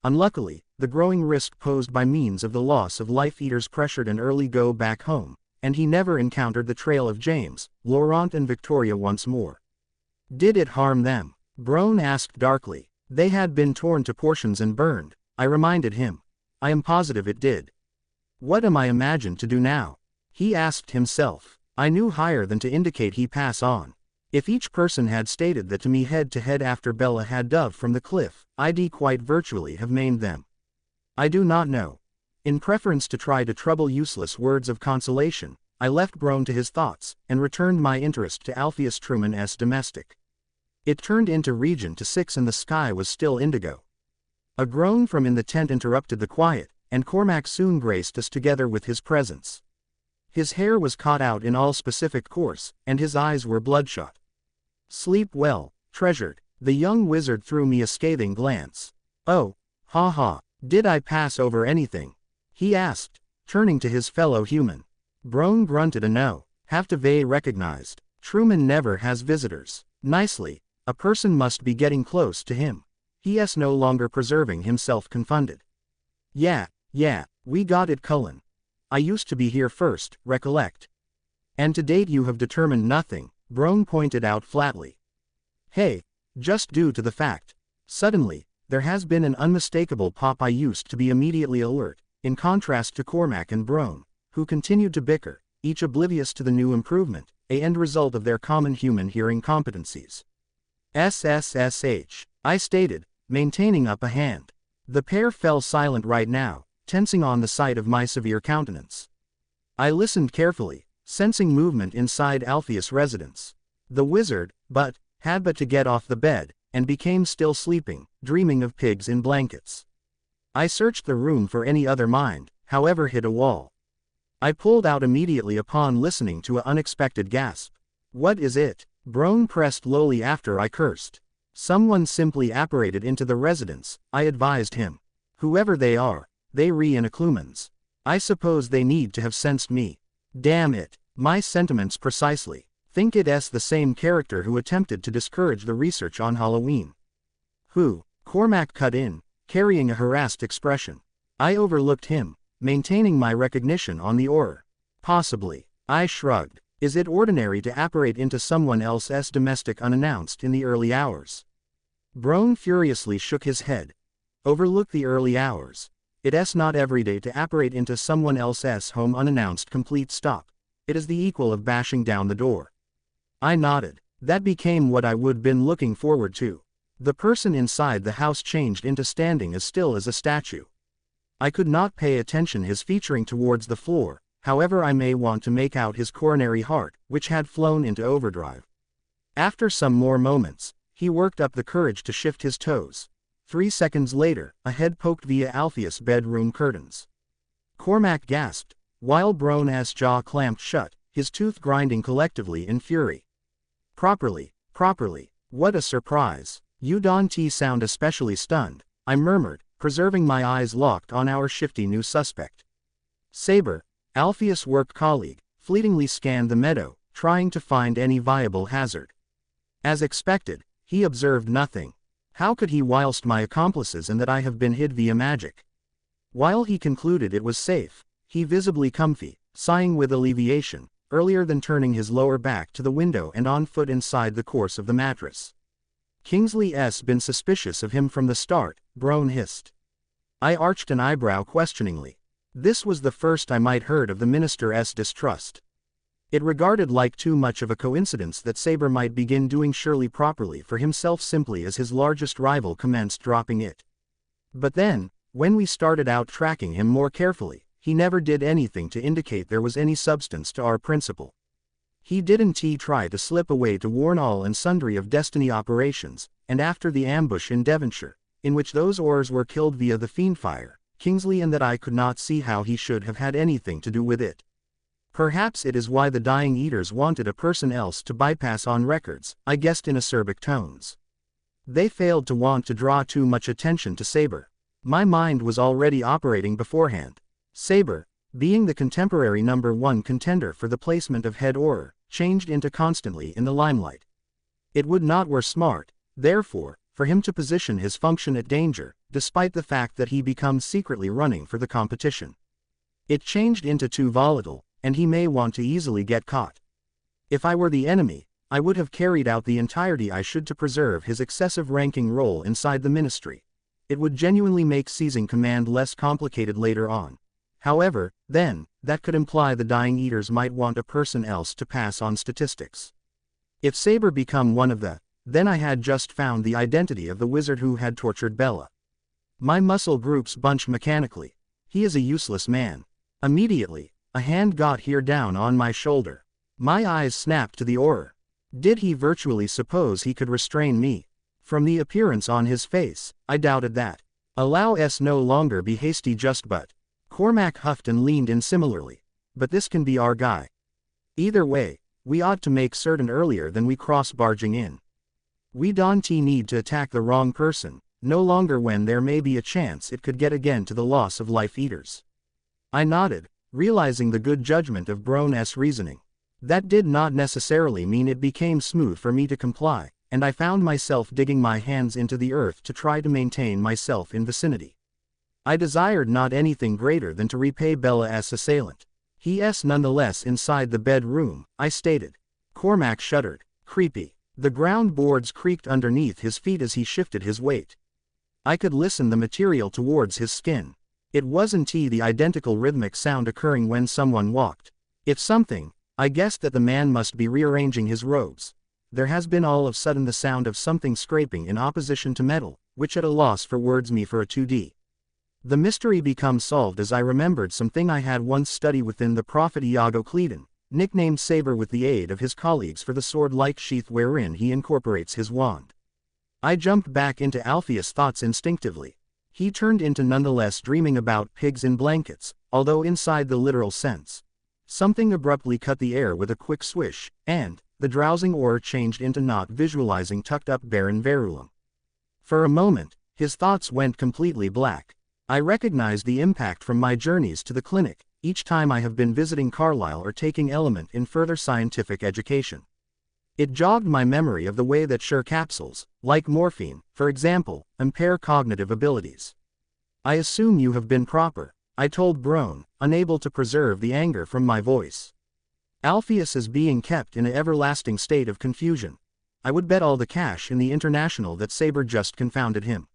Unluckily, the growing risk posed by means of the loss of life-eaters pressured an early go back home, and he never encountered the trail of James, Laurent and Victoria once more. Did it harm them? Bron asked darkly. They had been torn to portions and burned, I reminded him. I am positive it did. What am I imagined to do now? He asked himself. I knew higher than to indicate he pass on. If each person had stated that to me head to head after Bella had dove from the cliff, I'd quite virtually have maimed them. I do not know. In preference to try to trouble useless words of consolation, I left Bron to his thoughts, and returned my interest to Alpheus Truman's domestic. It turned into region to 6 and the sky was still indigo. A groan from in the tent interrupted the quiet, and Cormac soon graced us together with his presence. His hair was caught out in all specific course, and his eyes were bloodshot. Sleep well, treasured. The young wizard threw me a scathing glance. Oh, ha ha, did I pass over anything? He asked, turning to his fellow human. Bron grunted a no. Have to be recognized. Truman never has visitors. Nicely, a person must be getting close to him. He no longer preserving himself confounded. Yeah, we got it Cullen. I used to be here first, recollect. And to date you have determined nothing, Bron pointed out flatly. Hey, just due to the fact. Suddenly, there has been an unmistakable pop. I used to be immediately alert, in contrast to Cormac and Bron, who continued to bicker, each oblivious to the new improvement, a end result of their common human hearing competencies. SSSH, I stated, maintaining up a hand. The pair fell silent right now, tensing on the sight of my severe countenance. I listened carefully, sensing movement inside Alpheus' residence. The wizard, had but to get off the bed, and became still sleeping, dreaming of pigs in blankets. I searched the room for any other mind, however hit a wall. I pulled out immediately upon listening to an unexpected gasp. What is it? Brone pressed lowly after I cursed. Someone simply apparated into the residence, I advised him. Whoever they are, they re-in a Cullens. I suppose they need to have sensed me. Damn it, my sentiments precisely. Think it's the same character who attempted to discourage the research on Halloween. Who? Cormac cut in, carrying a harassed expression. I overlooked him, maintaining my recognition on the aura. Possibly. I shrugged. Is it ordinary to apparate into someone else's domestic unannounced in the early hours? Brone furiously shook his head. Overlook the early hours. It's not every day to apparate into someone else's home unannounced. Complete stop. It is the equal of bashing down the door. I nodded. That became what I would been looking forward to. The person inside the house changed into standing as still as a statue. I could not pay attention his featuring towards the floor, however I may want to make out his coronary heart, which had flown into overdrive. After some more moments, he worked up the courage to shift his toes. 3 seconds later, a head poked via Alpheus' bedroom curtains. Cormac gasped, while Brone's jaw clamped shut, his tooth grinding collectively in fury. Properly. What a surprise. You don't sound especially stunned, I murmured, preserving my eyes locked on our shifty new suspect. Saber, Alpheus' work colleague, fleetingly scanned the meadow, trying to find any viable hazard. As expected, he observed nothing. How could he whilst my accomplices and that I have been hid via magic? While he concluded it was safe, he visibly comfy, sighing with alleviation, earlier than turning his lower back to the window and on foot inside the course of the mattress. Kingsley's been suspicious of him from the start, Brone hissed. I arched an eyebrow questioningly. This was the first I might heard of the minister's distrust. It regarded like too much of a coincidence that Saber might begin doing Shirley properly for himself simply as his largest rival commenced dropping it. But then, when we started out tracking him more carefully, he never did anything to indicate there was any substance to our principle. He didn't try to slip away to warn all and sundry of Destiny operations, and after the ambush in Devonshire, in which those Aurors were killed via the Fiendfire, Kingsley and that I could not see how he should have had anything to do with it. Perhaps it is why the Dying Eaters wanted a person else to bypass on records, I guessed in acerbic tones. They failed to want to draw too much attention to Saber. My mind was already operating beforehand. Saber, being the contemporary #1 contender for the placement of head Auror, changed into constantly in the limelight. It would not were smart, therefore, for him to position his function at danger, despite the fact that he becomes secretly running for the competition. It changed into too volatile, and he may want to easily get caught. If I were the enemy, I would have carried out the entirety I should to preserve his excessive ranking role inside the ministry. It would genuinely make seizing command less complicated later on. However, then, that could imply the Dying Eaters might want a person else to pass on statistics. If Saber become one of the, then I had just found the identity of the wizard who had tortured Bella. My muscle groups bunched mechanically. He is a useless man. Immediately, a hand got here down on my shoulder. My eyes snapped to the Auror. Did he virtually suppose he could restrain me? From the appearance on his face, I doubted that. Allow us no longer be hasty just but. Cormac huffed and leaned in similarly. But this can be our guy. Either way, we ought to make certain earlier than we cross barging in. We don't need to attack the wrong person, no longer when there may be a chance it could get again to the loss of life eaters. I nodded, realizing the good judgment of Brone's reasoning. That did not necessarily mean it became smooth for me to comply, and I found myself digging my hands into the earth to try to maintain myself in vicinity. I desired not anything greater than to repay Bella's assailant. He's nonetheless inside the bedroom, I stated. Cormac shuddered. Creepy. The ground boards creaked underneath his feet as he shifted his weight. I could listen the material towards his skin. It wasn't the identical rhythmic sound occurring when someone walked. If something, I guessed that the man must be rearranging his robes. There has been all of a sudden the sound of something scraping in opposition to metal, which at a loss for words me for a 2D. The mystery becomes solved as I remembered something I had once studied within the prophet Iago Cleton, nicknamed Saber with the aid of his colleagues for the sword-like sheath wherein he incorporates his wand. I jumped back into Alpheus' thoughts instinctively. He turned into nonetheless dreaming about pigs in blankets, although inside the literal sense. Something abruptly cut the air with a quick swish, and the drowsing aura changed into not visualizing tucked-up Baron Verulam. For a moment, his thoughts went completely black. I recognized the impact from my journeys to the clinic, each time I have been visiting Carlisle or taking element in further scientific education. It jogged my memory of the way that sure capsules, like morphine, for example, impair cognitive abilities. I assume you have been proper, I told Brone, unable to preserve the anger from my voice. Alpheus is being kept in an everlasting state of confusion. I would bet all the cash in the International that Saber just confounded him.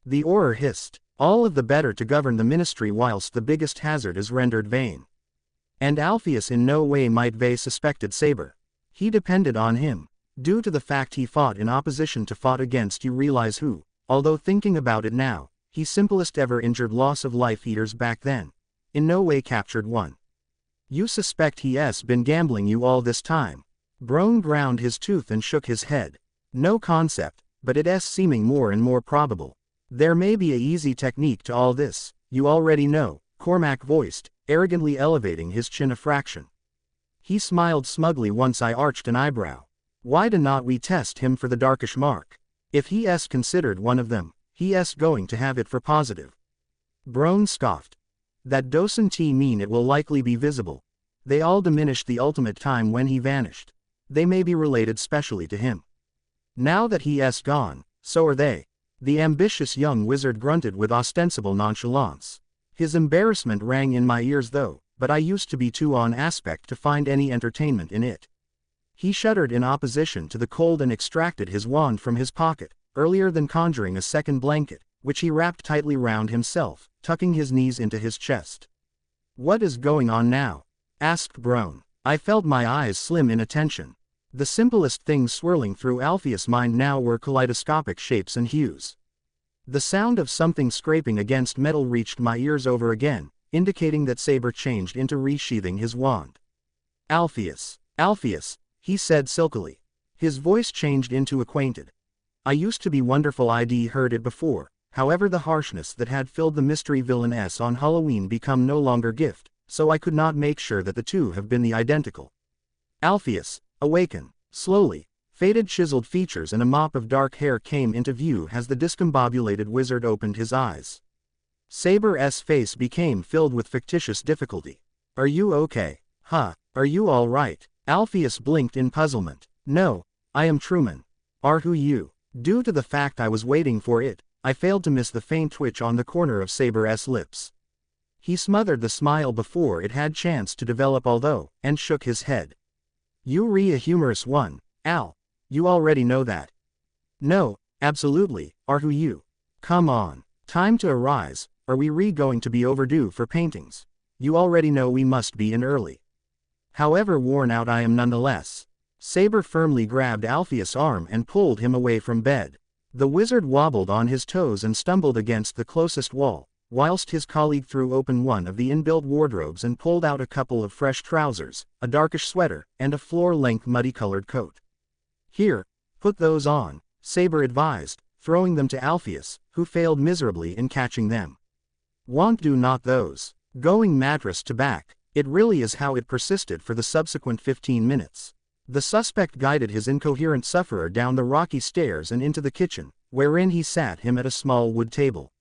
The aura hissed, all of the better to govern the ministry whilst the biggest hazard is rendered vain. And Alpheus in no way might be suspected Saber. He depended on him, due to the fact he fought in opposition to fought against you realize who, although thinking about it now, he simplest ever injured loss of life eaters back then. In no way captured one. You suspect he has been gambling you all this time. Brone ground his tooth and shook his head. No concept, but it's seeming more and more probable. There may be a easy technique to all this, you already know, Cormac voiced, arrogantly elevating his chin a fraction. He smiled smugly once I arched an eyebrow. Why do not we test him for the darkish mark? If he's considered one of them, he's going to have it for positive. Brone scoffed. That doesn't mean it will likely be visible. They all diminished the ultimate time when he vanished. They may be related specially to him. Now that he's gone, so are they. The ambitious young wizard grunted with ostensible nonchalance. His embarrassment rang in my ears though, but I used to be too on aspect to find any entertainment in it. He shuddered in opposition to the cold and extracted his wand from his pocket, earlier than conjuring a second blanket, which he wrapped tightly round himself, tucking his knees into his chest. What is going on now? Asked Brone. I felt my eyes slim in attention. The simplest things swirling through Alpheus' mind now were kaleidoscopic shapes and hues. The sound of something scraping against metal reached my ears over again, indicating that Saber changed into resheathing his wand. Alpheus, he said silkily. His voice changed into acquainted. I used to be wonderful I'd heard it before, however the harshness that had filled the mystery villainess on Halloween become no longer gift, so I could not make sure that the two have been the identical. Alpheus, awaken, slowly. Faded chiseled features and a mop of dark hair came into view as the discombobulated wizard opened his eyes. Saber's face became filled with fictitious difficulty. Are you okay? Huh, are you all right? Alpheus blinked in puzzlement. No, I am Truman. Are who you? Due to the fact I was waiting for it, I failed to miss the faint twitch on the corner of Saber's lips. He smothered the smile before it had chance to develop and shook his head. You a humorous one, Al. You already know that. No, absolutely, are who you. Come on, time to arise, are we going to be overdue for paintings? You already know we must be in early. However worn out I am nonetheless. Saber firmly grabbed Alpheus' arm and pulled him away from bed. The wizard wobbled on his toes and stumbled against the closest wall, whilst his colleague threw open one of the inbuilt wardrobes and pulled out a couple of fresh trousers, a darkish sweater, and a floor-length muddy-colored coat. Here, put those on, Saber advised, throwing them to Alpheus, who failed miserably in catching them. Want do not those. Going mattress to back, it really is how it persisted for the subsequent 15 minutes. The suspect guided his incoherent sufferer down the rocky stairs and into the kitchen, wherein he sat him at a small wood table.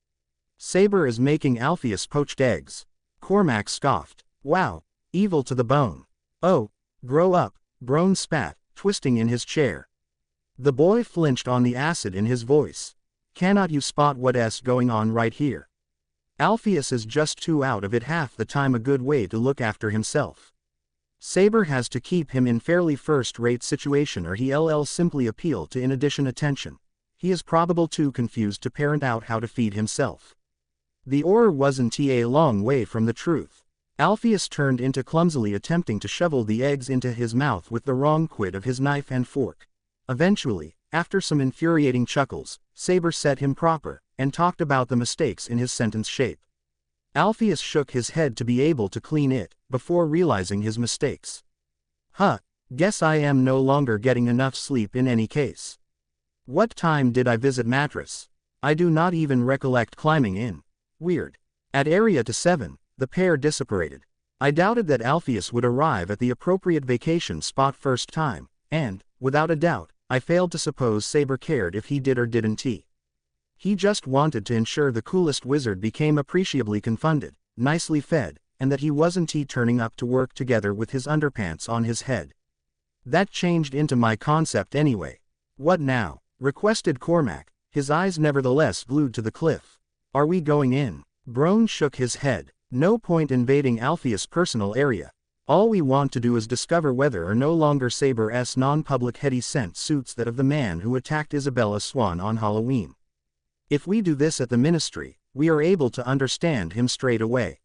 Saber is making Alpheus poached eggs. Cormac scoffed. Wow, evil to the bone. Oh, grow up, Brone spat, twisting in his chair. The boy flinched on the acid in his voice. Cannot you spot what's going on right here? Alpheus is just too out of it half the time, a good way to look after himself. Saber has to keep him in fairly first-rate situation or he'll simply appeal to in addition attention. He is probable too confused to parent out how to feed himself. The ore wasn't a long way from the truth. Alpheus turned into clumsily attempting to shovel the eggs into his mouth with the wrong quid of his knife and fork. Eventually, after some infuriating chuckles, Saber set him proper, and talked about the mistakes in his sentence shape. Alpheus shook his head to be able to clean it, before realizing his mistakes. Guess I am no longer getting enough sleep in any case. What time did I visit mattress? I do not even recollect climbing in. Weird. At Area to 7, the pair disapparated. I doubted that Alpheus would arrive at the appropriate vacation spot first time, and, without a doubt, I failed to suppose Saber cared if he did or didn't. He just wanted to ensure the coolest wizard became appreciably confounded, nicely fed, and that he wasn't turning up to work together with his underpants on his head. That changed into my concept anyway. What now? Requested Cormac, his eyes nevertheless glued to the cliff. Are we going in? Brone shook his head. No point invading Alpheus' personal area. All we want to do is discover whether or no longer Saber's non-public heady scent suits that of the man who attacked Isabella Swan on Halloween. If we do this at the ministry, we are able to understand him straight away.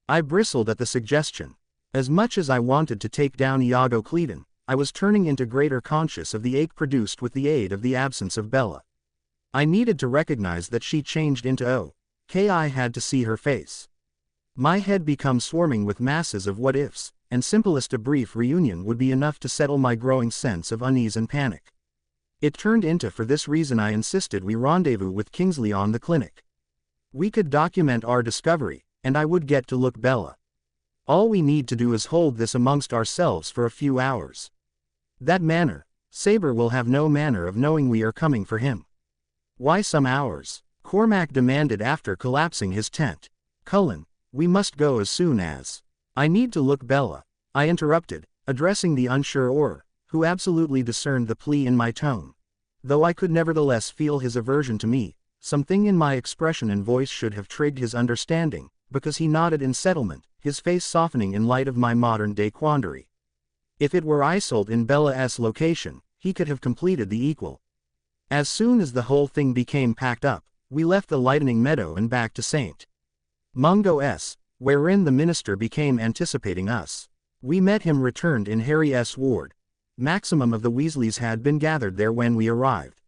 I bristled at the suggestion. As much as I wanted to take down Iago Cleedon, I was turning into greater conscious of the ache produced with the aid of the absence of Bella. I needed to recognize that she changed into I had to see her face. My head became swarming with masses of what-ifs, and simplest a brief reunion would be enough to settle my growing sense of unease and panic. It turned into for this reason I insisted we rendezvous with Kingsley on the clinic. We could document our discovery, and I would get to look Bella. All we need to do is hold this amongst ourselves for a few hours. That manner, Saber will have no manner of knowing we are coming for him. Why some hours? Cormac demanded after collapsing his tent. Cullen, we must go as soon as. I need to look Bella, I interrupted, addressing the unsure Orr, who absolutely discerned the plea in my tone. Though I could nevertheless feel his aversion to me, something in my expression and voice should have trigged his understanding, because he nodded in settlement, his face softening in light of my modern-day quandary. If it were Isolde in Bella's location, he could have completed the equal. As soon as the whole thing became packed up, we left the lightening meadow and back to St. Mungo's, wherein the minister became anticipating us. We met him returned in Harry's ward. Maximum of the Weasleys had been gathered there when we arrived.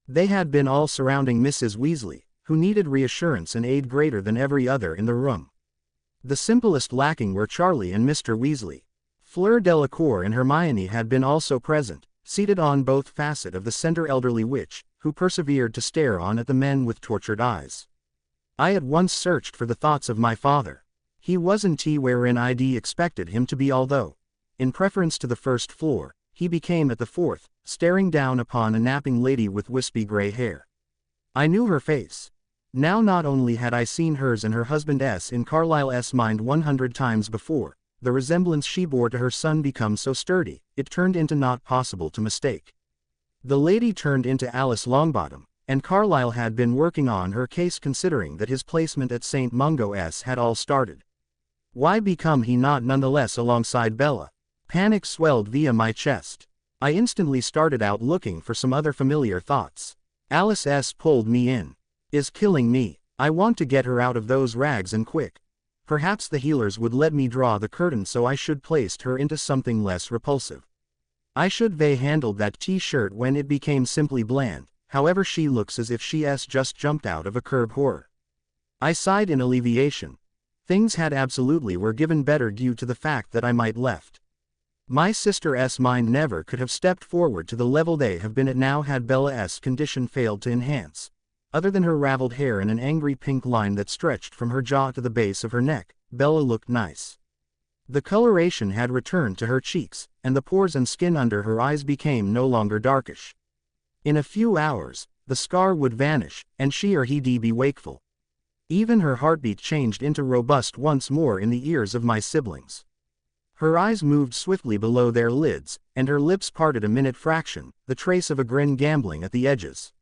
They had been all surrounding Mrs. Weasley, who needed reassurance and aid greater than every other in the room. The simplest lacking were Charlie and Mr. Weasley. Fleur Delacour and Hermione had been also present, seated on both facets of the center elderly witch, who persevered to stare on at the men with tortured eyes. I at once searched for the thoughts of my father. He wasn't wherein I'd expected him to be, although, in preference to the first floor, he became at the fourth, staring down upon a napping lady with wispy gray hair. I knew her face. Now not only had I seen hers and her husband's in Carlyle's mind 100 times before, the resemblance she bore to her son become so sturdy, it turned into not possible to mistake. The lady turned into Alice Longbottom, and Carlyle had been working on her case considering that his placement at St. Mungo's had all started. Why become he not nonetheless alongside Bella? Panic swelled via my chest. I instantly started out looking for some other familiar thoughts. Alice pulled me in. Is killing me. I want to get her out of those rags and quick. Perhaps the healers would let me draw the curtain, so I should placed her into something less repulsive. I should have handled that t-shirt when it became simply bland, however she looks as if she's just jumped out of a curb horror. I sighed in alleviation. Things had absolutely were given better due to the fact that I might left. My sister's mind never could have stepped forward to the level they have been at now had Bella's condition failed to enhance. Other than her raveled hair and an angry pink line that stretched from her jaw to the base of her neck, Bella looked nice. The coloration had returned to her cheeks, and the pores and skin under her eyes became no longer darkish. In a few hours, the scar would vanish, and she or he'd be wakeful. Even her heartbeat changed into robust once more in the ears of my siblings. Her eyes moved swiftly below their lids, and her lips parted a minute fraction, the trace of a grin gambling at the edges.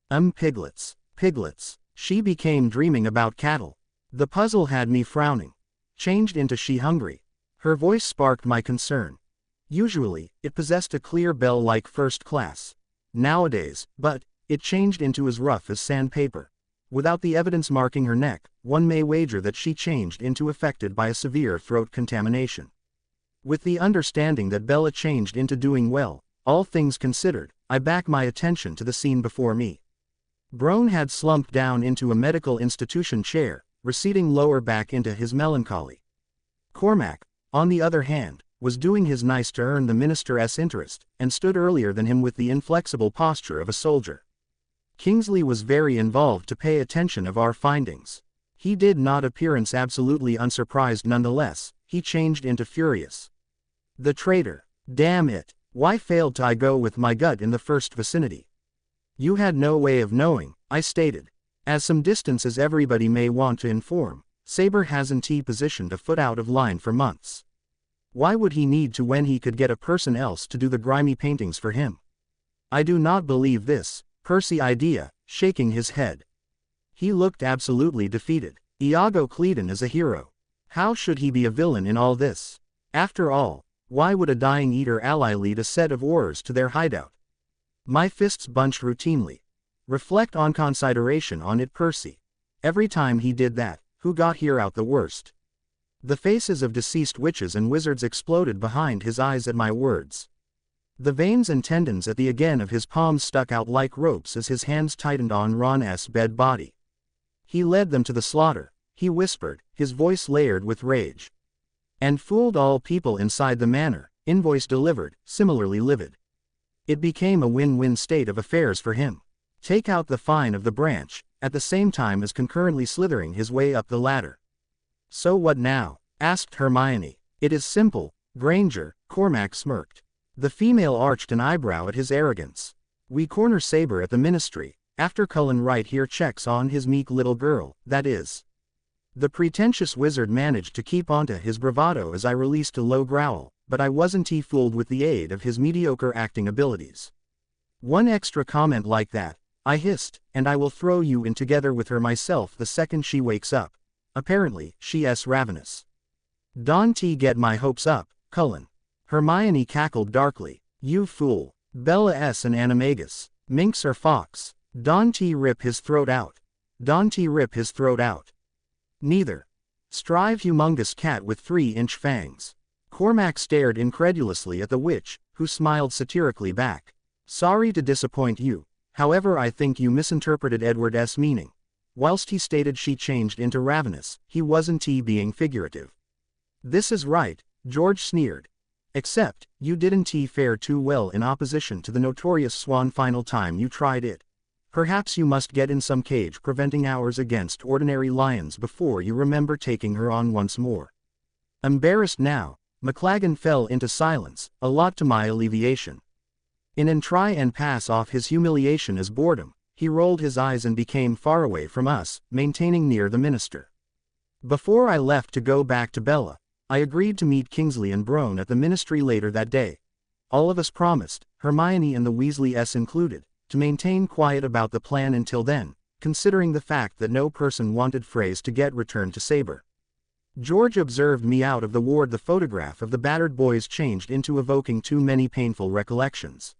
Piglets. Piglets. She became dreaming about cattle. The puzzle had me frowning. Changed into she hungry. Her voice sparked my concern. Usually, it possessed a clear bell-like first class. Nowadays, but, it changed into as rough as sandpaper. Without the evidence marking her neck, one may wager that she changed into affected by a severe throat contamination. With the understanding that Bella changed into doing well, all things considered, I back my attention to the scene before me. Brone had slumped down into a medical institution chair, receding lower back into his melancholy. Cormac, on the other hand, was doing his nice to earn the minister's interest, and stood earlier than him with the inflexible posture of a soldier. Kingsley was very involved to pay attention of our findings. He did not appearance absolutely unsurprised nonetheless, he changed into furious. The traitor. Damn it, why failed I go with my gut in the first vicinity? You had no way of knowing, I stated. As some distance as everybody may want to inform, Saber hasn't positioned a foot out of line for months. Why would he need to when he could get a person else to do the grimy paintings for him? I do not believe this, Percy idea, shaking his head. He looked absolutely defeated. Iago Cleedon is a hero. How should he be a villain in all this? After all, why would a dying eater ally lead a set of Aurors to their hideout? My fists bunched routinely. Reflect on consideration on it, Percy. Every time he did that, who got here out the worst? The faces of deceased witches and wizards exploded behind his eyes at my words. The veins and tendons at the again of his palms stuck out like ropes as his hands tightened on Ron's bed body. He led them to the slaughter, he whispered, his voice layered with rage. And fooled all people inside the manor, invoice delivered, similarly livid. It became a win-win state of affairs for him. Take out the fine of the branch, at the same time as concurrently slithering his way up the ladder. So what now? Asked Hermione. It is simple, Granger, Cormac smirked. The female arched an eyebrow at his arrogance. We corner Saber at the ministry, after Cullen right here checks on his meek little girl, that is. The pretentious wizard managed to keep onto his bravado as I released a low growl, but I wasn't fooled with the aid of his mediocre acting abilities. One extra comment like that, I hissed, and I will throw you in together with her myself the second she wakes up. Apparently, she's ravenous. Don't get my hopes up, Cullen. Hermione cackled darkly. You fool. Bella S. an animagus. Minx or fox. Don't rip his throat out. Don't rip his throat out. Neither. Strive humongous cat with 3-inch fangs. Cormac stared incredulously at the witch, who smiled satirically back. Sorry to disappoint you, however I think you misinterpreted Edward's meaning. Whilst he stated she changed into ravenous, he wasn't being figurative. This is right, George sneered. Except, you didn't fare too well in opposition to the notorious swan final time you tried it. Perhaps you must get in some cage preventing ours against ordinary lions before you remember taking her on once more. Embarrassed now, McLagan fell into silence, a lot to my alleviation. In and try and pass off his humiliation as boredom, he rolled his eyes and became far away from us, maintaining near the minister. Before I left to go back to Bella, I agreed to meet Kingsley and Brone at the ministry later that day. All of us promised, Hermione and the Weasleys included, to maintain quiet about the plan until then, considering the fact that no person wanted Freys to get returned to Saber. George observed me out of the ward. The photograph of the battered boys changed into evoking too many painful recollections.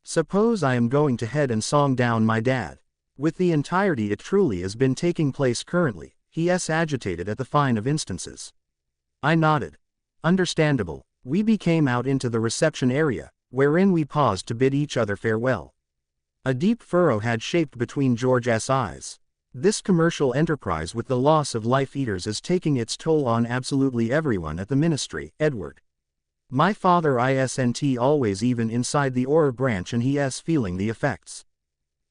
Suppose I am going to head and song down my dad. With the entirety it truly has been taking place currently, he's agitated at the fine of instances. I nodded. Understandable. We became out into the reception area, wherein we paused to bid each other farewell. A deep furrow had shaped between George's eyes. This commercial enterprise with the loss of life eaters is taking its toll on absolutely everyone at the ministry, Edward. My father isn't always even inside the Auror branch and he's feeling the effects.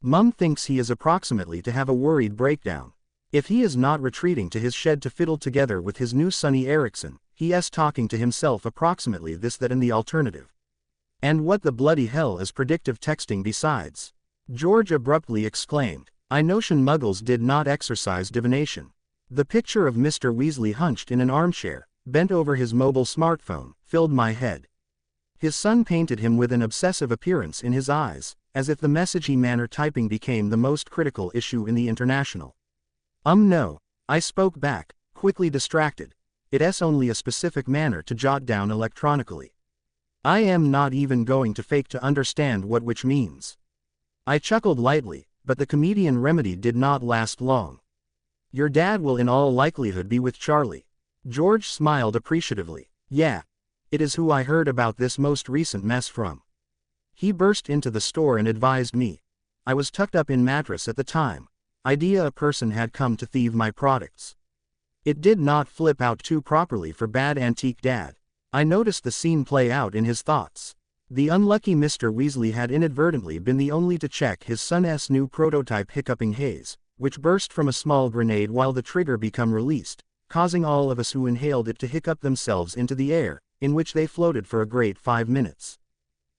Mum thinks he is approximately to have a worried breakdown. If he is not retreating to his shed to fiddle together with his new Sonny Erickson, he's talking to himself approximately this, that and the alternative. And what the bloody hell is predictive texting besides? George abruptly exclaimed. I notion muggles did not exercise divination. The picture of Mr. Weasley hunched in an armchair, bent over his mobile smartphone, filled my head. His son painted him with an obsessive appearance in his eyes, as if the message he manner typing became the most critical issue in the international. No, I spoke back, quickly distracted. It's only a specific manner to jot down electronically. I am not even going to fake to understand what which means. I chuckled lightly, but the comedian remedy did not last long. Your dad will in all likelihood be with Charlie. George smiled appreciatively. Yeah. It is who I heard about this most recent mess from. He burst into the store and advised me. I was tucked up in mattress at the time. Idea a person had come to thieve my products. It did not flip out too properly for bad antique dad. I noticed the scene play out in his thoughts. The unlucky Mr. Weasley had inadvertently been the only to check his son's new prototype hiccuping haze, which burst from a small grenade while the trigger became released, causing all of us who inhaled it to hiccup themselves into the air, in which they floated for a great 5 minutes.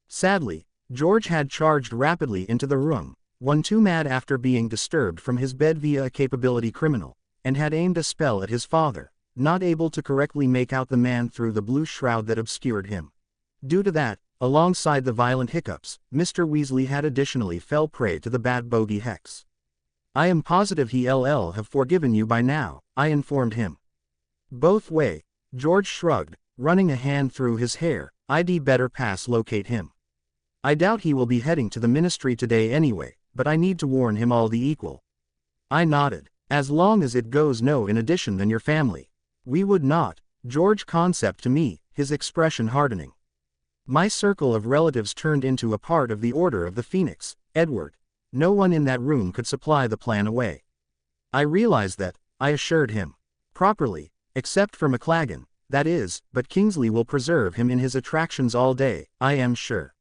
Sadly, George had charged rapidly into the room, one too mad after being disturbed from his bed via a capability criminal, and had aimed a spell at his father, not able to correctly make out the man through the blue shroud that obscured him. Due to that, alongside the violent hiccups, Mr. Weasley had additionally fell prey to the Bat Bogey Hex. I am positive he'll have forgiven you by now, I informed him. Both way, George shrugged, running a hand through his hair. I'd better pass locate him. I doubt he will be heading to the ministry today anyway, but I need to warn him all the equal. I nodded. As long as it goes no in addition than your family. We would not, George concept to me, his expression hardening. My circle of relatives turned into a part of the Order of the Phoenix, Edward. No one in that room could supply the plan away. I realized that, I assured him. Properly, except for McLagan, that is, but Kingsley will preserve him in his attractions all day, I am sure.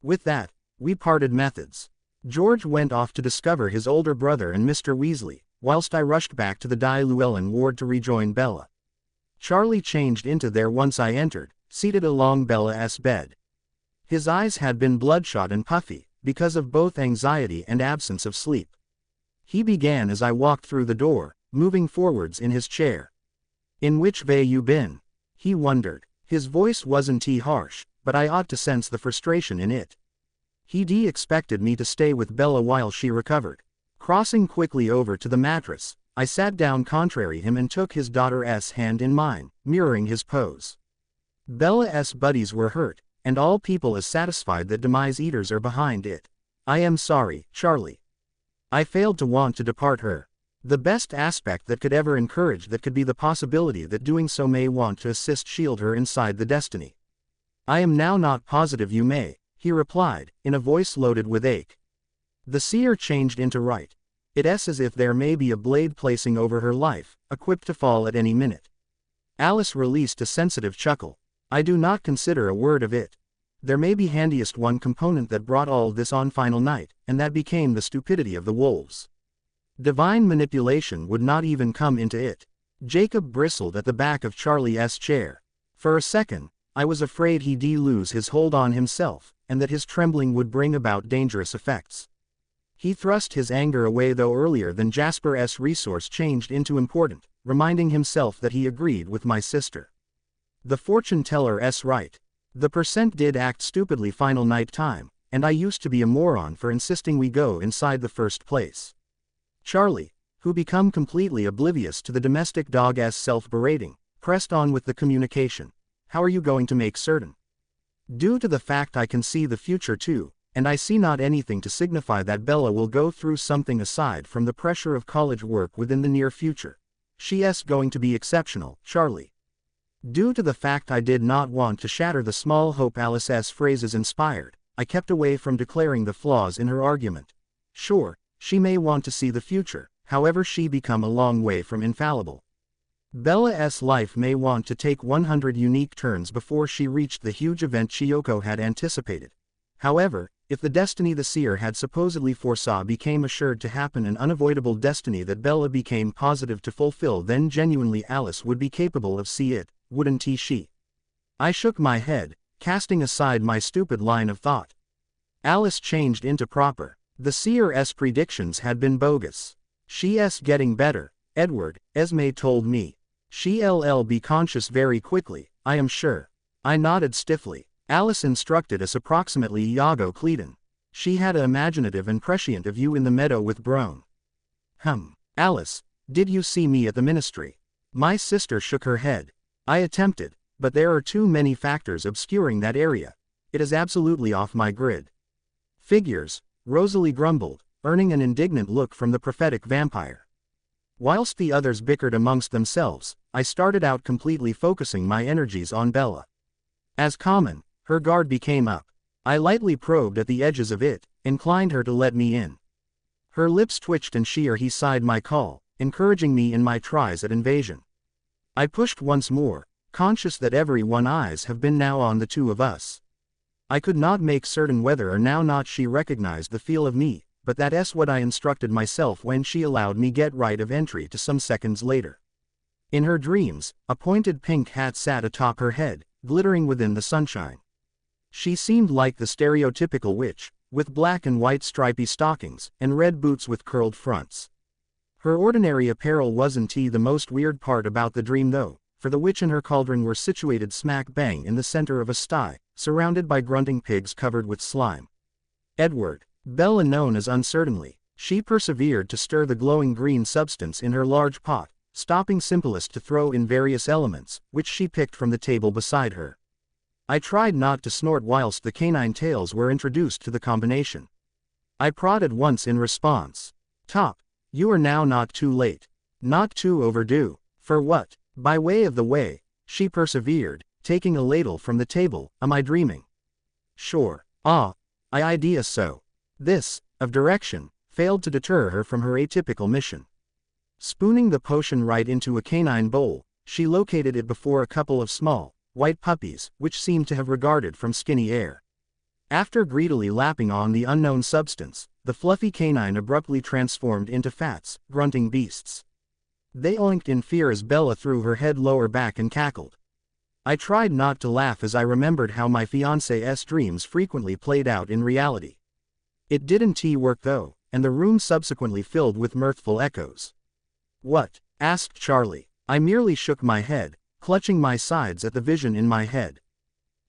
With that, we parted methods. George went off to discover his older brother and Mr. Weasley, whilst I rushed back to the Die Llewellyn ward to rejoin Bella. Charlie changed into there once I entered, seated along Bella's bed. His eyes had been bloodshot and puffy, because of both anxiety and absence of sleep. He began as I walked through the door, moving forwards in his chair. In which way you been? He wondered. His voice wasn't too harsh, but I ought to sense the frustration in it. He expected me to stay with Bella while she recovered. Crossing quickly over to the mattress, I sat down contrary him and took his daughter's hand in mine, mirroring his pose. Bella's buddies were hurt, and all people as satisfied that demise eaters are behind it. I am sorry, Charlie. I failed to want to depart her. The best aspect that could ever encourage that could be the possibility that doing so may want to assist shield her inside the destiny. I am now not positive you may, he replied, in a voice loaded with ache. The seer changed into right. It's as if there may be a blade placing over her life, equipped to fall at any minute. Alice released a sensitive chuckle. I do not consider a word of it. There may be handiest one component that brought all this on final night, and that became the stupidity of the wolves. Divine manipulation would not even come into it. Jacob bristled at the back of Charlie's chair. For a second, I was afraid he'd lose his hold on himself, and that his trembling would bring about dangerous effects. He thrust his anger away though earlier than Jasper's resource changed into important, reminding himself that he agreed with my sister. The fortune teller's right. The percent did act stupidly final night time, and I used to be a moron for insisting we go inside the first place. Charlie, who become completely oblivious to the domestic dog's self-berating, pressed on with the communication. How are you going to make certain? Due to the fact I can see the future too, and I see not anything to signify that Bella will go through something aside from the pressure of college work within the near future. She's going to be exceptional, Charlie. Due to the fact I did not want to shatter the small hope Alice's phrases inspired, I kept away from declaring the flaws in her argument. Sure, she may want to see the future, however she become a long way from infallible. Bella's life may want to take 100 unique turns before she reached the huge event Chiyoko had anticipated. However, if the destiny the seer had supposedly foresaw became assured to happen, an unavoidable destiny that Bella became positive to fulfill, then genuinely Alice would be capable of see it, wouldn't she? I shook my head, casting aside my stupid line of thought. Alice changed into proper. The seer's predictions had been bogus. She's getting better, Edward, Esme told me. She'll be conscious very quickly, I am sure. I nodded stiffly. Alice instructed us approximately Iago Cleedon. She had a imaginative and prescient of you in the meadow with Brone. Alice, did you see me at the ministry? My sister shook her head. I attempted, but there are too many factors obscuring that area. It is absolutely off my grid. Figures, Rosalie grumbled. earning an indignant look from the prophetic vampire. Whilst the others bickered amongst themselves, I started out completely focusing my energies on Bella. As common, her guard became up. I lightly probed at the edges of it, inclined her to let me in. Her lips twitched and he sighed my call, encouraging me in my tries at invasion. I pushed once more, conscious that everyone's eyes have been now on the two of us. I could not make certain whether or not she recognized the feel of me, but that's what I instructed myself when she allowed me get right of entry to some seconds later. In her dreams, a pointed pink hat sat atop her head, glittering within the sunshine. She seemed like the stereotypical witch, with black and white stripy stockings, and red boots with curled fronts. Her ordinary apparel wasn't the most weird part about the dream though, for the witch and her cauldron were situated smack bang in the center of a sty, surrounded by grunting pigs covered with slime. Edward, Bella known as uncertainly, she persevered to stir the glowing green substance in her large pot, stopping simplest to throw in various elements, which she picked from the table beside her. I tried not to snort whilst the canine tails were introduced to the combination. I prodded once in response. Top, you are now not too late. Not too overdue. For what? By way of the way, she persevered, taking a ladle from the table. Am I dreaming? Sure. I idea so. This, of direction, failed to deter her from her atypical mission. Spooning the potion right into a canine bowl, she located it before a couple of small, white puppies, which seemed to have regarded from skinny air. After greedily lapping on the unknown substance, the fluffy canine abruptly transformed into fats, grunting beasts. They oinked in fear as Bella threw her head lower back and cackled. I tried not to laugh as I remembered how my fiancé's dreams frequently played out in reality. It didn't work though, and the room subsequently filled with mirthful echoes. What? Asked Charlie. I merely shook my head, clutching my sides at the vision in my head.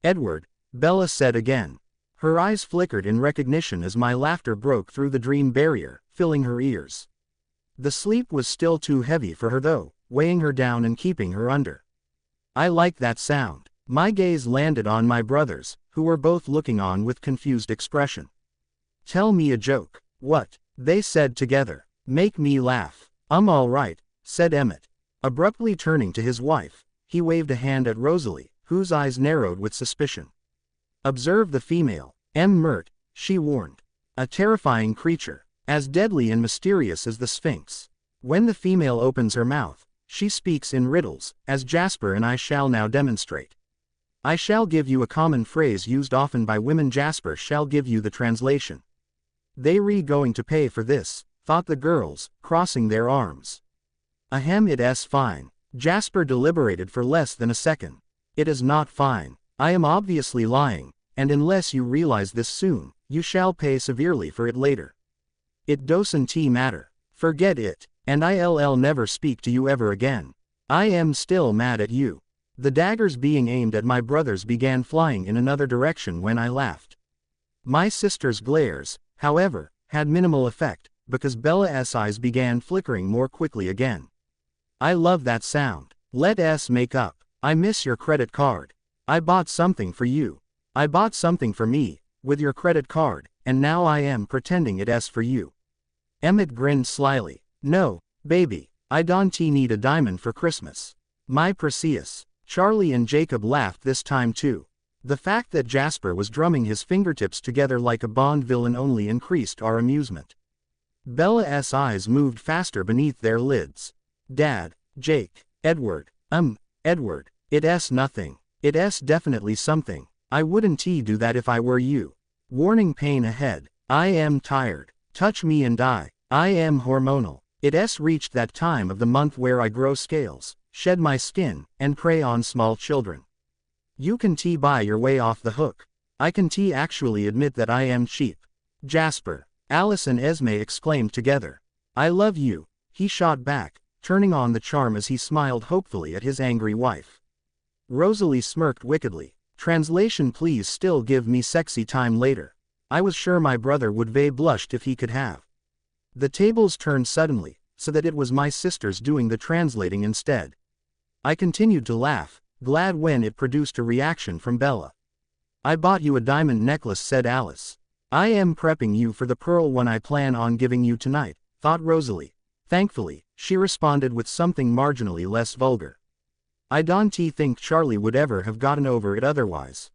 Edward, Bella said again. Her eyes flickered in recognition as my laughter broke through the dream barrier, filling her ears. The sleep was still too heavy for her though, weighing her down and keeping her under. I liked that sound. My gaze landed on my brothers, who were both looking on with confused expression. Tell me a joke. What? They said together. Make me laugh. All right, said Emmett. Abruptly turning to his wife, he waved a hand at Rosalie, whose eyes narrowed with suspicion. Observe the female, Mert, she warned. A terrifying creature, as deadly and mysterious as the Sphinx. When the female opens her mouth, she speaks in riddles, as Jasper and I shall now demonstrate. I shall give you a common phrase used often by women. Jasper shall give you the translation. They going to pay for this, thought the girls, crossing their arms. Ahem, it's fine. Jasper deliberated for less than a second. It is not fine. I am obviously lying, and unless you realize this soon, you shall pay severely for it later. It doesn't matter. Forget it, and I'll never speak to you ever again. I am still mad at you. The daggers being aimed at my brothers began flying in another direction when I laughed. My sister's glares, however, had minimal effect, because Bella's eyes began flickering more quickly again. I love that sound. Let's make up. I miss your credit card. I bought something for you. I bought something for me, with your credit card, and now I am pretending it's for you. Emmett grinned slyly. No, baby, I don't need a diamond for Christmas. My Perseus. Charlie and Jacob laughed this time too. The fact that Jasper was drumming his fingertips together like a Bond villain only increased our amusement. Bella's eyes moved faster beneath their lids. Dad, Jake, Edward, Edward, it's nothing. It's definitely something. I wouldn't do that if I were you. Warning pain ahead. I am tired. Touch me and die. I am hormonal. It's reached that time of the month where I grow scales, shed my skin, and prey on small children. You can buy your way off the hook. I can actually admit that I am cheap. Jasper, Alice and Esme exclaimed together. I love you, he shot back, turning on the charm as he smiled hopefully at his angry wife. Rosalie smirked wickedly. Translation, please still give me sexy time later. I was sure my brother would blushed if he could have. The tables turned suddenly, so that it was my sisters doing the translating instead. I continued to laugh, glad when it produced a reaction from Bella. I bought you a diamond necklace, said Alice. I am prepping you for the pearl one I plan on giving you tonight, thought Rosalie. Thankfully, she responded with something marginally less vulgar. I don't think Charlie would ever have gotten over it otherwise.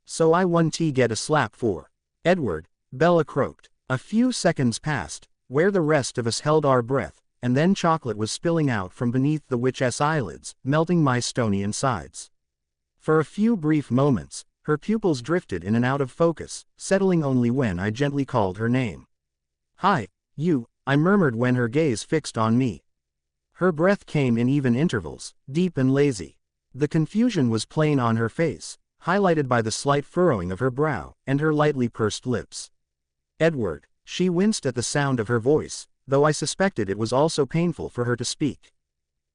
So I won't get a slap for Edward, Bella croaked. A few seconds passed, where the rest of us held our breath, and then chocolate was spilling out from beneath the witch's eyelids, melting my stony insides. For a few brief moments, her pupils drifted in and out of focus, settling only when I gently called her name. "Hi, you," I murmured when her gaze fixed on me. Her breath came in even intervals, deep and lazy. The confusion was plain on her face, highlighted by the slight furrowing of her brow, and her lightly pursed lips. "Edward," she winced at the sound of her voice, though I suspected it was also painful for her to speak.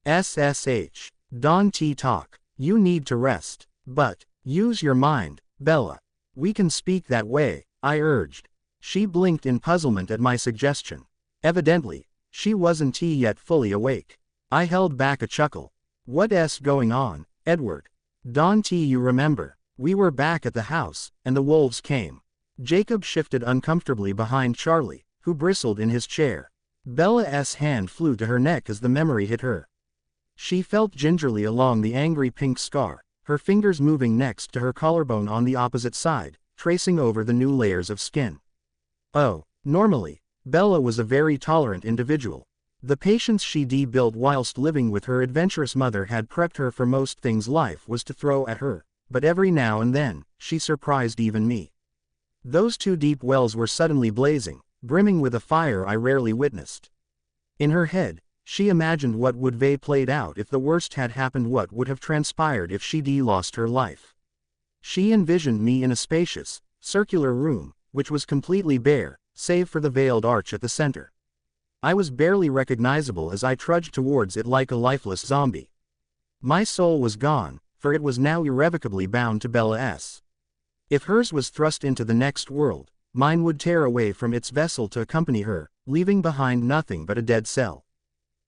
"SSH. Don't talk. You need to rest. But, use your mind, Bella. We can speak that way," I urged. She blinked in puzzlement at my suggestion. Evidently, she wasn't yet fully awake. I held back a chuckle. "What's going on, Edward? Don't you remember? We were back at the house, and the wolves came." Jacob shifted uncomfortably behind Charlie, who bristled in his chair. Bella's hand flew to her neck as the memory hit her. She felt gingerly along the angry pink scar, her fingers moving next to her collarbone on the opposite side, tracing over the new layers of skin. Oh, normally, Bella was a very tolerant individual. The patience she'd built whilst living with her adventurous mother had prepped her for most things life was to throw at her, but every now and then, she surprised even me. Those two deep wells were suddenly blazing, brimming with a fire I rarely witnessed. In her head, she imagined what would have played out if the worst had happened, what would have transpired if she'd lost her life. She envisioned me in a spacious, circular room, which was completely bare, save for the veiled arch at the center. I was barely recognizable as I trudged towards it like a lifeless zombie. My soul was gone, for it was now irrevocably bound to Bella's. If hers was thrust into the next world, mine would tear away from its vessel to accompany her, leaving behind nothing but a dead cell.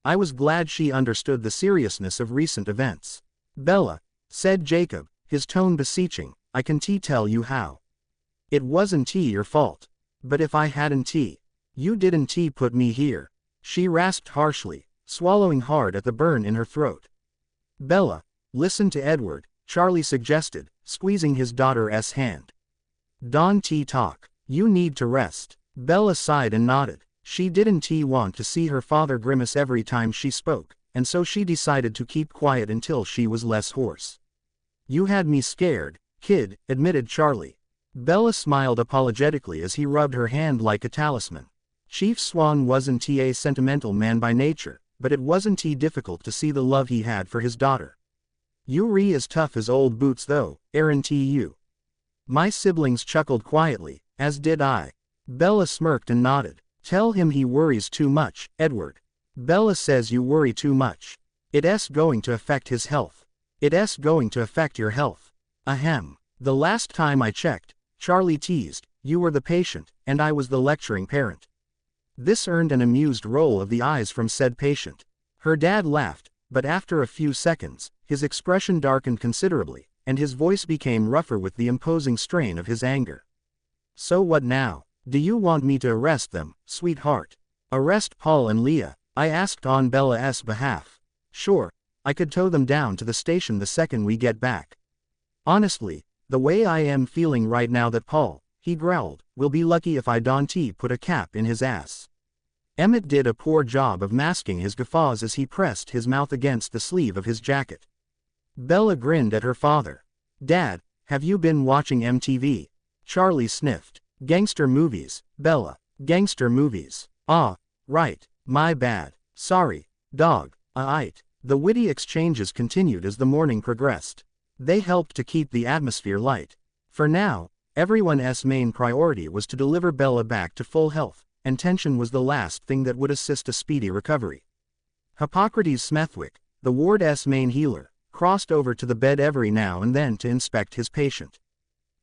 I was glad she understood the seriousness of recent events. "Bella," said Jacob, his tone beseeching, "I can tell you how. It wasn't your fault. But if I hadn't you didn't put me here." She rasped harshly, swallowing hard at the burn in her throat. "Bella, listen to Edward," Charlie suggested, squeezing his daughter's hand. "Don't talk. You need to rest." Bella sighed and nodded. She didn't want to see her father grimace every time she spoke, and so she decided to keep quiet until she was less hoarse. "You had me scared, kid," admitted Charlie. Bella smiled apologetically as he rubbed her hand like a talisman. Chief Swan wasn't a sentimental man by nature, but it wasn't difficult to see the love he had for his daughter. "You as tough as old boots though, aren't you?" My siblings chuckled quietly, as did I. Bella smirked and nodded. "Tell him he worries too much, Edward. Bella says you worry too much. It's going to affect his health. It's going to affect your health." Ahem. "The last time I checked," Charlie teased, "you were the patient, and I was the lecturing parent." This earned an amused roll of the eyes from said patient. Her dad laughed, but after a few seconds, his expression darkened considerably, and his voice became rougher with the imposing strain of his anger. "So what now? Do you want me to arrest them, sweetheart?" "Arrest Paul and Leah?" I asked on Bella's behalf. "Sure, I could tow them down to the station the second we get back. Honestly, the way I am feeling right now that Paul," he growled, "will be lucky if I don't put a cap in his ass." Emmett did a poor job of masking his guffaws as he pressed his mouth against the sleeve of his jacket. Bella grinned at her father. "Dad, have you been watching MTV?" Charlie sniffed. "Gangster movies, Bella. Gangster movies. Ah, right, my bad. Sorry, dog, aight." The witty exchanges continued as the morning progressed. They helped to keep the atmosphere light. For now, everyone's main priority was to deliver Bella back to full health, and tension was the last thing that would assist a speedy recovery. Hippocrates Smethwick, the ward's main healer, crossed over to the bed every now and then to inspect his patient.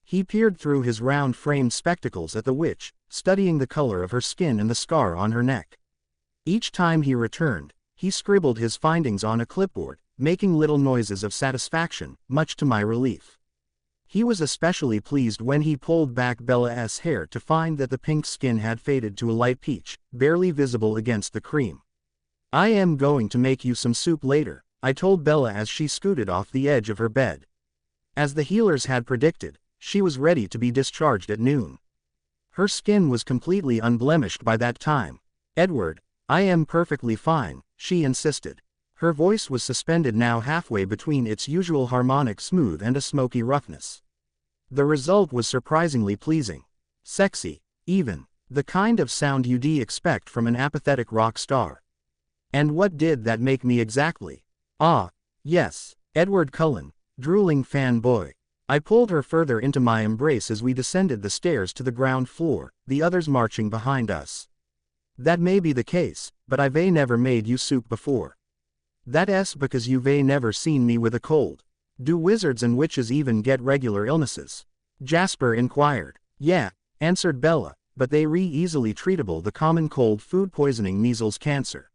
He peered through his round-framed spectacles at the witch, studying the color of her skin and the scar on her neck. Each time he returned, he scribbled his findings on a clipboard, making little noises of satisfaction, much to my relief. He was especially pleased when he pulled back Bella's hair to find that the pink skin had faded to a light peach, barely visible against the cream. "I am going to make you some soup later," I told Bella as she scooted off the edge of her bed. As the healers had predicted, she was ready to be discharged at noon. Her skin was completely unblemished by that time. "Edward, I am perfectly fine," she insisted. Her voice was suspended now halfway between its usual harmonic smooth and a smoky roughness. The result was surprisingly pleasing. Sexy, even. The kind of sound you'd expect from an apathetic rock star. "And what did that make me exactly?" "Ah, yes, Edward Cullen, drooling fanboy." I pulled her further into my embrace as we descended the stairs to the ground floor, the others marching behind us. "That may be the case, but I've never made you soup before." "That's because you've never seen me with a cold. Do wizards and witches even get regular illnesses?" Jasper inquired. "Yeah," answered Bella, "but they easily treatable the common cold, food poisoning, measles, cancer."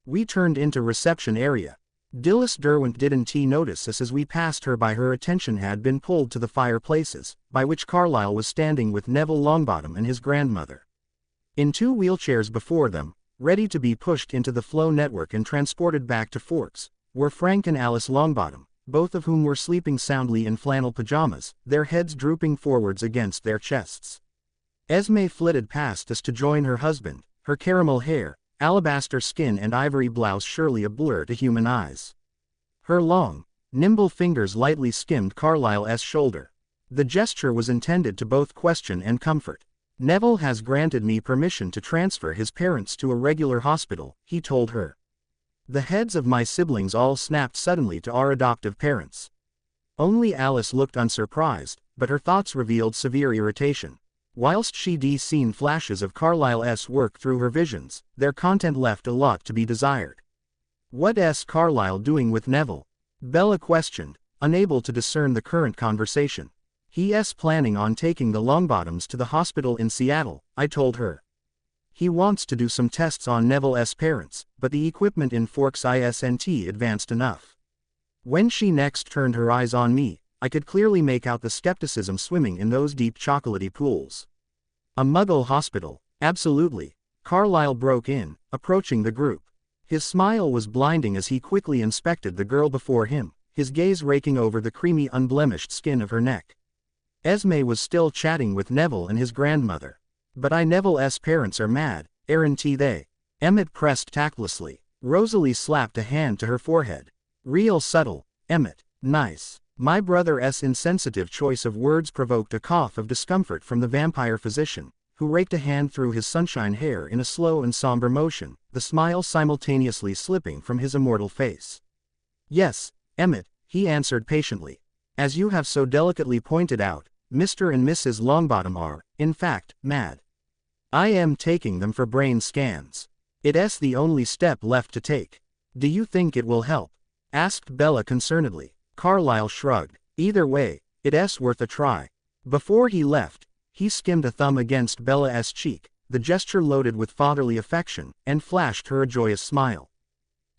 We turned into reception area. Dilys Derwent didn't notice us as we passed her by. Her attention had been pulled to the fireplaces, by which Carlisle was standing with Neville Longbottom and his grandmother. In two wheelchairs before them, ready to be pushed into the flow network and transported back to Forks, were Frank and Alice Longbottom, both of whom were sleeping soundly in flannel pajamas, their heads drooping forwards against their chests. Esme flitted past us to join her husband, her caramel hair, alabaster skin and ivory blouse surely a blur to human eyes. Her long, nimble fingers lightly skimmed Carlisle's shoulder. The gesture was intended to both question and comfort. "Neville has granted me permission to transfer his parents to a regular hospital," he told her. The heads of my siblings all snapped suddenly to our adoptive parents. Only Alice looked unsurprised, but her thoughts revealed severe irritation. Whilst she'd seen flashes of Carlisle's work through her visions, their content left a lot to be desired. "What's Carlisle doing with Neville?" Bella questioned, unable to discern the current conversation. "He's planning on taking the Longbottoms to the hospital in Seattle," I told her. "He wants to do some tests on Neville's parents, but the equipment in Forks isn't advanced enough." When she next turned her eyes on me, I could clearly make out the skepticism swimming in those deep chocolatey pools. "A Muggle hospital, absolutely," Carlisle broke in, approaching the group. His smile was blinding as he quickly inspected the girl before him, his gaze raking over the creamy unblemished skin of her neck. Esme was still chatting with Neville and his grandmother. "But Neville's parents are mad, aren't they?" Emmett pressed tactlessly. Rosalie slapped a hand to her forehead. "Real subtle, Emmett. Nice." My brother's insensitive choice of words provoked a cough of discomfort from the vampire physician, who raked a hand through his sunshine hair in a slow and somber motion, the smile simultaneously slipping from his immortal face. "Yes, Emmett," he answered patiently. "As you have so delicately pointed out, Mr. and Mrs. Longbottom are, in fact, mad. I am taking them for brain scans. It's the only step left to take." "Do you think it will help?" asked Bella concernedly. Carlisle shrugged. "Either way, it's worth a try." Before he left, he skimmed a thumb against Bella's cheek, the gesture loaded with fatherly affection, and flashed her a joyous smile.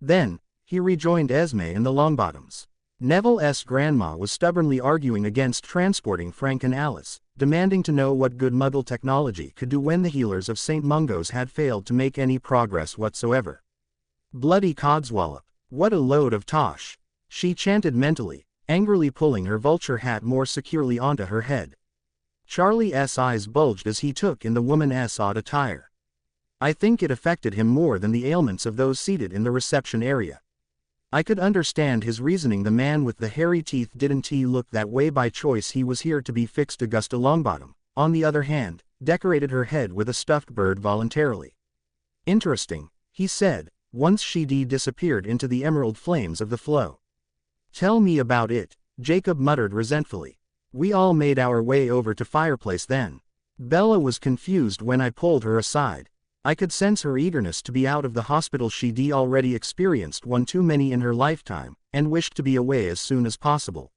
Then, he rejoined Esme and the Longbottoms. Neville's grandma was stubbornly arguing against transporting Frank and Alice, demanding to know what good Muggle technology could do when the healers of St. Mungo's had failed to make any progress whatsoever. "Bloody codswallop, what a load of tosh," she chanted mentally, angrily pulling her vulture hat more securely onto her head. Charlie's eyes bulged as he took in the woman's odd attire. I think it affected him more than the ailments of those seated in the reception area. I could understand his reasoning. The man with the hairy teeth didn't look that way by choice. He was here to be fixed. Augusta Longbottom, on the other hand, decorated her head with a stuffed bird voluntarily. "Interesting," he said, once she'd disappeared into the emerald flames of the flow. "Tell me about it," Jacob muttered resentfully. "We all made our way over to fireplace then." Bella was confused when I pulled her aside. I could sense her eagerness to be out of the hospital. She'd already experienced one too many in her lifetime, and wished to be away as soon as possible.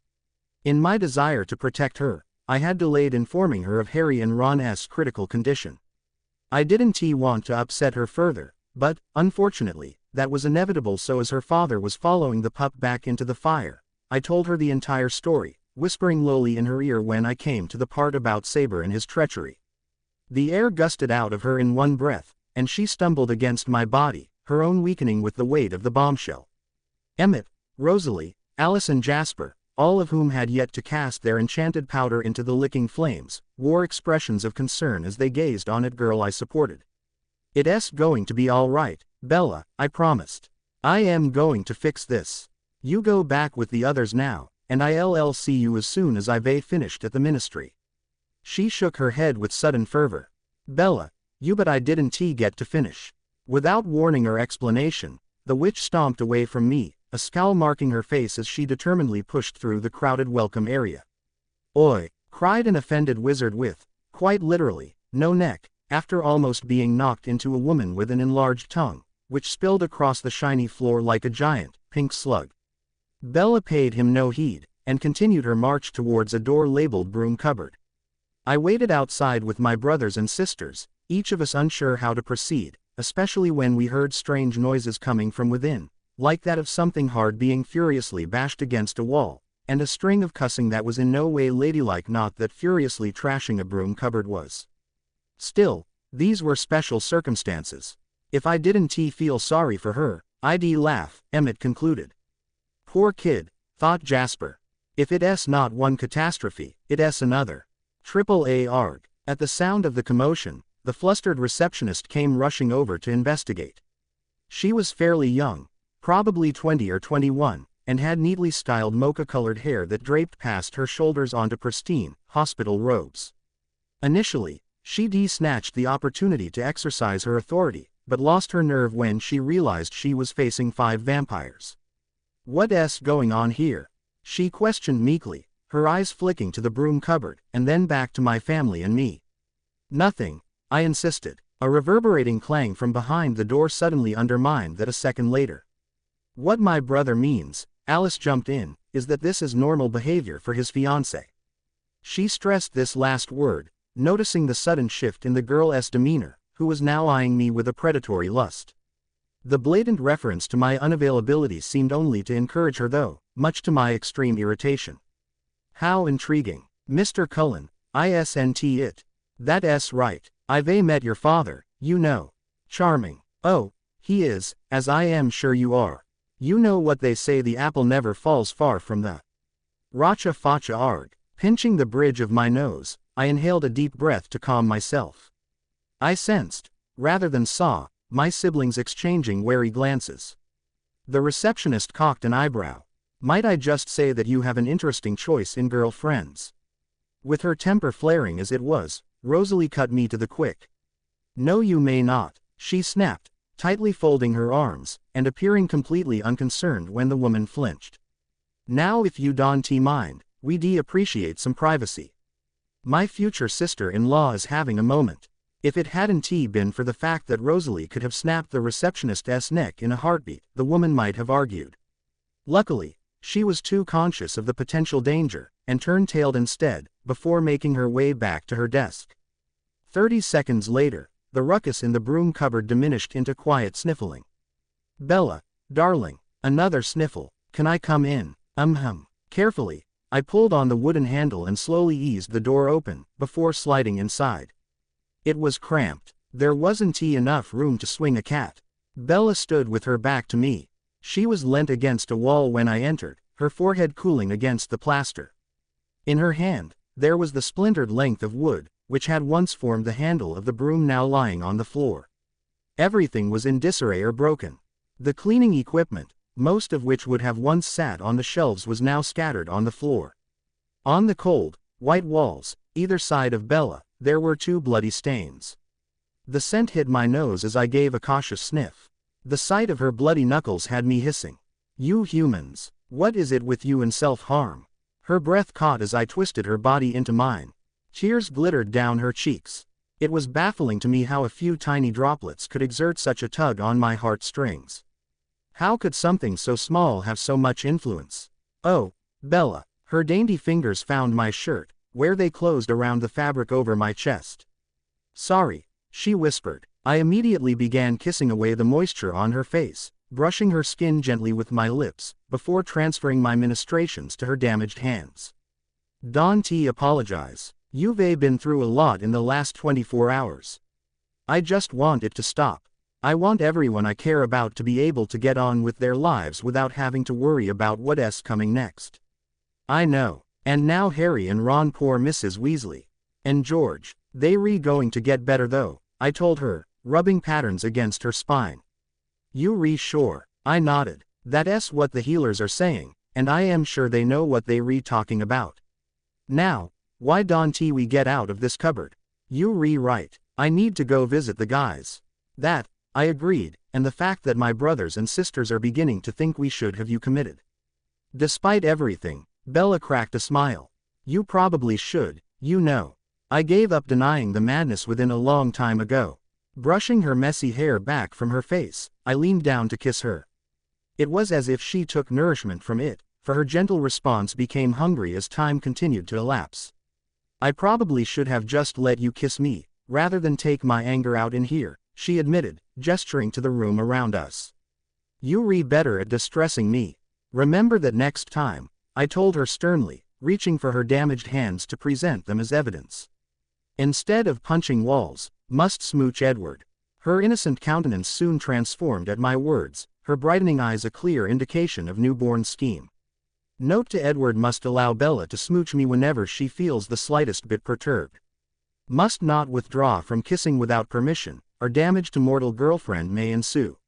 In my desire to protect her, I had delayed informing her of Harry and Ron's critical condition. I didn't want to upset her further, but, unfortunately, that was inevitable. So as her father was following the pup back into the fire, I told her the entire story, whispering lowly in her ear when I came to the part about Saber and his treachery. The air gusted out of her in one breath, and she stumbled against my body, her own weakening with the weight of the bombshell. Emmett, Rosalie, Alice and Jasper, all of whom had yet to cast their enchanted powder into the licking flames, wore expressions of concern as they gazed on it. Girl I supported. It's going to be all right, Bella, I promised. I am going to fix this. You go back with the others now, and I'll see you as soon as I've finished at the ministry. She shook her head with sudden fervor. Bella, but I didn't get to finish. Without warning or explanation, the witch stomped away from me, a scowl marking her face as she determinedly pushed through the crowded welcome area. Oi, cried an offended wizard with, quite literally, no neck, after almost being knocked into a woman with an enlarged tongue, which spilled across the shiny floor like a giant, pink slug. Bella paid him no heed, and continued her march towards a door labeled broom cupboard. I waited outside with my brothers and sisters, each of us unsure how to proceed, especially when we heard strange noises coming from within, like that of something hard being furiously bashed against a wall, and a string of cussing that was in no way ladylike, not that furiously trashing a broom cupboard was. Still, these were special circumstances. If I didn't feel sorry for her, I'd laugh, Emmett concluded. Poor kid, thought Jasper. If it's not one catastrophe, it's another. AAA arg. At the sound of the commotion, the flustered receptionist came rushing over to investigate. She was fairly young, probably 20 or 21, and had neatly styled mocha-colored hair that draped past her shoulders onto pristine, hospital robes. Initially, she snatched the opportunity to exercise her authority, but lost her nerve when she realized she was facing 5 vampires. What's going on here? She questioned meekly, her eyes flicking to the broom cupboard, and then back to my family and me. Nothing, I insisted. A reverberating clang from behind the door suddenly undermined that a second later. What my brother means, Alice jumped in, is that this is normal behavior for his fiancée. She stressed this last word, noticing the sudden shift in the girl's demeanor, who was now eyeing me with a predatory lust. The blatant reference to my unavailability seemed only to encourage her though, much to my extreme irritation. How intriguing. Mr. Cullen, isn't it? That's right. I've met your father, you know. Charming. Oh, he is, as I am sure you are. You know what they say, the apple never falls far from the Racha facha arg. Pinching the bridge of my nose, I inhaled a deep breath to calm myself. I sensed, rather than saw, my siblings exchanging wary glances. The receptionist cocked an eyebrow. Might I just say that you have an interesting choice in girlfriends? With her temper flaring as it was, Rosalie cut me to the quick. No, you may not, she snapped, tightly folding her arms, and appearing completely unconcerned when the woman flinched. Now if you don't mind, we'd appreciate some privacy. My future sister-in-law is having a moment. If it hadn't been for the fact that Rosalie could have snapped the receptionist's neck in a heartbeat, the woman might have argued. Luckily, she was too conscious of the potential danger, and turned-tailed instead, before making her way back to her desk. 30 seconds later, the ruckus in the broom cupboard diminished into quiet sniffling. Bella, darling, another sniffle. Can I come in? Carefully, I pulled on the wooden handle and slowly eased the door open, before sliding inside. It was cramped. There wasn't enough room to swing a cat. Bella stood with her back to me. She was leant against a wall when I entered, her forehead cooling against the plaster. In her hand, there was the splintered length of wood, which had once formed the handle of the broom now lying on the floor. Everything was in disarray or broken. The cleaning equipment, most of which would have once sat on the shelves, was now scattered on the floor. On the cold, white walls, either side of Bella, there were 2 bloody stains. The scent hit my nose as I gave a cautious sniff. The sight of her bloody knuckles had me hissing. You humans, what is it with you and self-harm? Her breath caught as I twisted her body into mine. Tears glittered down her cheeks. It was baffling to me how a few tiny droplets could exert such a tug on my heartstrings. How could something so small have so much influence? Oh, Bella. Her dainty fingers found my shirt, where they closed around the fabric over my chest. Sorry, she whispered. I immediately began kissing away the moisture on her face, brushing her skin gently with my lips, before transferring my ministrations to her damaged hands. Don T apologize. You've been through a lot in the last 24 hours. I just want it to stop. I want everyone I care about to be able to get on with their lives without having to worry about what's coming next. I know. And now Harry and Ron, poor Mrs. Weasley. And George. They going to get better though, I told her, rubbing patterns against her spine. You sure? I nodded. That's what the healers are saying, and I am sure they know what they talking about. Now, why don't we get out of this cupboard? You right. I need to go visit the guys. That, I agreed, and the fact that my brothers and sisters are beginning to think we should have you committed. Despite everything, Bella cracked a smile. You probably should, you know. I gave up denying the madness within a long time ago. Brushing her messy hair back from her face, I leaned down to kiss her. It was as if she took nourishment from it, for her gentle response became hungry as time continued to elapse. I probably should have just let you kiss me, rather than take my anger out in here, she admitted, gesturing to the room around us. You better at distressing me. Remember that next time, I told her sternly, reaching for her damaged hands to present them as evidence. Instead of punching walls, must smooch Edward. Her innocent countenance soon transformed at my words, her brightening eyes a clear indication of newborn scheme. Note to Edward: must allow Bella to smooch me whenever she feels the slightest bit perturbed. Must not withdraw from kissing without permission, or damage to mortal girlfriend may ensue.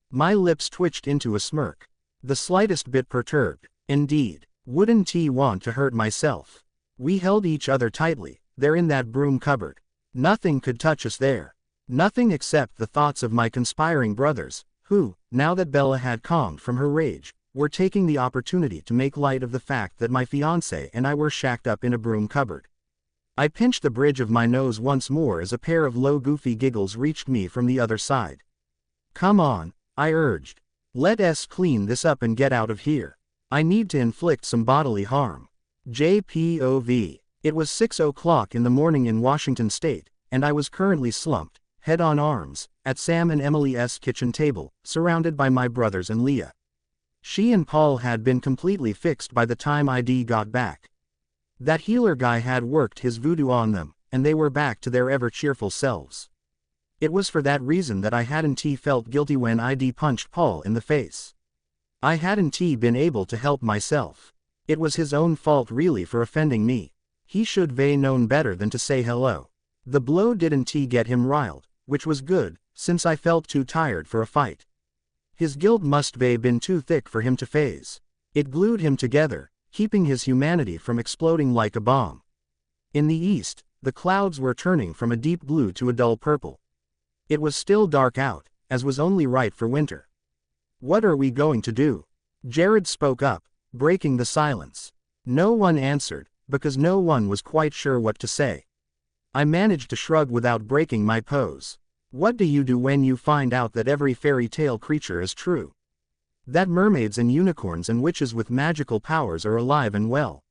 My lips twitched into a smirk. The slightest bit perturbed, indeed. Wouldn't want to hurt myself. We held each other tightly, there in that broom cupboard. Nothing could touch us there. Nothing except the thoughts of my conspiring brothers, who, now that Bella had calmed from her rage, were taking the opportunity to make light of the fact that my fiancé and I were shacked up in a broom cupboard. I pinched the bridge of my nose once more as a pair of low goofy giggles reached me from the other side. Come on, I urged. Let's clean this up and get out of here. I need to inflict some bodily harm. JPOV. It was 6 o'clock in the morning in Washington State, and I was currently slumped, head on arms, at Sam and Emily's kitchen table, surrounded by my brothers and Leah. She and Paul had been completely fixed by the time ID got back. That healer guy had worked his voodoo on them, and they were back to their ever-cheerful selves. It was for that reason that I hadn't felt guilty when ID punched Paul in the face. I hadn't been able to help myself. It was his own fault really for offending me. He should have known better than to say hello. The blow didn't get him riled, which was good, since I felt too tired for a fight. His guilt must have been too thick for him to phase. It glued him together, keeping his humanity from exploding like a bomb. In the east, the clouds were turning from a deep blue to a dull purple. It was still dark out, as was only right for winter. What are we going to do? Jared spoke up, breaking the silence. No one answered, because no one was quite sure what to say. I managed to shrug without breaking my pose. What do you do when you find out that every fairy tale creature is true? That mermaids and unicorns and witches with magical powers are alive and well.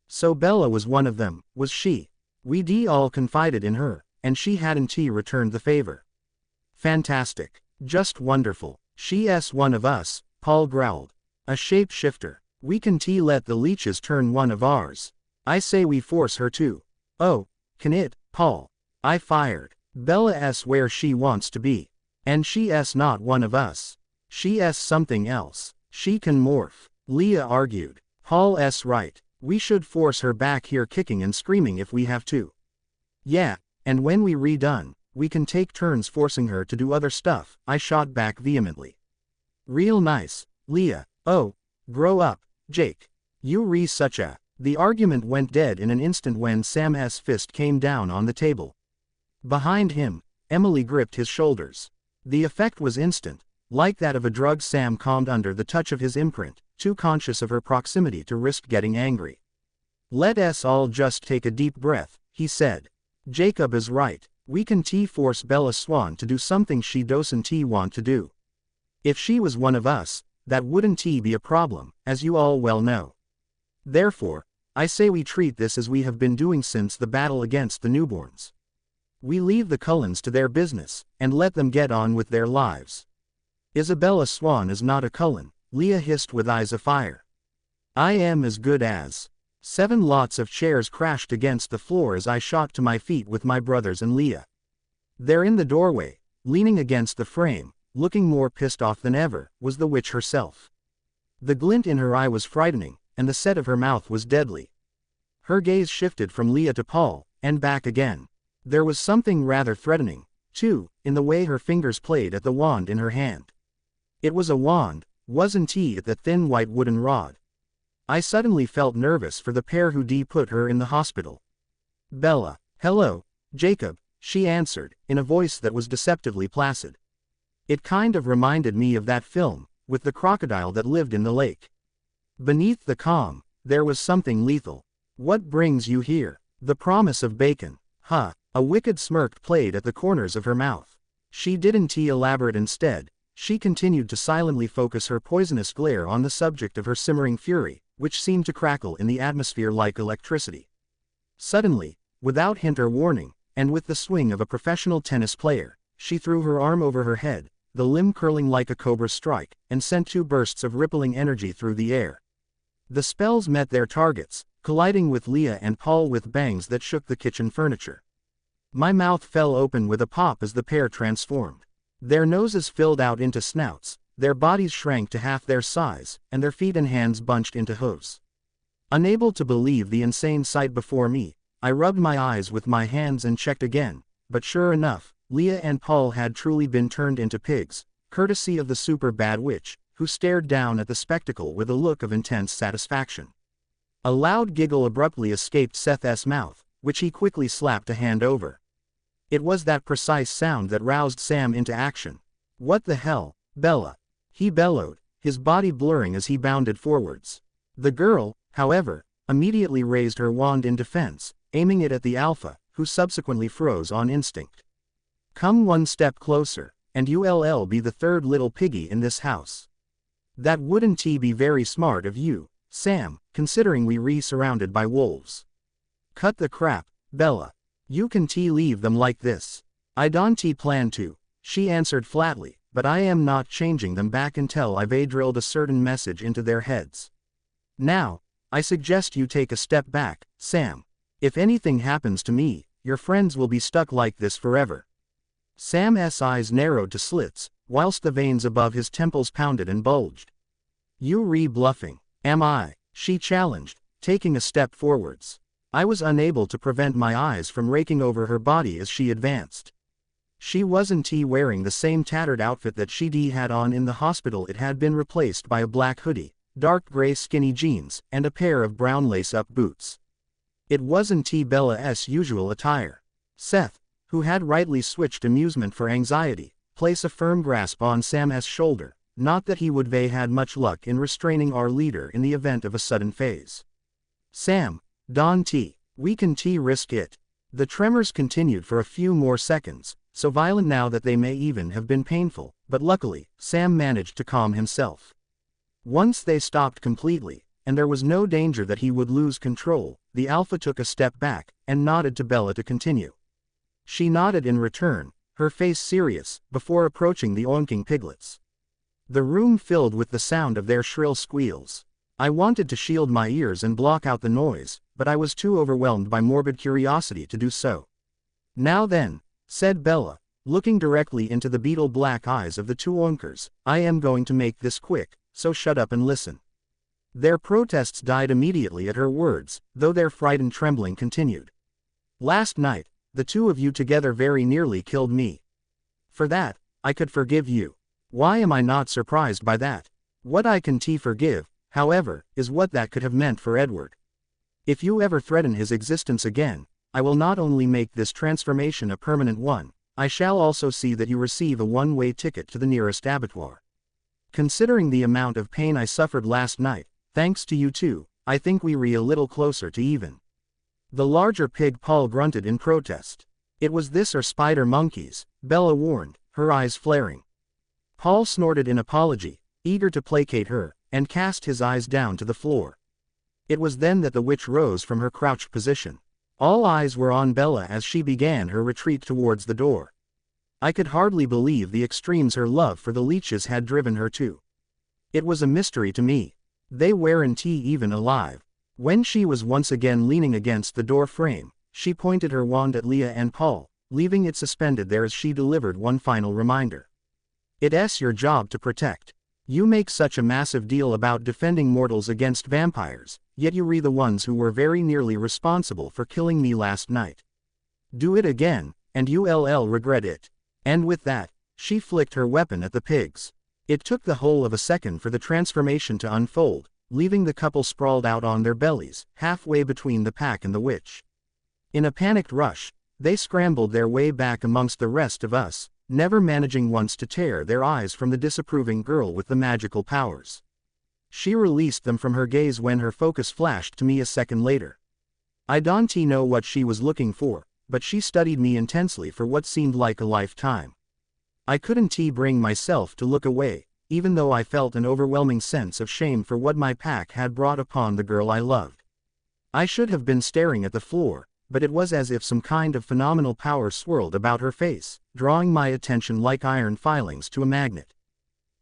So Bella was one of them, was she? We all confided in her, and she hadn't returned the favor. Fantastic. Just wonderful. She's one of us, Paul growled. A shapeshifter. We can let the leeches turn one of ours. I say we force her to. Oh, can it, Paul? I fired. Bella's where she wants to be. And she's not one of us. She's something else. She can morph. Leah argued. Paul's right. We should force her back here kicking and screaming if we have to. Yeah, and when we're done, we can take turns forcing her to do other stuff, I shot back vehemently. Real nice, Leah. Oh, grow up, Jake. You such a. The argument went dead in an instant when Sam's fist came down on the table. Behind him, Emily gripped his shoulders. The effect was instant, like that of a drug. Sam calmed under the touch of his imprint, too conscious of her proximity to risk getting angry. Let's all just take a deep breath, he said. Jacob is right. We can force Bella Swan to do something she doesn't want to do. If she was one of us, that wouldn't be a problem, as you all well know. Therefore, I say we treat this as we have been doing since the battle against the newborns. We leave the Cullens to their business, and let them get on with their lives. Isabella Swan is not a Cullen, Leah hissed with eyes afire. I am as good as. 7 lots of chairs crashed against the floor as I shot to my feet with my brothers and Leah. There in the doorway, leaning against the frame, looking more pissed off than ever, was the witch herself. The glint in her eye was frightening, and the set of her mouth was deadly. Her gaze shifted from Leah to Paul, and back again. There was something rather threatening, too, in the way her fingers played at the wand in her hand. It was a wand, wasn't it, the thin white wooden rod? I suddenly felt nervous for the pair who'd put her in the hospital. Bella. Hello, Jacob, she answered, in a voice that was deceptively placid. It kind of reminded me of that film, with the crocodile that lived in the lake. Beneath the calm, there was something lethal. What brings you here? The promise of bacon. Huh. A wicked smirk played at the corners of her mouth. She didn't elaborate. Instead, she continued to silently focus her poisonous glare on the subject of her simmering fury, which seemed to crackle in the atmosphere like electricity. Suddenly, without hint or warning, and with the swing of a professional tennis player, she threw her arm over her head, the limb curling like a cobra's strike, and sent 2 bursts of rippling energy through the air. The spells met their targets, colliding with Leah and Paul with bangs that shook the kitchen furniture. My mouth fell open with a pop as the pair transformed. Their noses filled out into snouts, their bodies shrank to half their size, and their feet and hands bunched into hooves. Unable to believe the insane sight before me, I rubbed my eyes with my hands and checked again, but sure enough, Leah and Paul had truly been turned into pigs, courtesy of the super bad witch, who stared down at the spectacle with a look of intense satisfaction. A loud giggle abruptly escaped Seth's mouth, which he quickly slapped a hand over. It was that precise sound that roused Sam into action. What the hell, Bella? He bellowed, his body blurring as he bounded forwards. The girl, however, immediately raised her wand in defense, aiming it at the alpha, who subsequently froze on instinct. Come one step closer, and you'll be the third little piggy in this house. That wouldn't be very smart of you, Sam, considering we surrounded by wolves. Cut the crap, Bella. You can leave them like this. I don't plan to, she answered flatly, but I am not changing them back until I've drilled a certain message into their heads. Now, I suggest you take a step back, Sam. If anything happens to me, your friends will be stuck like this forever. Sam's eyes narrowed to slits, whilst the veins above his temples pounded and bulged. You bluffing, am I? She challenged, taking a step forwards. I was unable to prevent my eyes from raking over her body as she advanced. She wasn't wearing the same tattered outfit that she'd had on in the hospital. It had been replaced by a black hoodie, dark gray skinny jeans, and a pair of brown lace-up boots. It wasn't Bella's usual attire. Seth, who had rightly switched amusement for anxiety, placed a firm grasp on Sam's shoulder, not that he would have had much luck in restraining our leader in the event of a sudden phase. Sam, don't we can risk it. The tremors continued for a few more seconds, so violent now that they may even have been painful, but luckily, Sam managed to calm himself. Once they stopped completely, and there was no danger that he would lose control, the alpha took a step back, and nodded to Bella to continue. She nodded in return, her face serious, before approaching the oinking piglets. The room filled with the sound of their shrill squeals. I wanted to shield my ears and block out the noise, but I was too overwhelmed by morbid curiosity to do so. Now then, said Bella, looking directly into the beetle black eyes of the 2 oinkers, I am going to make this quick, so shut up and listen. Their protests died immediately at her words, though their fright and trembling continued. Last night, the 2 of you together very nearly killed me. For that, I could forgive you. Why am I not surprised by that? What I can forgive, however, is what that could have meant for Edward. If you ever threaten his existence again, I will not only make this transformation a permanent one, I shall also see that you receive a one-way ticket to the nearest abattoir. Considering the amount of pain I suffered last night, thanks to you 2, I think we a little closer to even. The larger pig Paul grunted in protest. It was this or spider monkeys, Bella warned, her eyes flaring. Paul snorted in apology, eager to placate her, and cast his eyes down to the floor. It was then that the witch rose from her crouched position. All eyes were on Bella as she began her retreat towards the door. I could hardly believe the extremes her love for the leeches had driven her to. It was a mystery to me. They weren't even alive. When she was once again leaning against the door frame, she pointed her wand at Leah and Paul, leaving it suspended there as she delivered one final reminder. It's your job to protect. You make such a massive deal about defending mortals against vampires, yet you were the ones who were very nearly responsible for killing me last night. Do it again, and you'll regret it. And with that, she flicked her weapon at the pigs. It took the whole of a second for the transformation to unfold, leaving the couple sprawled out on their bellies, halfway between the pack and the witch. In a panicked rush, they scrambled their way back amongst the rest of us, never managing once to tear their eyes from the disapproving girl with the magical powers. She released them from her gaze when her focus flashed to me a second later. I don't know what she was looking for, but she studied me intensely for what seemed like a lifetime. I couldn't bring myself to look away, even though I felt an overwhelming sense of shame for what my pack had brought upon the girl I loved. I should have been staring at the floor, but it was as if some kind of phenomenal power swirled about her face, drawing my attention like iron filings to a magnet.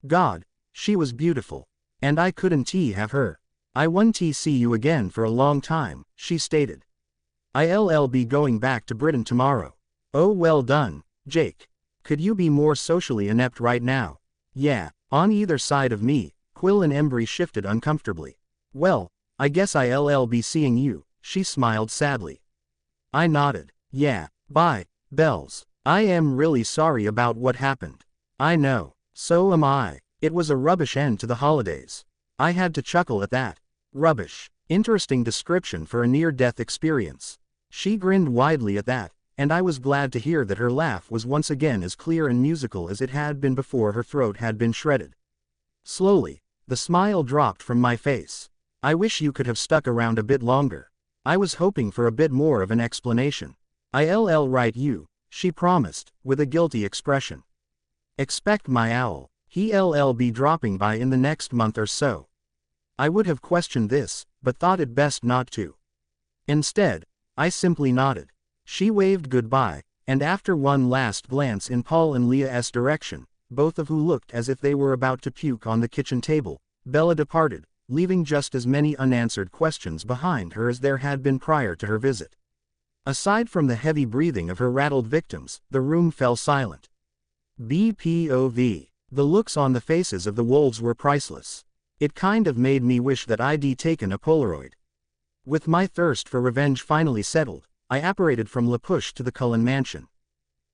God, she was beautiful. And I couldn't have her. I won't see you again for a long time, she stated. I'll be going back to Britain tomorrow. Oh well done, Jake. Could you be more socially inept right now? Yeah. On either side of me, Quill and Embry shifted uncomfortably. Well, I guess I'll be seeing you, she smiled sadly. I nodded. Yeah, bye, Bells. I am really sorry about what happened. I know, so am I. It was a rubbish end to the holidays. I had to chuckle at that. Rubbish. Interesting description for a near-death experience. She grinned widely at that, and I was glad to hear that her laugh was once again as clear and musical as it had been before her throat had been shredded. Slowly, the smile dropped from my face. I wish you could have stuck around a bit longer. I was hoping for a bit more of an explanation. I'll write you, she promised, with a guilty expression. Expect my owl. He'll be dropping by in the next month or so. I would have questioned this, but thought it best not to. Instead, I simply nodded. She waved goodbye, and after one last glance in Paul and Leah's direction, both of who looked as if they were about to puke on the kitchen table, Bella departed, leaving just as many unanswered questions behind her as there had been prior to her visit. Aside from the heavy breathing of her rattled victims, the room fell silent. BPOV. The looks on the faces of the wolves were priceless. It kind of made me wish that I'd taken a Polaroid. With my thirst for revenge finally settled, I apparated from La Push to the Cullen mansion.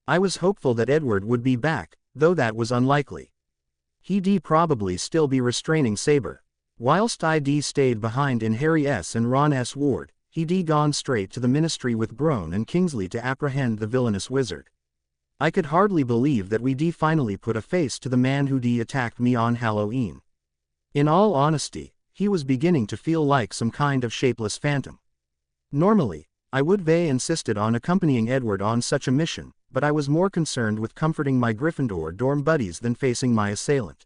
I was hopeful that Edward would be back, though that was unlikely. He'd probably still be restraining Saber. Whilst I'd stayed behind in Harry S. and Ron S. ward, he'd gone straight to the ministry with Brone and Kingsley to apprehend the villainous wizard. I could hardly believe that we'd finally put a face to the man who'd attacked me on Halloween. In all honesty, he was beginning to feel like some kind of shapeless phantom. Normally, I would have insisted on accompanying Edward on such a mission, but I was more concerned with comforting my Gryffindor dorm buddies than facing my assailant.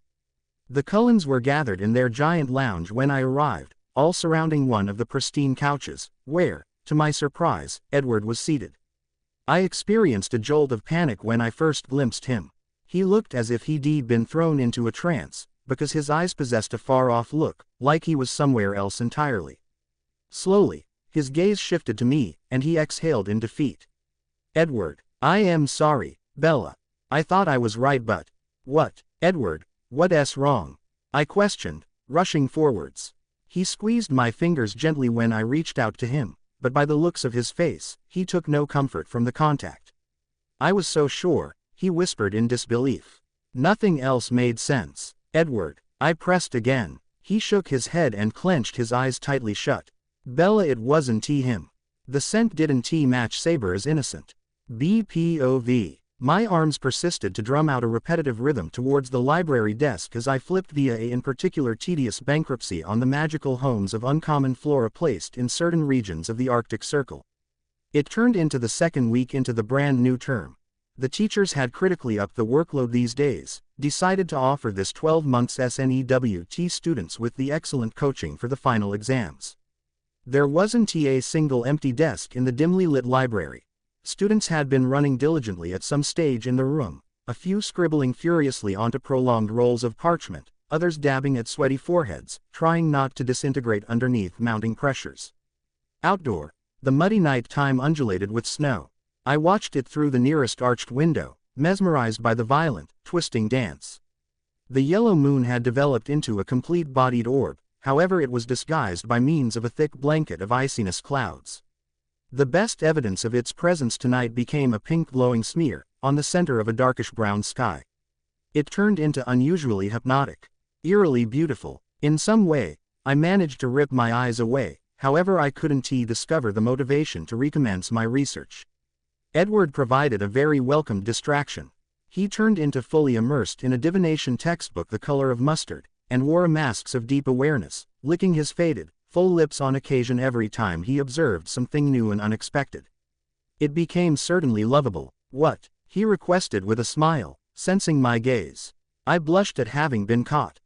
The Cullens were gathered in their giant lounge when I arrived, all surrounding one of the pristine couches, where, to my surprise, Edward was seated. I experienced a jolt of panic when I first glimpsed him. He looked as if he'd been thrown into a trance, because his eyes possessed a far-off look, like he was somewhere else entirely. Slowly, his gaze shifted to me, and he exhaled in defeat. Edward, I am sorry, Bella. I thought I was right but... What, Edward, what's wrong? I questioned, rushing forwards. He squeezed my fingers gently when I reached out to him, but by the looks of his face, he took no comfort from the contact. I was so sure, he whispered in disbelief. Nothing else made sense. Edward, I pressed again. He shook his head and clenched his eyes tightly shut. Bella, it wasn't him. The scent didn't match Saber as innocent. BPOV. My arms persisted to drum out a repetitive rhythm towards the library desk as I flipped via a in particular tedious bankruptcy on the magical homes of uncommon flora placed in certain regions of the Arctic Circle. It turned into the second week into the brand new term. The teachers had critically upped the workload these days, decided to offer this 12 months SNEWT students with the excellent coaching for the final exams. There wasn't a single empty desk in the dimly lit library. Students had been running diligently at some stage in the room, a few scribbling furiously onto prolonged rolls of parchment, others dabbing at sweaty foreheads, trying not to disintegrate underneath mounting pressures. Outdoor, the muddy night time undulated with snow. I watched it through the nearest arched window, mesmerized by the violent, twisting dance. The yellow moon had developed into a complete-bodied orb, however it was disguised by means of a thick blanket of iciness clouds. The best evidence of its presence tonight became a pink glowing smear, on the center of a darkish brown sky. It turned into unusually hypnotic, eerily beautiful. In some way, I managed to rip my eyes away, however I couldn't discover the motivation to recommence my research. Edward provided a very welcome distraction. He turned into fully immersed in a divination textbook the color of mustard, and wore masks of deep awareness, licking his faded, full lips on occasion every time he observed something new and unexpected. It became certainly lovable. "What?" he requested with a smile, sensing my gaze. I blushed at having been caught.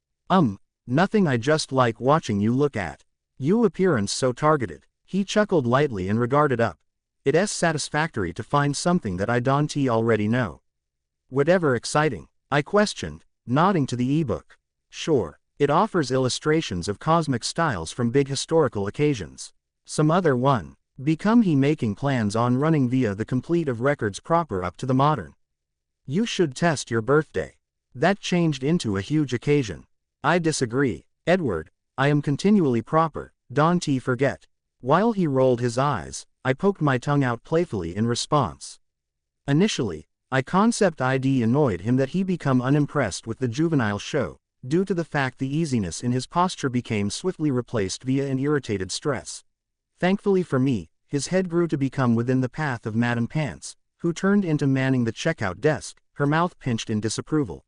Nothing, I just like watching you look at. You appearance so targeted." He chuckled lightly and regarded up. "It's satisfactory to find something that I don't already know." "Whatever exciting?" I questioned, nodding to the ebook. "Sure. It offers illustrations of cosmic styles from big historical occasions. Some other one. Become he making plans on running via the complete of records proper up to the modern. You should test your birthday. That changed into a huge occasion." "I disagree, Edward. I am continually proper, don't forget." While he rolled his eyes, I poked my tongue out playfully in response. Initially, I concept ID annoyed him that he become unimpressed with the juvenile show, due to the fact the easiness in his posture became swiftly replaced via an irritated stress. Thankfully for me, his head grew to become within the path of Madame Pants, who turned into manning the checkout desk, her mouth pinched in disapproval.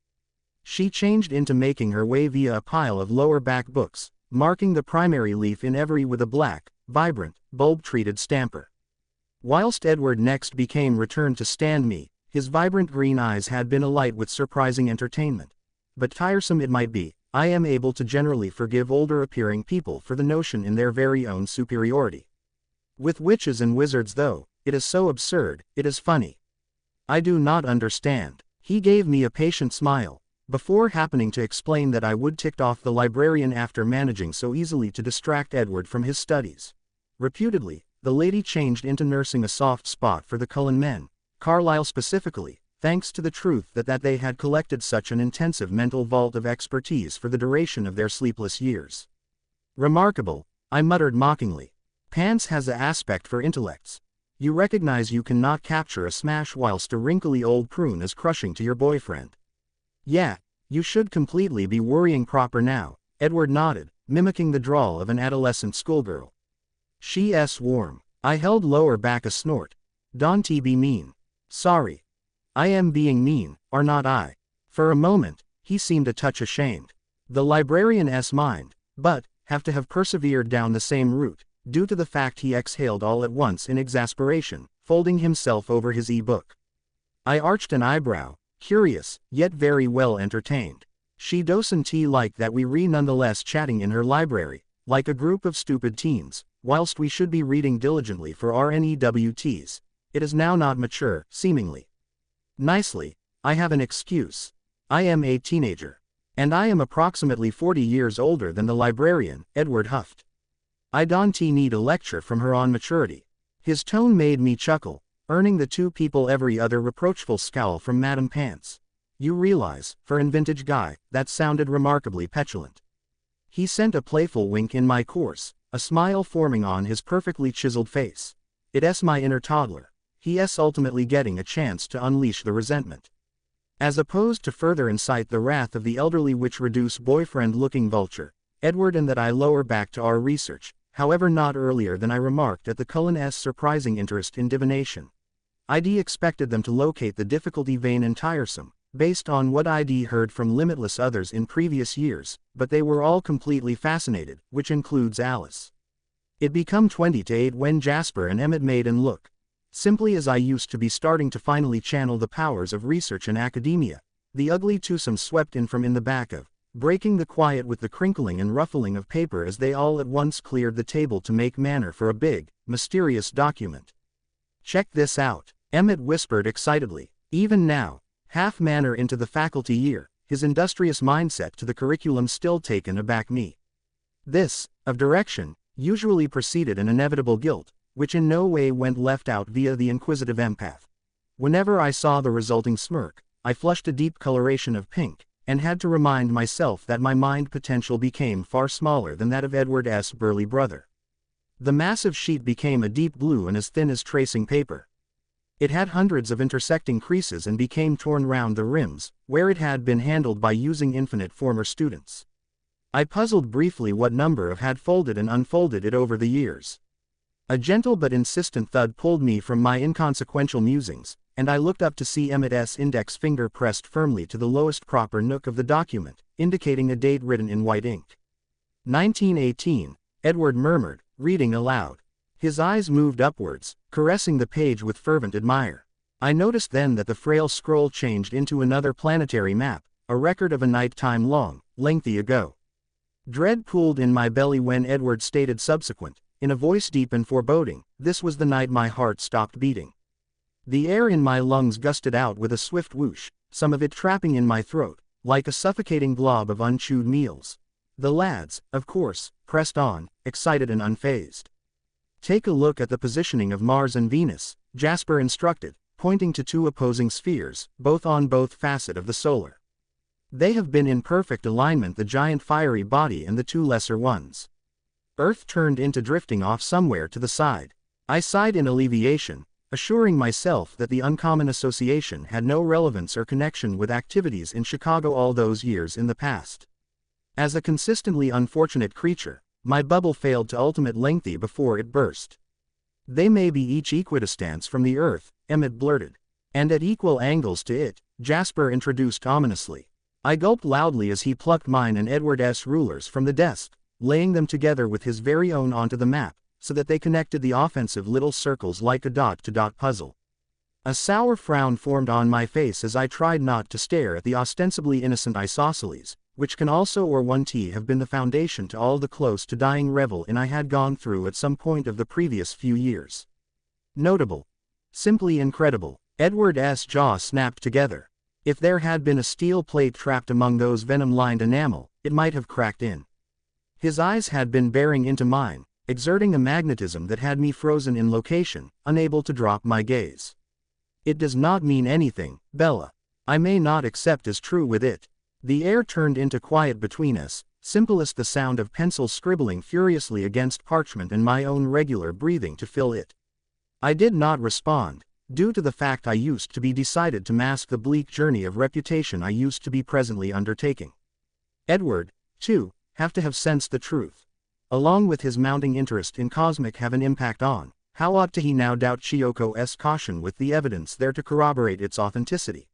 She changed into making her way via a pile of lower back books, marking the primary leaf in every with a black, vibrant, bulb-treated stamper. Whilst Edward next became returned to stand me, his vibrant green eyes had been alight with surprising entertainment. But tiresome it might be, I am able to generally forgive older-appearing people for the notion in their very own superiority. With witches and wizards though, it is so absurd, it is funny. "I do not understand." He gave me a patient smile, before happening to explain that I would tick off the librarian after managing so easily to distract Edward from his studies. Reputedly, the lady changed into nursing a soft spot for the Cullen men, Carlyle specifically, thanks to the truth that they had collected such an intensive mental vault of expertise for the duration of their sleepless years. "Remarkable," I muttered mockingly. "Pants has a aspect for intellects. You recognize you cannot capture a smash whilst a wrinkly old prune is crushing to your boyfriend." "Yeah, you should completely be worrying proper now," Edward nodded, mimicking the drawl of an adolescent schoolgirl. "She's warm." I held lower back a snort. "Don't be mean." "Sorry. I am being mean, are not I?" For a moment, he seemed a touch ashamed. The librarian's mind, but, have persevered down the same route, due to the fact he exhaled all at once in exasperation, folding himself over his e-book. I arched an eyebrow, curious, yet very well entertained. She doesn't like that we re nonetheless chatting in her library, like a group of stupid teens, whilst we should be reading diligently for our NEWTs. It is now not mature, seemingly. Nicely, I have an excuse. I am a teenager. And I am approximately 40 years older than the librarian, Edward huffed. I don't need a lecture from her on maturity. His tone made me chuckle, earning the two people every other reproachful scowl from Madame Pants. You realize, for an vintage guy, that sounded remarkably petulant. He sent a playful wink in my course, a smile forming on his perfectly chiseled face. It's my inner toddler. He's ultimately getting a chance to unleash the resentment. As opposed to further incite the wrath of the elderly witch-reduce boyfriend-looking vulture, Edward and that I lower back to our research, however not earlier than I remarked at the Cullens' surprising interest in divination. ID expected them to locate the difficulty vain and tiresome, based on what ID heard from limitless others in previous years, but they were all completely fascinated, which includes Alice. It become 20 to 8 when Jasper and Emmett made an look. Simply as I used to be starting to finally channel the powers of research and academia, the ugly twosome swept in from in the back of, breaking the quiet with the crinkling and ruffling of paper as they all at once cleared the table to make manner for a big, mysterious document. "Check this out," Emmett whispered excitedly. Even now, half manner into the faculty year, his industrious mindset to the curriculum still taken aback me. This, of direction, usually preceded an inevitable guilt, which in no way went left out via the inquisitive empath. Whenever I saw the resulting smirk, I flushed a deep coloration of pink, and had to remind myself that my mind potential became far smaller than that of Edward's burly brother. The massive sheet became a deep blue and as thin as tracing paper. It had hundreds of intersecting creases and became torn round the rims, where it had been handled by using infinite former students. I puzzled briefly what number of had folded and unfolded it over the years. A gentle but insistent thud pulled me from my inconsequential musings, and I looked up to see Emmett's index finger pressed firmly to the lowest proper nook of the document, indicating a date written in white ink. 1918, Edward murmured, reading aloud. His eyes moved upwards, caressing the page with fervent admire. I noticed then that the frail scroll changed into another planetary map, a record of a night time long, lengthy ago. Dread pooled in my belly when Edward stated subsequent, in a voice deep and foreboding, this was the night my heart stopped beating. The air in my lungs gusted out with a swift whoosh, some of it trapping in my throat, like a suffocating glob of unchewed meals. The lads, of course, pressed on, excited and unfazed. Take a look at the positioning of Mars and Venus, Jasper instructed, pointing to two opposing spheres, both on both facet of the solar. They have been in perfect alignment, the giant fiery body and the two lesser ones. Earth turned into drifting off somewhere to the side. I sighed in alleviation, assuring myself that the uncommon association had no relevance or connection with activities in Chicago all those years in the past. As a consistently unfortunate creature, my bubble failed to ultimate lengthy before it burst. They may be each equidistant from the Earth, Emmett blurted. And at equal angles to it, Jasper introduced ominously. I gulped loudly as he plucked mine and Edward's rulers from the desk, laying them together with his very own onto the map, so that they connected the offensive little circles like a dot-to-dot puzzle. A sour frown formed on my face as I tried not to stare at the ostensibly innocent isosceles, which can also or one T have been the foundation to all the close-to-dying revel-in I had gone through at some point of the previous few years. Notable. Simply incredible. Edward's jaw snapped together. If there had been a steel plate trapped among those venom-lined enamel, it might have cracked in. His eyes had been bearing into mine, exerting a magnetism that had me frozen in location, unable to drop my gaze. It does not mean anything, Bella. I may not accept as true with it. The air turned into quiet between us, simple as the sound of pencil scribbling furiously against parchment and my own regular breathing to fill it. I did not respond, due to the fact I used to be decided to mask the bleak journey of reputation I used to be presently undertaking. Edward, too, have to have sensed the truth. Along with his mounting interest in cosmic have an impact on, how ought to he now doubt Chioko's caution with the evidence there to corroborate its authenticity.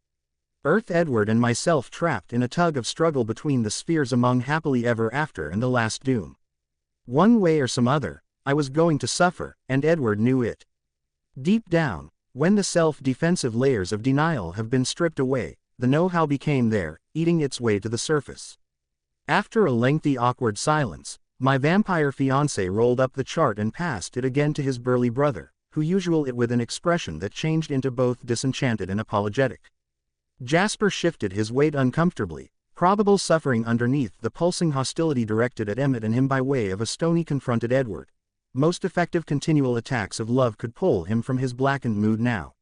Earth Edward and myself trapped in a tug of struggle between the spheres among happily ever after and the last doom. One way or some other, I was going to suffer, and Edward knew it. Deep down, when the self-defensive layers of denial have been stripped away, the know-how became there, eating its way to the surface. After a lengthy awkward silence, my vampire fiancé rolled up the chart and passed it again to his burly brother, who usual it with an expression that changed into both disenchanted and apologetic. Jasper shifted his weight uncomfortably, probable suffering underneath the pulsing hostility directed at Emmett and him by way of a stony confronted Edward. Most effective continual attacks of love could pull him from his blackened mood now.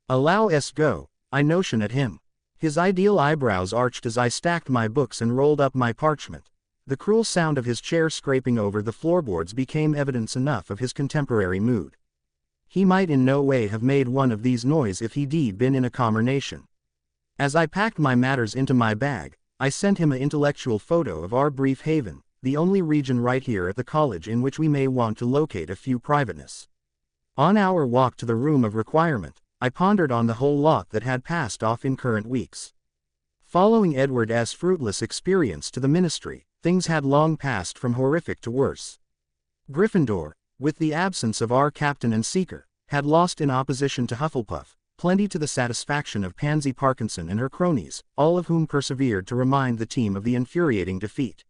Allow us go, I notion at him. His ideal eyebrows arched as I stacked my books and rolled up my parchment. The cruel sound of his chair scraping over the floorboards became evidence enough of his contemporary mood. He might in no way have made one of these noise if he'd been in a calmer nation. As I packed my matters into my bag, I sent him an intellectual photo of our brief haven, the only region right here at the college in which we may want to locate a few privateness. On our walk to the room of requirement, I pondered on the whole lot that had passed off in current weeks. Following Edward's fruitless experience to the ministry, things had long passed from horrific to worse. Gryffindor, with the absence of our captain and seeker, had lost in opposition to Hufflepuff, plenty to the satisfaction of Pansy Parkinson and her cronies, all of whom persevered to remind the team of the infuriating defeat.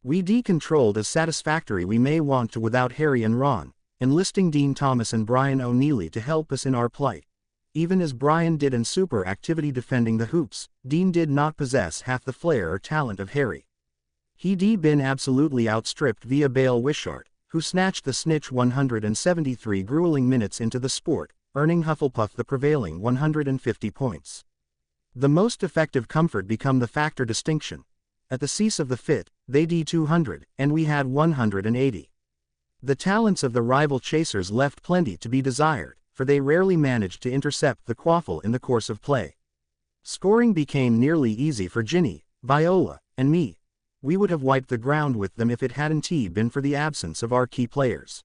We decontrolled as satisfactory we may want to without Harry and Ron, enlisting Dean Thomas and Brian O'Neilly to help us in our plight. even as Brian did in super activity defending the hoops. Dean did not possess half the flair or talent of Harry. He'd been absolutely outstripped via Bale Wishart, who snatched the snitch 173 grueling minutes into the sport, earning Hufflepuff the prevailing 150 points. The most effective comfort become the factor distinction. At the cease of the fit, they D200, and we had 180. The talents of the rival chasers left plenty to be desired, for they rarely managed to intercept the quaffle in the course of play. Scoring became nearly easy for Ginny, Viola, and me. We would have wiped the ground with them if it hadn't been for the absence of our key players.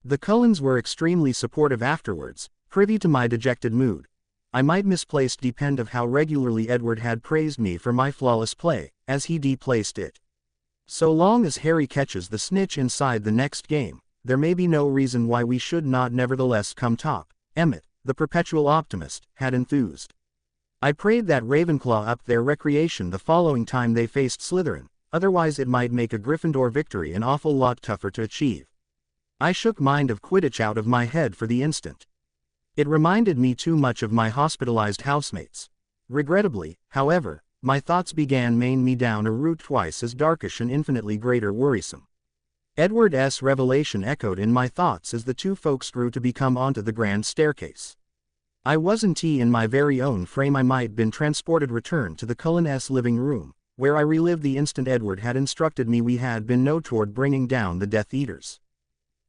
The Cullens were extremely supportive afterwards, privy to my dejected mood. I might misplace depend of how regularly Edward had praised me for my flawless play, as he deplaced it. So long as Harry catches the snitch inside the next game, there may be no reason why we should not nevertheless come top, Emmett, the perpetual optimist, had enthused. I prayed that Ravenclaw upped their recreation the following time they faced Slytherin, otherwise it might make a Gryffindor victory an awful lot tougher to achieve. I shook mind of Quidditch out of my head for the instant. It reminded me too much of my hospitalized housemates. Regrettably, however, my thoughts began maining me down a route twice as darkish and infinitely greater worrisome. Edward's revelation echoed in my thoughts as the two folks grew to become onto the grand staircase. I wasn't in my very own frame. I might been transported returned to the Cullens' living room, where I relived the instant Edward had instructed me we had been no toward bringing down the Death Eaters.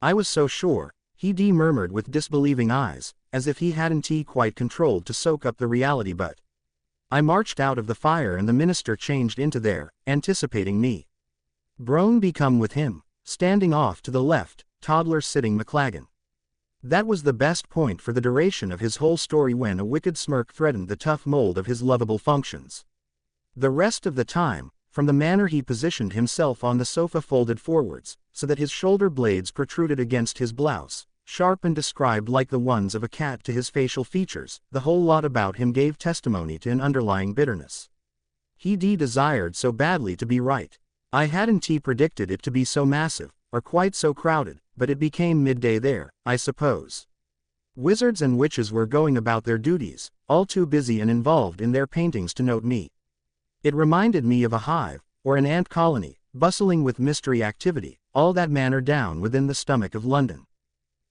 I was so sure, he murmured with disbelieving eyes, as if he hadn't quite controlled to soak up the reality. But I marched out of the fire and the minister changed into there, anticipating me. Brone become with him, standing off to the left, toddler sitting McLaggen. That was the best point for the duration of his whole story when a wicked smirk threatened the tough mold of his lovable functions. The rest of the time, from the manner he positioned himself on the sofa folded forwards, so that his shoulder blades protruded against his blouse, sharp and described like the ones of a cat to his facial features, the whole lot about him gave testimony to an underlying bitterness. He desired so badly to be right. I hadn't predicted it to be so massive, or quite so crowded, but it became midday there, I suppose. Wizards and witches were going about their duties, all too busy and involved in their paintings to note me. It reminded me of a hive, or an ant colony, bustling with mystery activity, all that manner down within the stomach of London.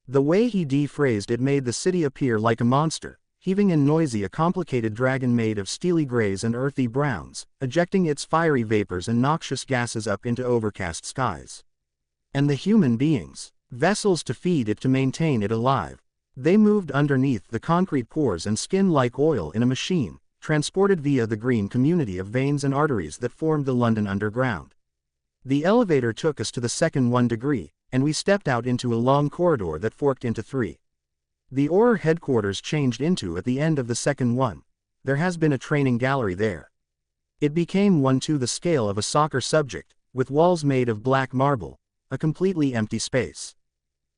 The way he phrased it made the city appear like a monster, heaving and noisy, a complicated dragon made of steely grays and earthy browns, ejecting its fiery vapors and noxious gases up into overcast skies. And the human beings, vessels to feed it to maintain it alive. They moved underneath the concrete pores and skin like oil in a machine, transported via the green community of veins and arteries that formed the London Underground. The elevator took us to the second 1 degree, and we stepped out into a long corridor that forked into 3. The Auror headquarters changed into at the end of the second one. There has been a training gallery there. It became one to the scale of a soccer subject, with walls made of black marble, a completely empty space.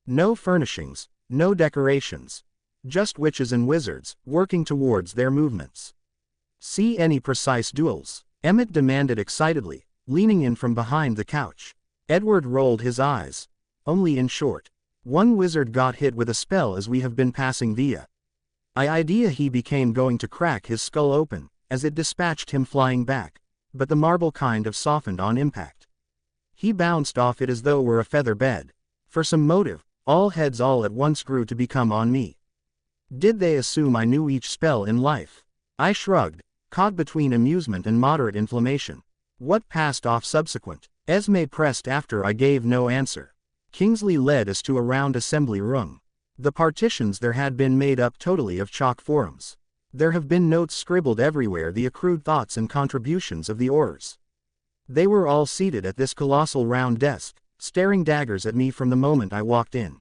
No furnishings, no decorations. Just witches and wizards, working towards their movements. See any precise duels? Emmett demanded excitedly, leaning in from behind the couch. Edward rolled his eyes. Only in short. One wizard got hit with a spell as we have been passing via. Idea he became going to crack his skull open, as it dispatched him flying back, but the marble kind of softened on impact. He bounced off it as though were a feather bed. For some motive, all heads all at once grew to become on me. Did they assume I knew each spell in life? I shrugged, caught between amusement and moderate inflammation. What passed off subsequent? Esme pressed after I gave no answer. Kingsley led us to a round assembly room. The partitions there had been made up totally of chalk forms. There have been notes scribbled everywhere, the accrued thoughts and contributions of the Aurors. They were all seated at this colossal round desk, staring daggers at me from the moment I walked in.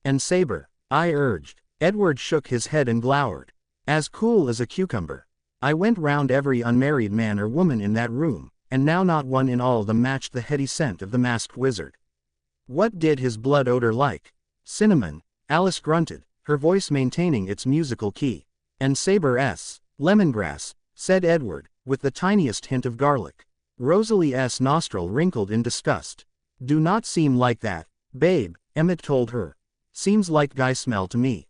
And Saber, I urged. Edward shook his head and glowered. As cool as a cucumber. I went round every unmarried man or woman in that room, and now not one in all of them matched the heady scent of the masked wizard. What did his blood odor like? Cinnamon, Alice grunted, her voice maintaining its musical key. And Saber's lemongrass, said Edward, with the tiniest hint of garlic. Rosalie's nostril wrinkled in disgust. Do not seem like that, babe, Emmett told her. Seems like guy smell to me.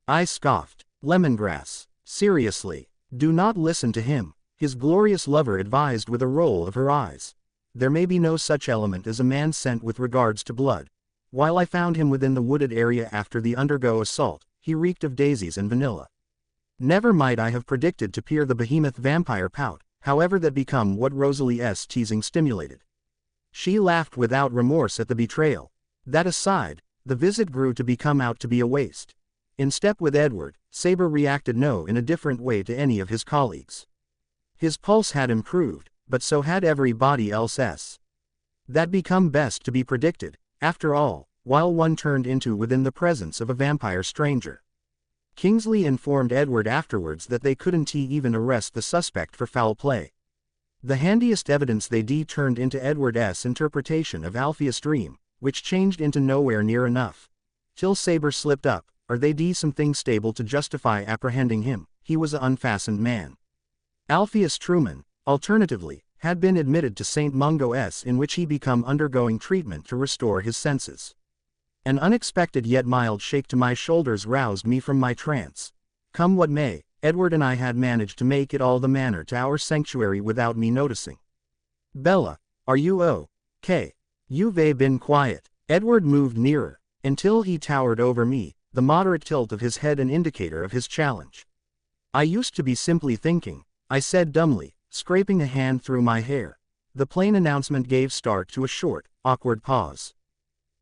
I scoffed. Lemongrass. Seriously. Do not listen to him, his glorious lover advised with a roll of her eyes. There may be no such element as a man's scent with regards to blood. While I found him within the wooded area after the undergo assault, he reeked of daisies and vanilla. Never might I have predicted to peer the behemoth vampire pout, however that become what Rosalie's teasing stimulated. She laughed without remorse at the betrayal. That aside, the visit grew to become out to be a waste. In step with Edward, Sabre reacted no in a different way to any of his colleagues. His pulse had improved, but so had everybody else's. That become best to be predicted, after all, while one turned into within the presence of a vampire stranger. Kingsley informed Edward afterwards that they couldn't even arrest the suspect for foul play. The handiest evidence they turned into Edward's interpretation of Alpheus' dream, which changed into nowhere near enough. Till Sabre slipped up, or they something stable to justify apprehending him, he was a unfastened man. Alpheus Truman, alternatively, had been admitted to St. Mungo's in which he become undergoing treatment to restore his senses. An unexpected yet mild shake to my shoulders roused me from my trance. Come what may, Edward and I had managed to make it all the manner to our sanctuary without me noticing. Bella, are you okay? You've been quiet. Edward moved nearer, until he towered over me, the moderate tilt of his head an indicator of his challenge. I used to be simply thinking, I said dumbly, scraping a hand through my hair. The plain announcement gave start to a short, awkward pause.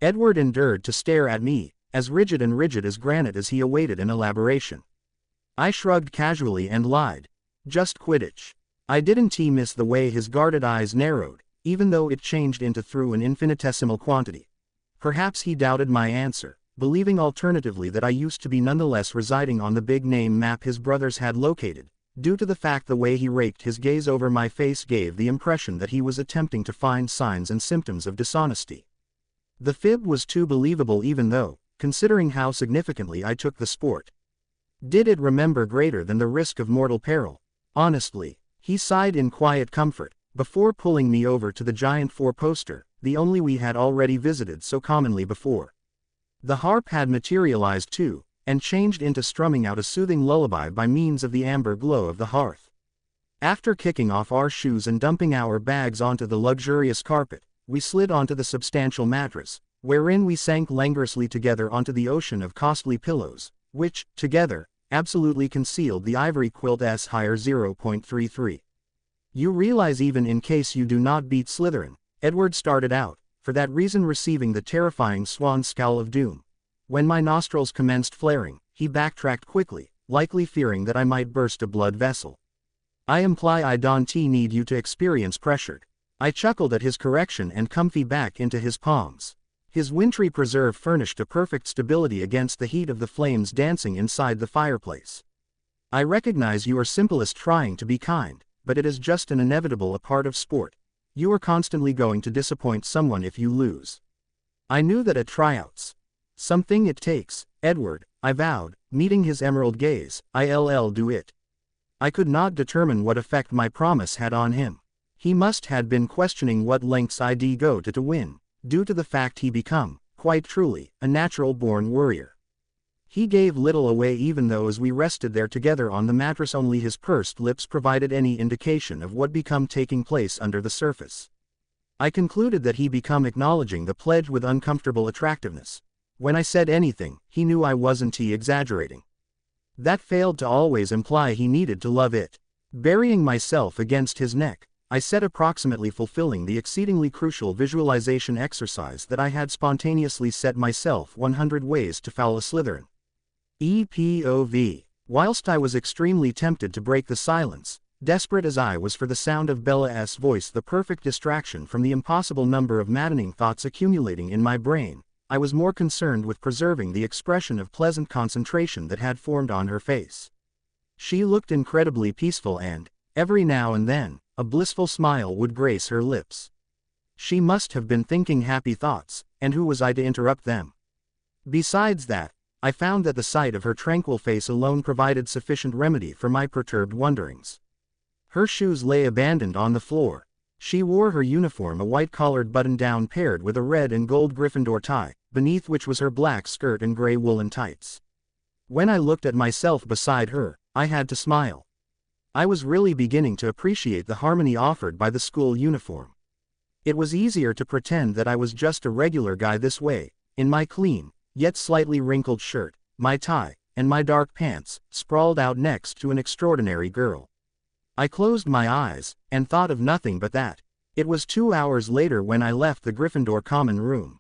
Edward endured to stare at me, as rigid as granite as he awaited an elaboration. I shrugged casually and lied. Just Quidditch. I didn't miss the way his guarded eyes narrowed, even though it changed into through an infinitesimal quantity. Perhaps he doubted my answer, believing alternatively that I used to be nonetheless residing on the big name map his brothers had located, due to the fact the way he raked his gaze over my face gave the impression that he was attempting to find signs and symptoms of dishonesty. The fib was too believable even though, considering how significantly I took the sport. Did it remember greater than the risk of mortal peril? Honestly, he sighed in quiet comfort, before pulling me over to the giant four-poster, the only we had already visited so commonly before. The harp had materialized too, and changed into strumming out a soothing lullaby by means of the amber glow of the hearth. After kicking off our shoes and dumping our bags onto the luxurious carpet, we slid onto the substantial mattress, wherein we sank languorously together onto the ocean of costly pillows, which, together, absolutely concealed the ivory quilt's higher 0.33. You realize even in case you do not beat Slytherin, Edward started out, for that reason receiving the terrifying swan scowl of doom. When my nostrils commenced flaring, he backtracked quickly, likely fearing that I might burst a blood vessel. I imply I don't need you to experience pressured. I chuckled at his correction and comfy back into his palms. His wintry preserve furnished a perfect stability against the heat of the flames dancing inside the fireplace. I recognize you are simplest trying to be kind, but it is just an inevitable a part of sport. You are constantly going to disappoint someone if you lose. I knew that at tryouts. Something it takes, Edward, I vowed, meeting his emerald gaze, I'll do it. I could not determine what effect my promise had on him. He must had been questioning what lengths I'd go to win, due to the fact he become, quite truly, a natural-born warrior. He gave little away even though as we rested there together on the mattress only his pursed lips provided any indication of what become taking place under the surface. I concluded that he become acknowledging the pledge with uncomfortable attractiveness. When I said anything, he knew I wasn't exaggerating. That failed to always imply he needed to love it. Burying myself against his neck, I said approximately fulfilling the exceedingly crucial visualization exercise that I had spontaneously set myself 100 ways to foul a Slytherin. EPOV. Whilst I was extremely tempted to break the silence, desperate as I was for the sound of Bella's voice the perfect distraction from the impossible number of maddening thoughts accumulating in my brain, I was more concerned with preserving the expression of pleasant concentration that had formed on her face. She looked incredibly peaceful and, every now and then, a blissful smile would grace her lips. She must have been thinking happy thoughts, and who was I to interrupt them? Besides that, I found that the sight of her tranquil face alone provided sufficient remedy for my perturbed wonderings. Her shoes lay abandoned on the floor. She wore her uniform, a white-collared button-down paired with a red and gold Gryffindor tie, beneath which was her black skirt and gray woolen tights. When I looked at myself beside her, I had to smile. I was really beginning to appreciate the harmony offered by the school uniform. It was easier to pretend that I was just a regular guy this way, in my clean, yet slightly wrinkled shirt, my tie, and my dark pants, sprawled out next to an extraordinary girl. I closed my eyes, and thought of nothing but that. It was 2 hours later when I left the Gryffindor common room.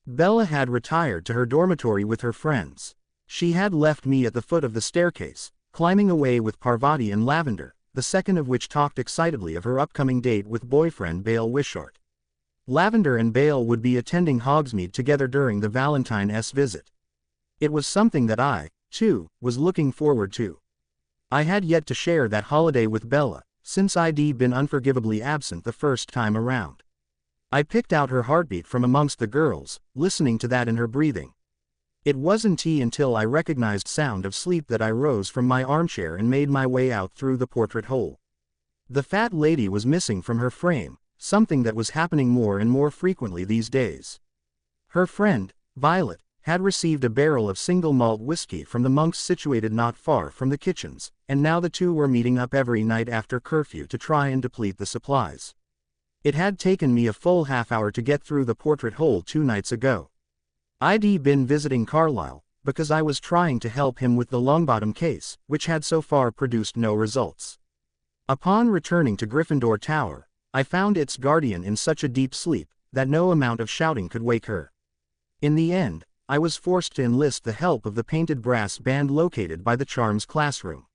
Bella had retired to her dormitory with her friends. She had left me at the foot of the staircase, climbing away with Parvati and Lavender, the second of which talked excitedly of her upcoming date with boyfriend Bale Wishart. Lavender and Bale would be attending Hogsmeade together during the Valentine's visit. It was something that I, too, was looking forward to. I had yet to share that holiday with Bella, since I'd been unforgivably absent the first time around. I picked out her heartbeat from amongst the girls, listening to that in her breathing. It wasn't until I recognized sound of sleep that I rose from my armchair and made my way out through the portrait hole. The fat lady was missing from her frame, something that was happening more and more frequently these days. Her friend, Violet, had received a barrel of single malt whiskey from the monks situated not far from the kitchens, and now the two were meeting up every night after curfew to try and deplete the supplies. It had taken me a full half-hour to get through the portrait hole 2 nights ago. I'd been visiting Carlisle, because I was trying to help him with the Longbottom case, which had so far produced no results. Upon returning to Gryffindor Tower, I found its guardian in such a deep sleep, that no amount of shouting could wake her. In the end, I was forced to enlist the help of the painted brass band located by the Charms classroom.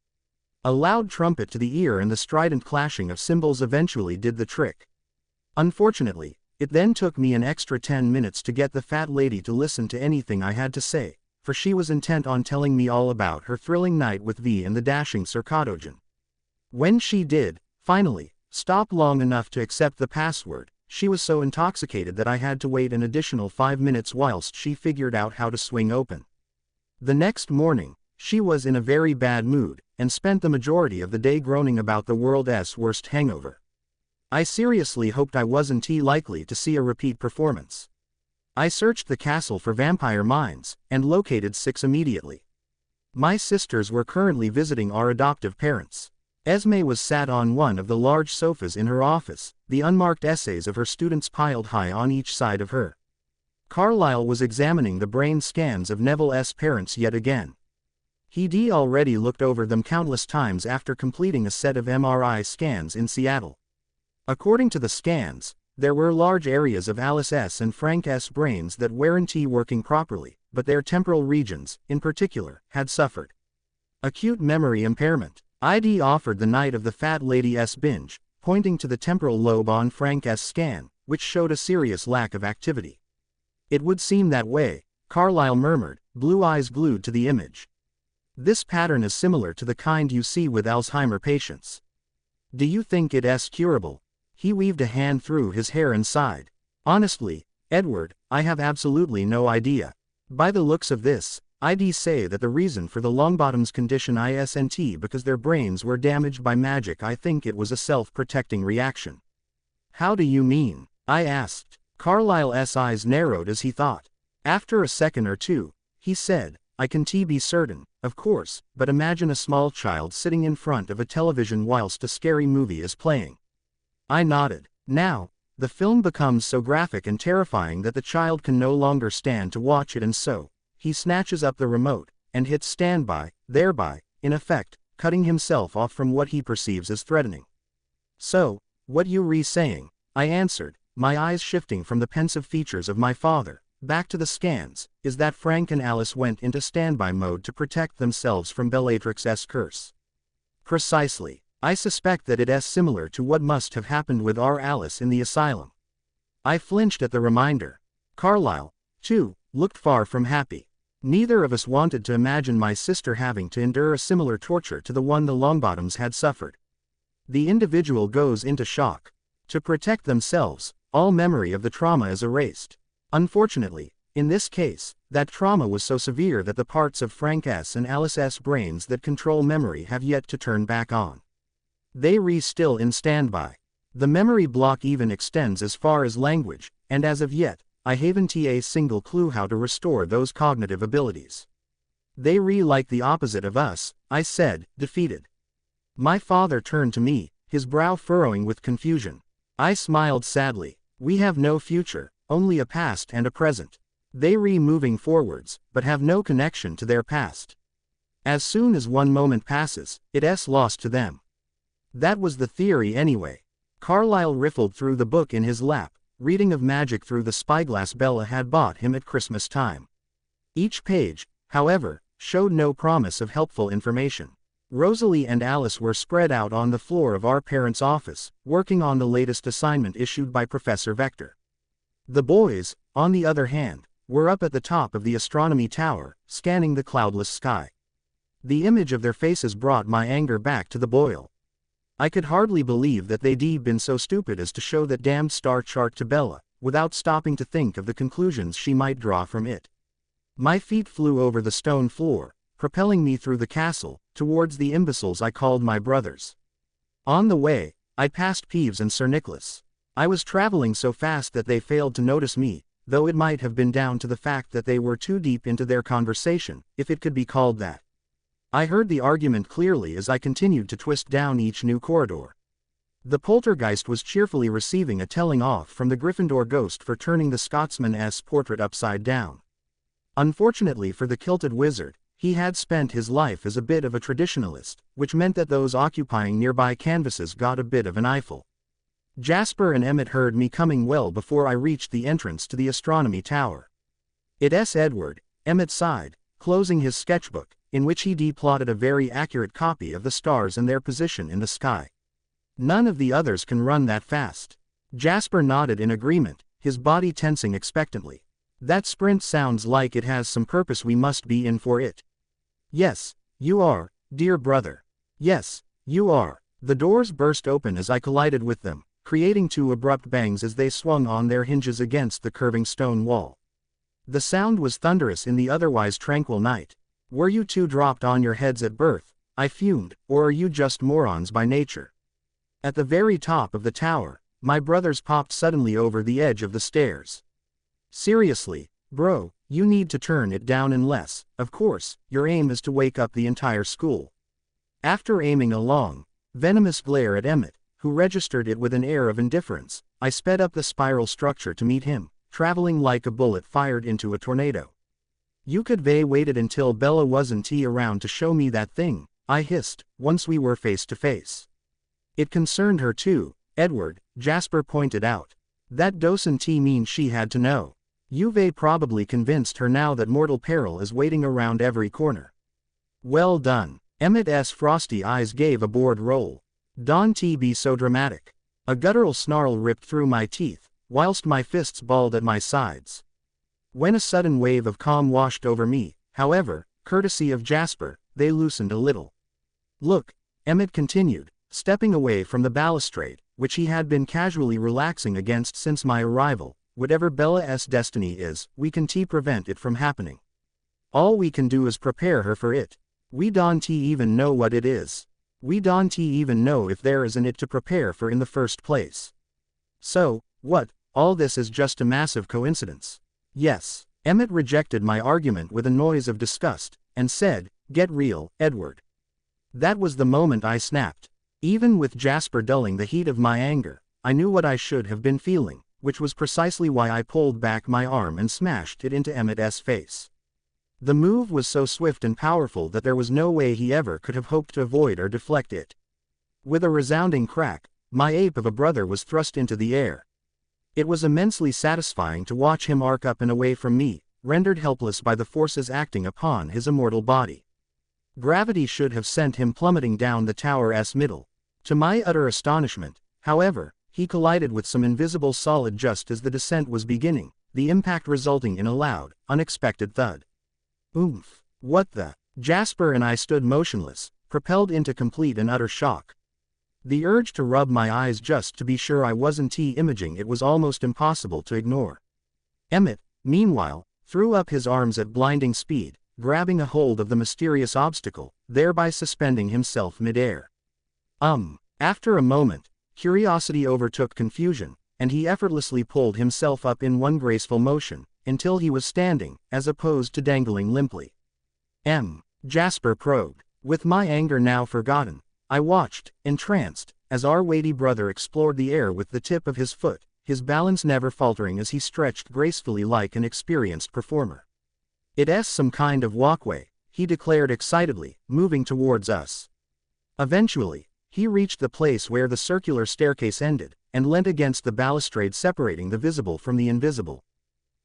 A loud trumpet to the ear and the strident clashing of cymbals eventually did the trick. Unfortunately, it then took me an extra 10 minutes to get the fat lady to listen to anything I had to say, for she was intent on telling me all about her thrilling night with V and the dashing Sir Cadogan. When she did, finally, stop long enough to accept the password, she was so intoxicated that I had to wait an additional 5 minutes whilst she figured out how to swing open. The next morning, she was in a very bad mood, and spent the majority of the day groaning about the world's worst hangover. I seriously hoped I wasn't likely to see a repeat performance. I searched the castle for vampire mines, and located 6 immediately. My sisters were currently visiting our adoptive parents. Esme was sat on one of the large sofas in her office, the unmarked essays of her students piled high on each side of her. Carlisle was examining the brain scans of Neville's parents yet again. He'd already looked over them countless times after completing a set of MRI scans in Seattle. According to the scans, there were large areas of Alice's and Frank's brains that weren't working properly, but their temporal regions, in particular, had suffered acute memory impairment. I'd offered the night of the fat lady's binge, pointing to the temporal lobe on Frank's scan, which showed a serious lack of activity. It would seem that way, Carlisle murmured, blue eyes glued to the image. This pattern is similar to the kind you see with Alzheimer patients. Do you think it's curable? He weaved a hand through his hair and sighed. Honestly, Edward, I have absolutely no idea. By the looks of this, I'd say that the reason for the Longbottom's condition isn't because their brains were damaged by magic. I think it was a self-protecting reaction. How do you mean? I asked. Carlisle's eyes narrowed as he thought. After a second or two, he said, I can't be certain, of course, but imagine a small child sitting in front of a television whilst a scary movie is playing. I nodded. Now, the film becomes so graphic and terrifying that the child can no longer stand to watch it, and so he snatches up the remote, and hits standby, thereby, in effect, cutting himself off from what he perceives as threatening. So, what you saying? I answered, my eyes shifting from the pensive features of my father, back to the scans, is that Frank and Alice went into standby mode to protect themselves from Bellatrix's curse. Precisely. I suspect that it's similar to what must have happened with our Alice in the asylum. I flinched at the reminder. Carlisle, too, looked far from happy. Neither of us wanted to imagine my sister having to endure a similar torture to the one the Longbottoms had suffered. The individual goes into shock. To protect themselves, all memory of the trauma is erased. Unfortunately, in this case, that trauma was so severe that the parts of Frank's and Alice's brains that control memory have yet to turn back on. They still in standby. The memory block even extends as far as language, and as of yet, I haven't a single clue how to restore those cognitive abilities. They like the opposite of us, I said, defeated. My father turned to me, his brow furrowing with confusion. I smiled sadly. We have no future, only a past and a present. They moving forwards, but have no connection to their past. As soon as one moment passes, it's lost to them. That was the theory anyway. Carlyle riffled through the book in his lap, reading of magic through the spyglass Bella had bought him at Christmas time. Each page, however, showed no promise of helpful information. Rosalie and Alice were spread out on the floor of our parents' office, working on the latest assignment issued by Professor Vector. The boys, on the other hand, were up at the top of the astronomy tower, scanning the cloudless sky. The image of their faces brought my anger back to the boil. I could hardly believe that they'd been so stupid as to show that damned star chart to Bella, without stopping to think of the conclusions she might draw from it. My feet flew over the stone floor, propelling me through the castle, towards the imbeciles I called my brothers. On the way, I passed Peeves and Sir Nicholas. I was traveling so fast that they failed to notice me, though it might have been down to the fact that they were too deep into their conversation, if it could be called that. I heard the argument clearly as I continued to twist down each new corridor. The poltergeist was cheerfully receiving a telling off from the Gryffindor ghost for turning the Scotsman's portrait upside down. Unfortunately for the kilted wizard, he had spent his life as a bit of a traditionalist, which meant that those occupying nearby canvases got a bit of an eyeful. Jasper and Emmett heard me coming well before I reached the entrance to the astronomy tower. It's Edward, Emmett sighed, closing his sketchbook, in which he plotted a very accurate copy of the stars and their position in the sky. None of the others can run that fast. Jasper nodded in agreement, his body tensing expectantly. That sprint sounds like it has some purpose. We must be in for it. Yes, you are, dear brother. Yes, you are. The doors burst open as I collided with them, creating two abrupt bangs as they swung on their hinges against the curving stone wall. The sound was thunderous in the otherwise tranquil night. Were you two dropped on your heads at birth, I fumed, or are you just morons by nature? At the very top of the tower, my brothers popped suddenly over the edge of the stairs. Seriously, bro, you need to turn it down unless, of course, your aim is to wake up the entire school. After aiming a long, venomous glare at Emmett, who registered it with an air of indifference, I sped up the spiral structure to meet him, traveling like a bullet fired into a tornado. You could have waited until Bella wasn't around to show me that thing, I hissed, once we were face to face. It concerned her too, Edward, Jasper pointed out. That doesn't mean she had to know. You've probably convinced her now that mortal peril is waiting around every corner. Well done. Emmett's frosty eyes gave a bored roll. Don't be so dramatic. A guttural snarl ripped through my teeth, whilst my fists balled at my sides. When a sudden wave of calm washed over me, however, courtesy of Jasper, they loosened a little. Look, Emmett continued, stepping away from the balustrade, which he had been casually relaxing against since my arrival. Whatever Bella's destiny is, we can prevent it from happening. All we can do is prepare her for it. We don't even know what it is. We don't even know if there isn't it to prepare for in the first place. So, what, all this is just a massive coincidence? Yes. Emmett rejected my argument with a noise of disgust, and said, "Get real, Edward." That was the moment I snapped. Even with Jasper dulling the heat of my anger, I knew what I should have been feeling, which was precisely why I pulled back my arm and smashed it into Emmett's face. The move was so swift and powerful that there was no way he ever could have hoped to avoid or deflect it. With a resounding crack, my ape of a brother was thrust into the air. It was immensely satisfying to watch him arc up and away from me, rendered helpless by the forces acting upon his immortal body. Gravity should have sent him plummeting down the tower's middle. To my utter astonishment, however, he collided with some invisible solid just as the descent was beginning, the impact resulting in a loud, unexpected thud. Oomph! What the? Jasper and I stood motionless, propelled into complete and utter shock. The urge to rub my eyes just to be sure I wasn't imaging it was almost impossible to ignore. Emmett, meanwhile, threw up his arms at blinding speed, grabbing a hold of the mysterious obstacle, thereby suspending himself mid-air. After a moment, curiosity overtook confusion, and he effortlessly pulled himself up in one graceful motion, until he was standing, as opposed to dangling limply. Jasper probed. With my anger now forgotten, I watched, entranced, as our weighty brother explored the air with the tip of his foot, his balance never faltering as he stretched gracefully like an experienced performer. "It's some kind of walkway," he declared excitedly, moving towards us. Eventually, he reached the place where the circular staircase ended, and leant against the balustrade separating the visible from the invisible.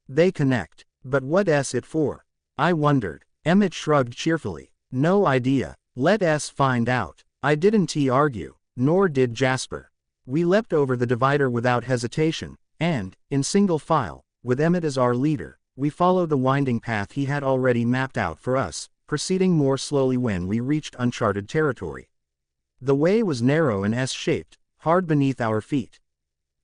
"They connect. But what's it for?" I wondered. Emmett shrugged cheerfully. "No idea. Let's find out." I didn't argue, nor did Jasper. We leapt over the divider without hesitation, and, in single file, with Emmett as our leader, we followed the winding path he had already mapped out for us, proceeding more slowly when we reached uncharted territory. The way was narrow and S-shaped, hard beneath our feet.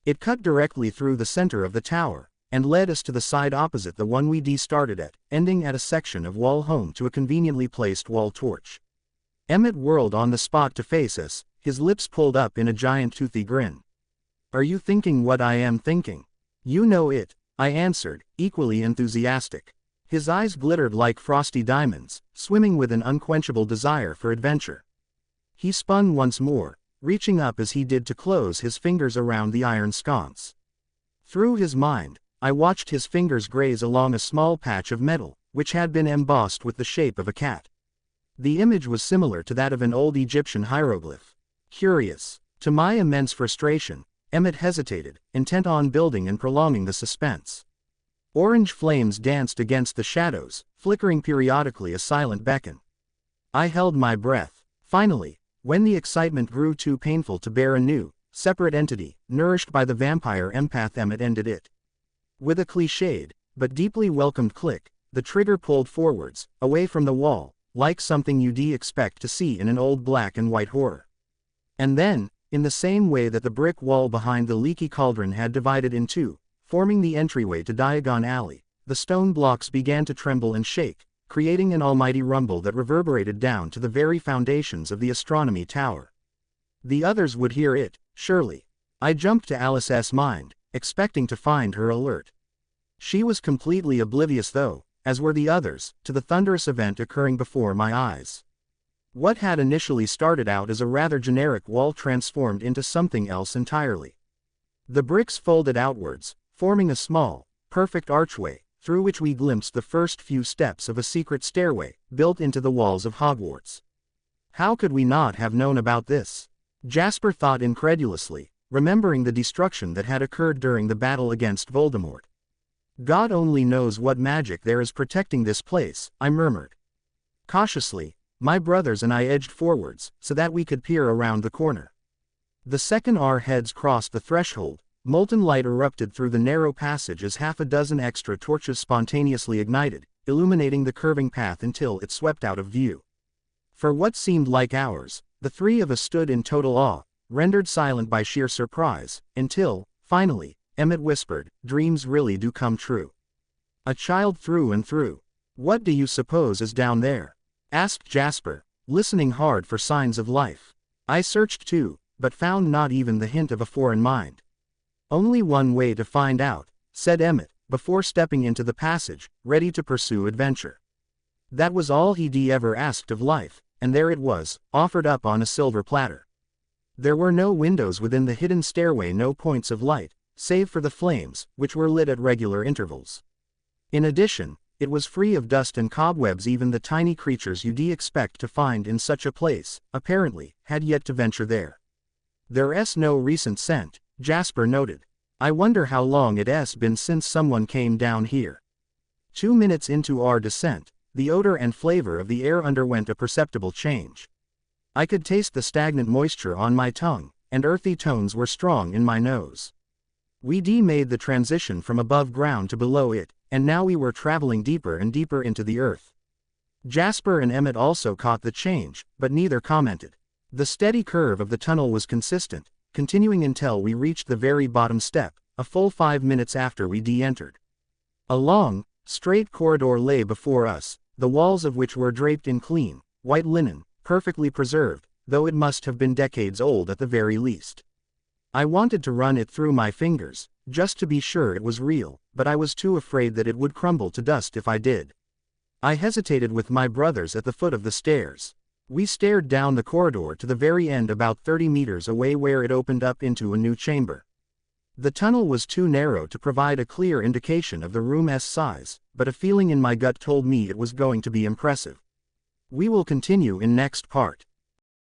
It cut directly through the center of the tower, and led us to the side opposite the one we started at, ending at a section of wall home to a conveniently placed wall torch. Emmett whirled on the spot to face us, his lips pulled up in a giant toothy grin. "Are you thinking what I am thinking?" "You know it," I answered, equally enthusiastic. His eyes glittered like frosty diamonds, swimming with an unquenchable desire for adventure. He spun once more, reaching up as he did to close his fingers around the iron sconce. Through his mind, I watched his fingers graze along a small patch of metal, which had been embossed with the shape of a cat. The image was similar to that of an old Egyptian hieroglyph. Curious. To my immense frustration, Emmett hesitated, intent on building and prolonging the suspense. Orange flames danced against the shadows, flickering periodically a silent beckon. I held my breath. Finally, when the excitement grew too painful to bear, a new, separate entity, nourished by the vampire empath Emmett, ended it. With a cliched, but deeply welcomed click, the trigger pulled forwards, away from the wall, like something you'd expect to see in an old black and white horror. And then, in the same way that the brick wall behind the leaky cauldron had divided in two, forming the entryway to Diagon Alley, the stone blocks began to tremble and shake, creating an almighty rumble that reverberated down to the very foundations of the astronomy tower. The others would hear it, surely. I jumped to Alice's mind, expecting to find her alert. She was completely oblivious though, as were the others, to the thunderous event occurring before my eyes. What had initially started out as a rather generic wall transformed into something else entirely. The bricks folded outwards, forming a small, perfect archway, through which we glimpsed the first few steps of a secret stairway, built into the walls of Hogwarts. How could we not have known about this? Jasper thought incredulously, remembering the destruction that had occurred during the battle against Voldemort. "God only knows what magic there is protecting this place," I murmured. Cautiously, my brothers and I edged forwards, so that we could peer around the corner. The second our heads crossed the threshold, molten light erupted through the narrow passage as half a dozen extra torches spontaneously ignited, illuminating the curving path until it swept out of view. For what seemed like hours, the three of us stood in total awe, rendered silent by sheer surprise, until, finally, Emmett whispered, "Dreams really do come true. A child through and through." "What do you suppose is down there?" asked Jasper, listening hard for signs of life. I searched too, but found not even the hint of a foreign mind. "Only one way to find out," said Emmett, before stepping into the passage, ready to pursue adventure. That was all he'd ever asked of life, and there it was, offered up on a silver platter. There were no windows within the hidden stairway, no points of light, save for the flames, which were lit at regular intervals. In addition, it was free of dust and cobwebs. Even the tiny creatures you'd expect to find in such a place, apparently, had yet to venture there. "There's no recent scent," Jasper noted. "I wonder how long it's been since someone came down here." 2 minutes into our descent, the odor and flavor of the air underwent a perceptible change. I could taste the stagnant moisture on my tongue, and earthy tones were strong in my nose. We'd made the transition from above ground to below it, and now we were traveling deeper and deeper into the earth. Jasper and Emmett also caught the change, but neither commented. The steady curve of the tunnel was consistent, continuing until we reached the very bottom step, a full 5 minutes after we entered. A long, straight corridor lay before us, the walls of which were draped in clean, white linen, perfectly preserved, though it must have been decades old at the very least. I wanted to run it through my fingers, just to be sure it was real, but I was too afraid that it would crumble to dust if I did. I hesitated with my brothers at the foot of the stairs. We stared down the corridor to the very end about 30 meters away where it opened up into a new chamber. The tunnel was too narrow to provide a clear indication of the room's size, but a feeling in my gut told me it was going to be impressive. We will continue in next part.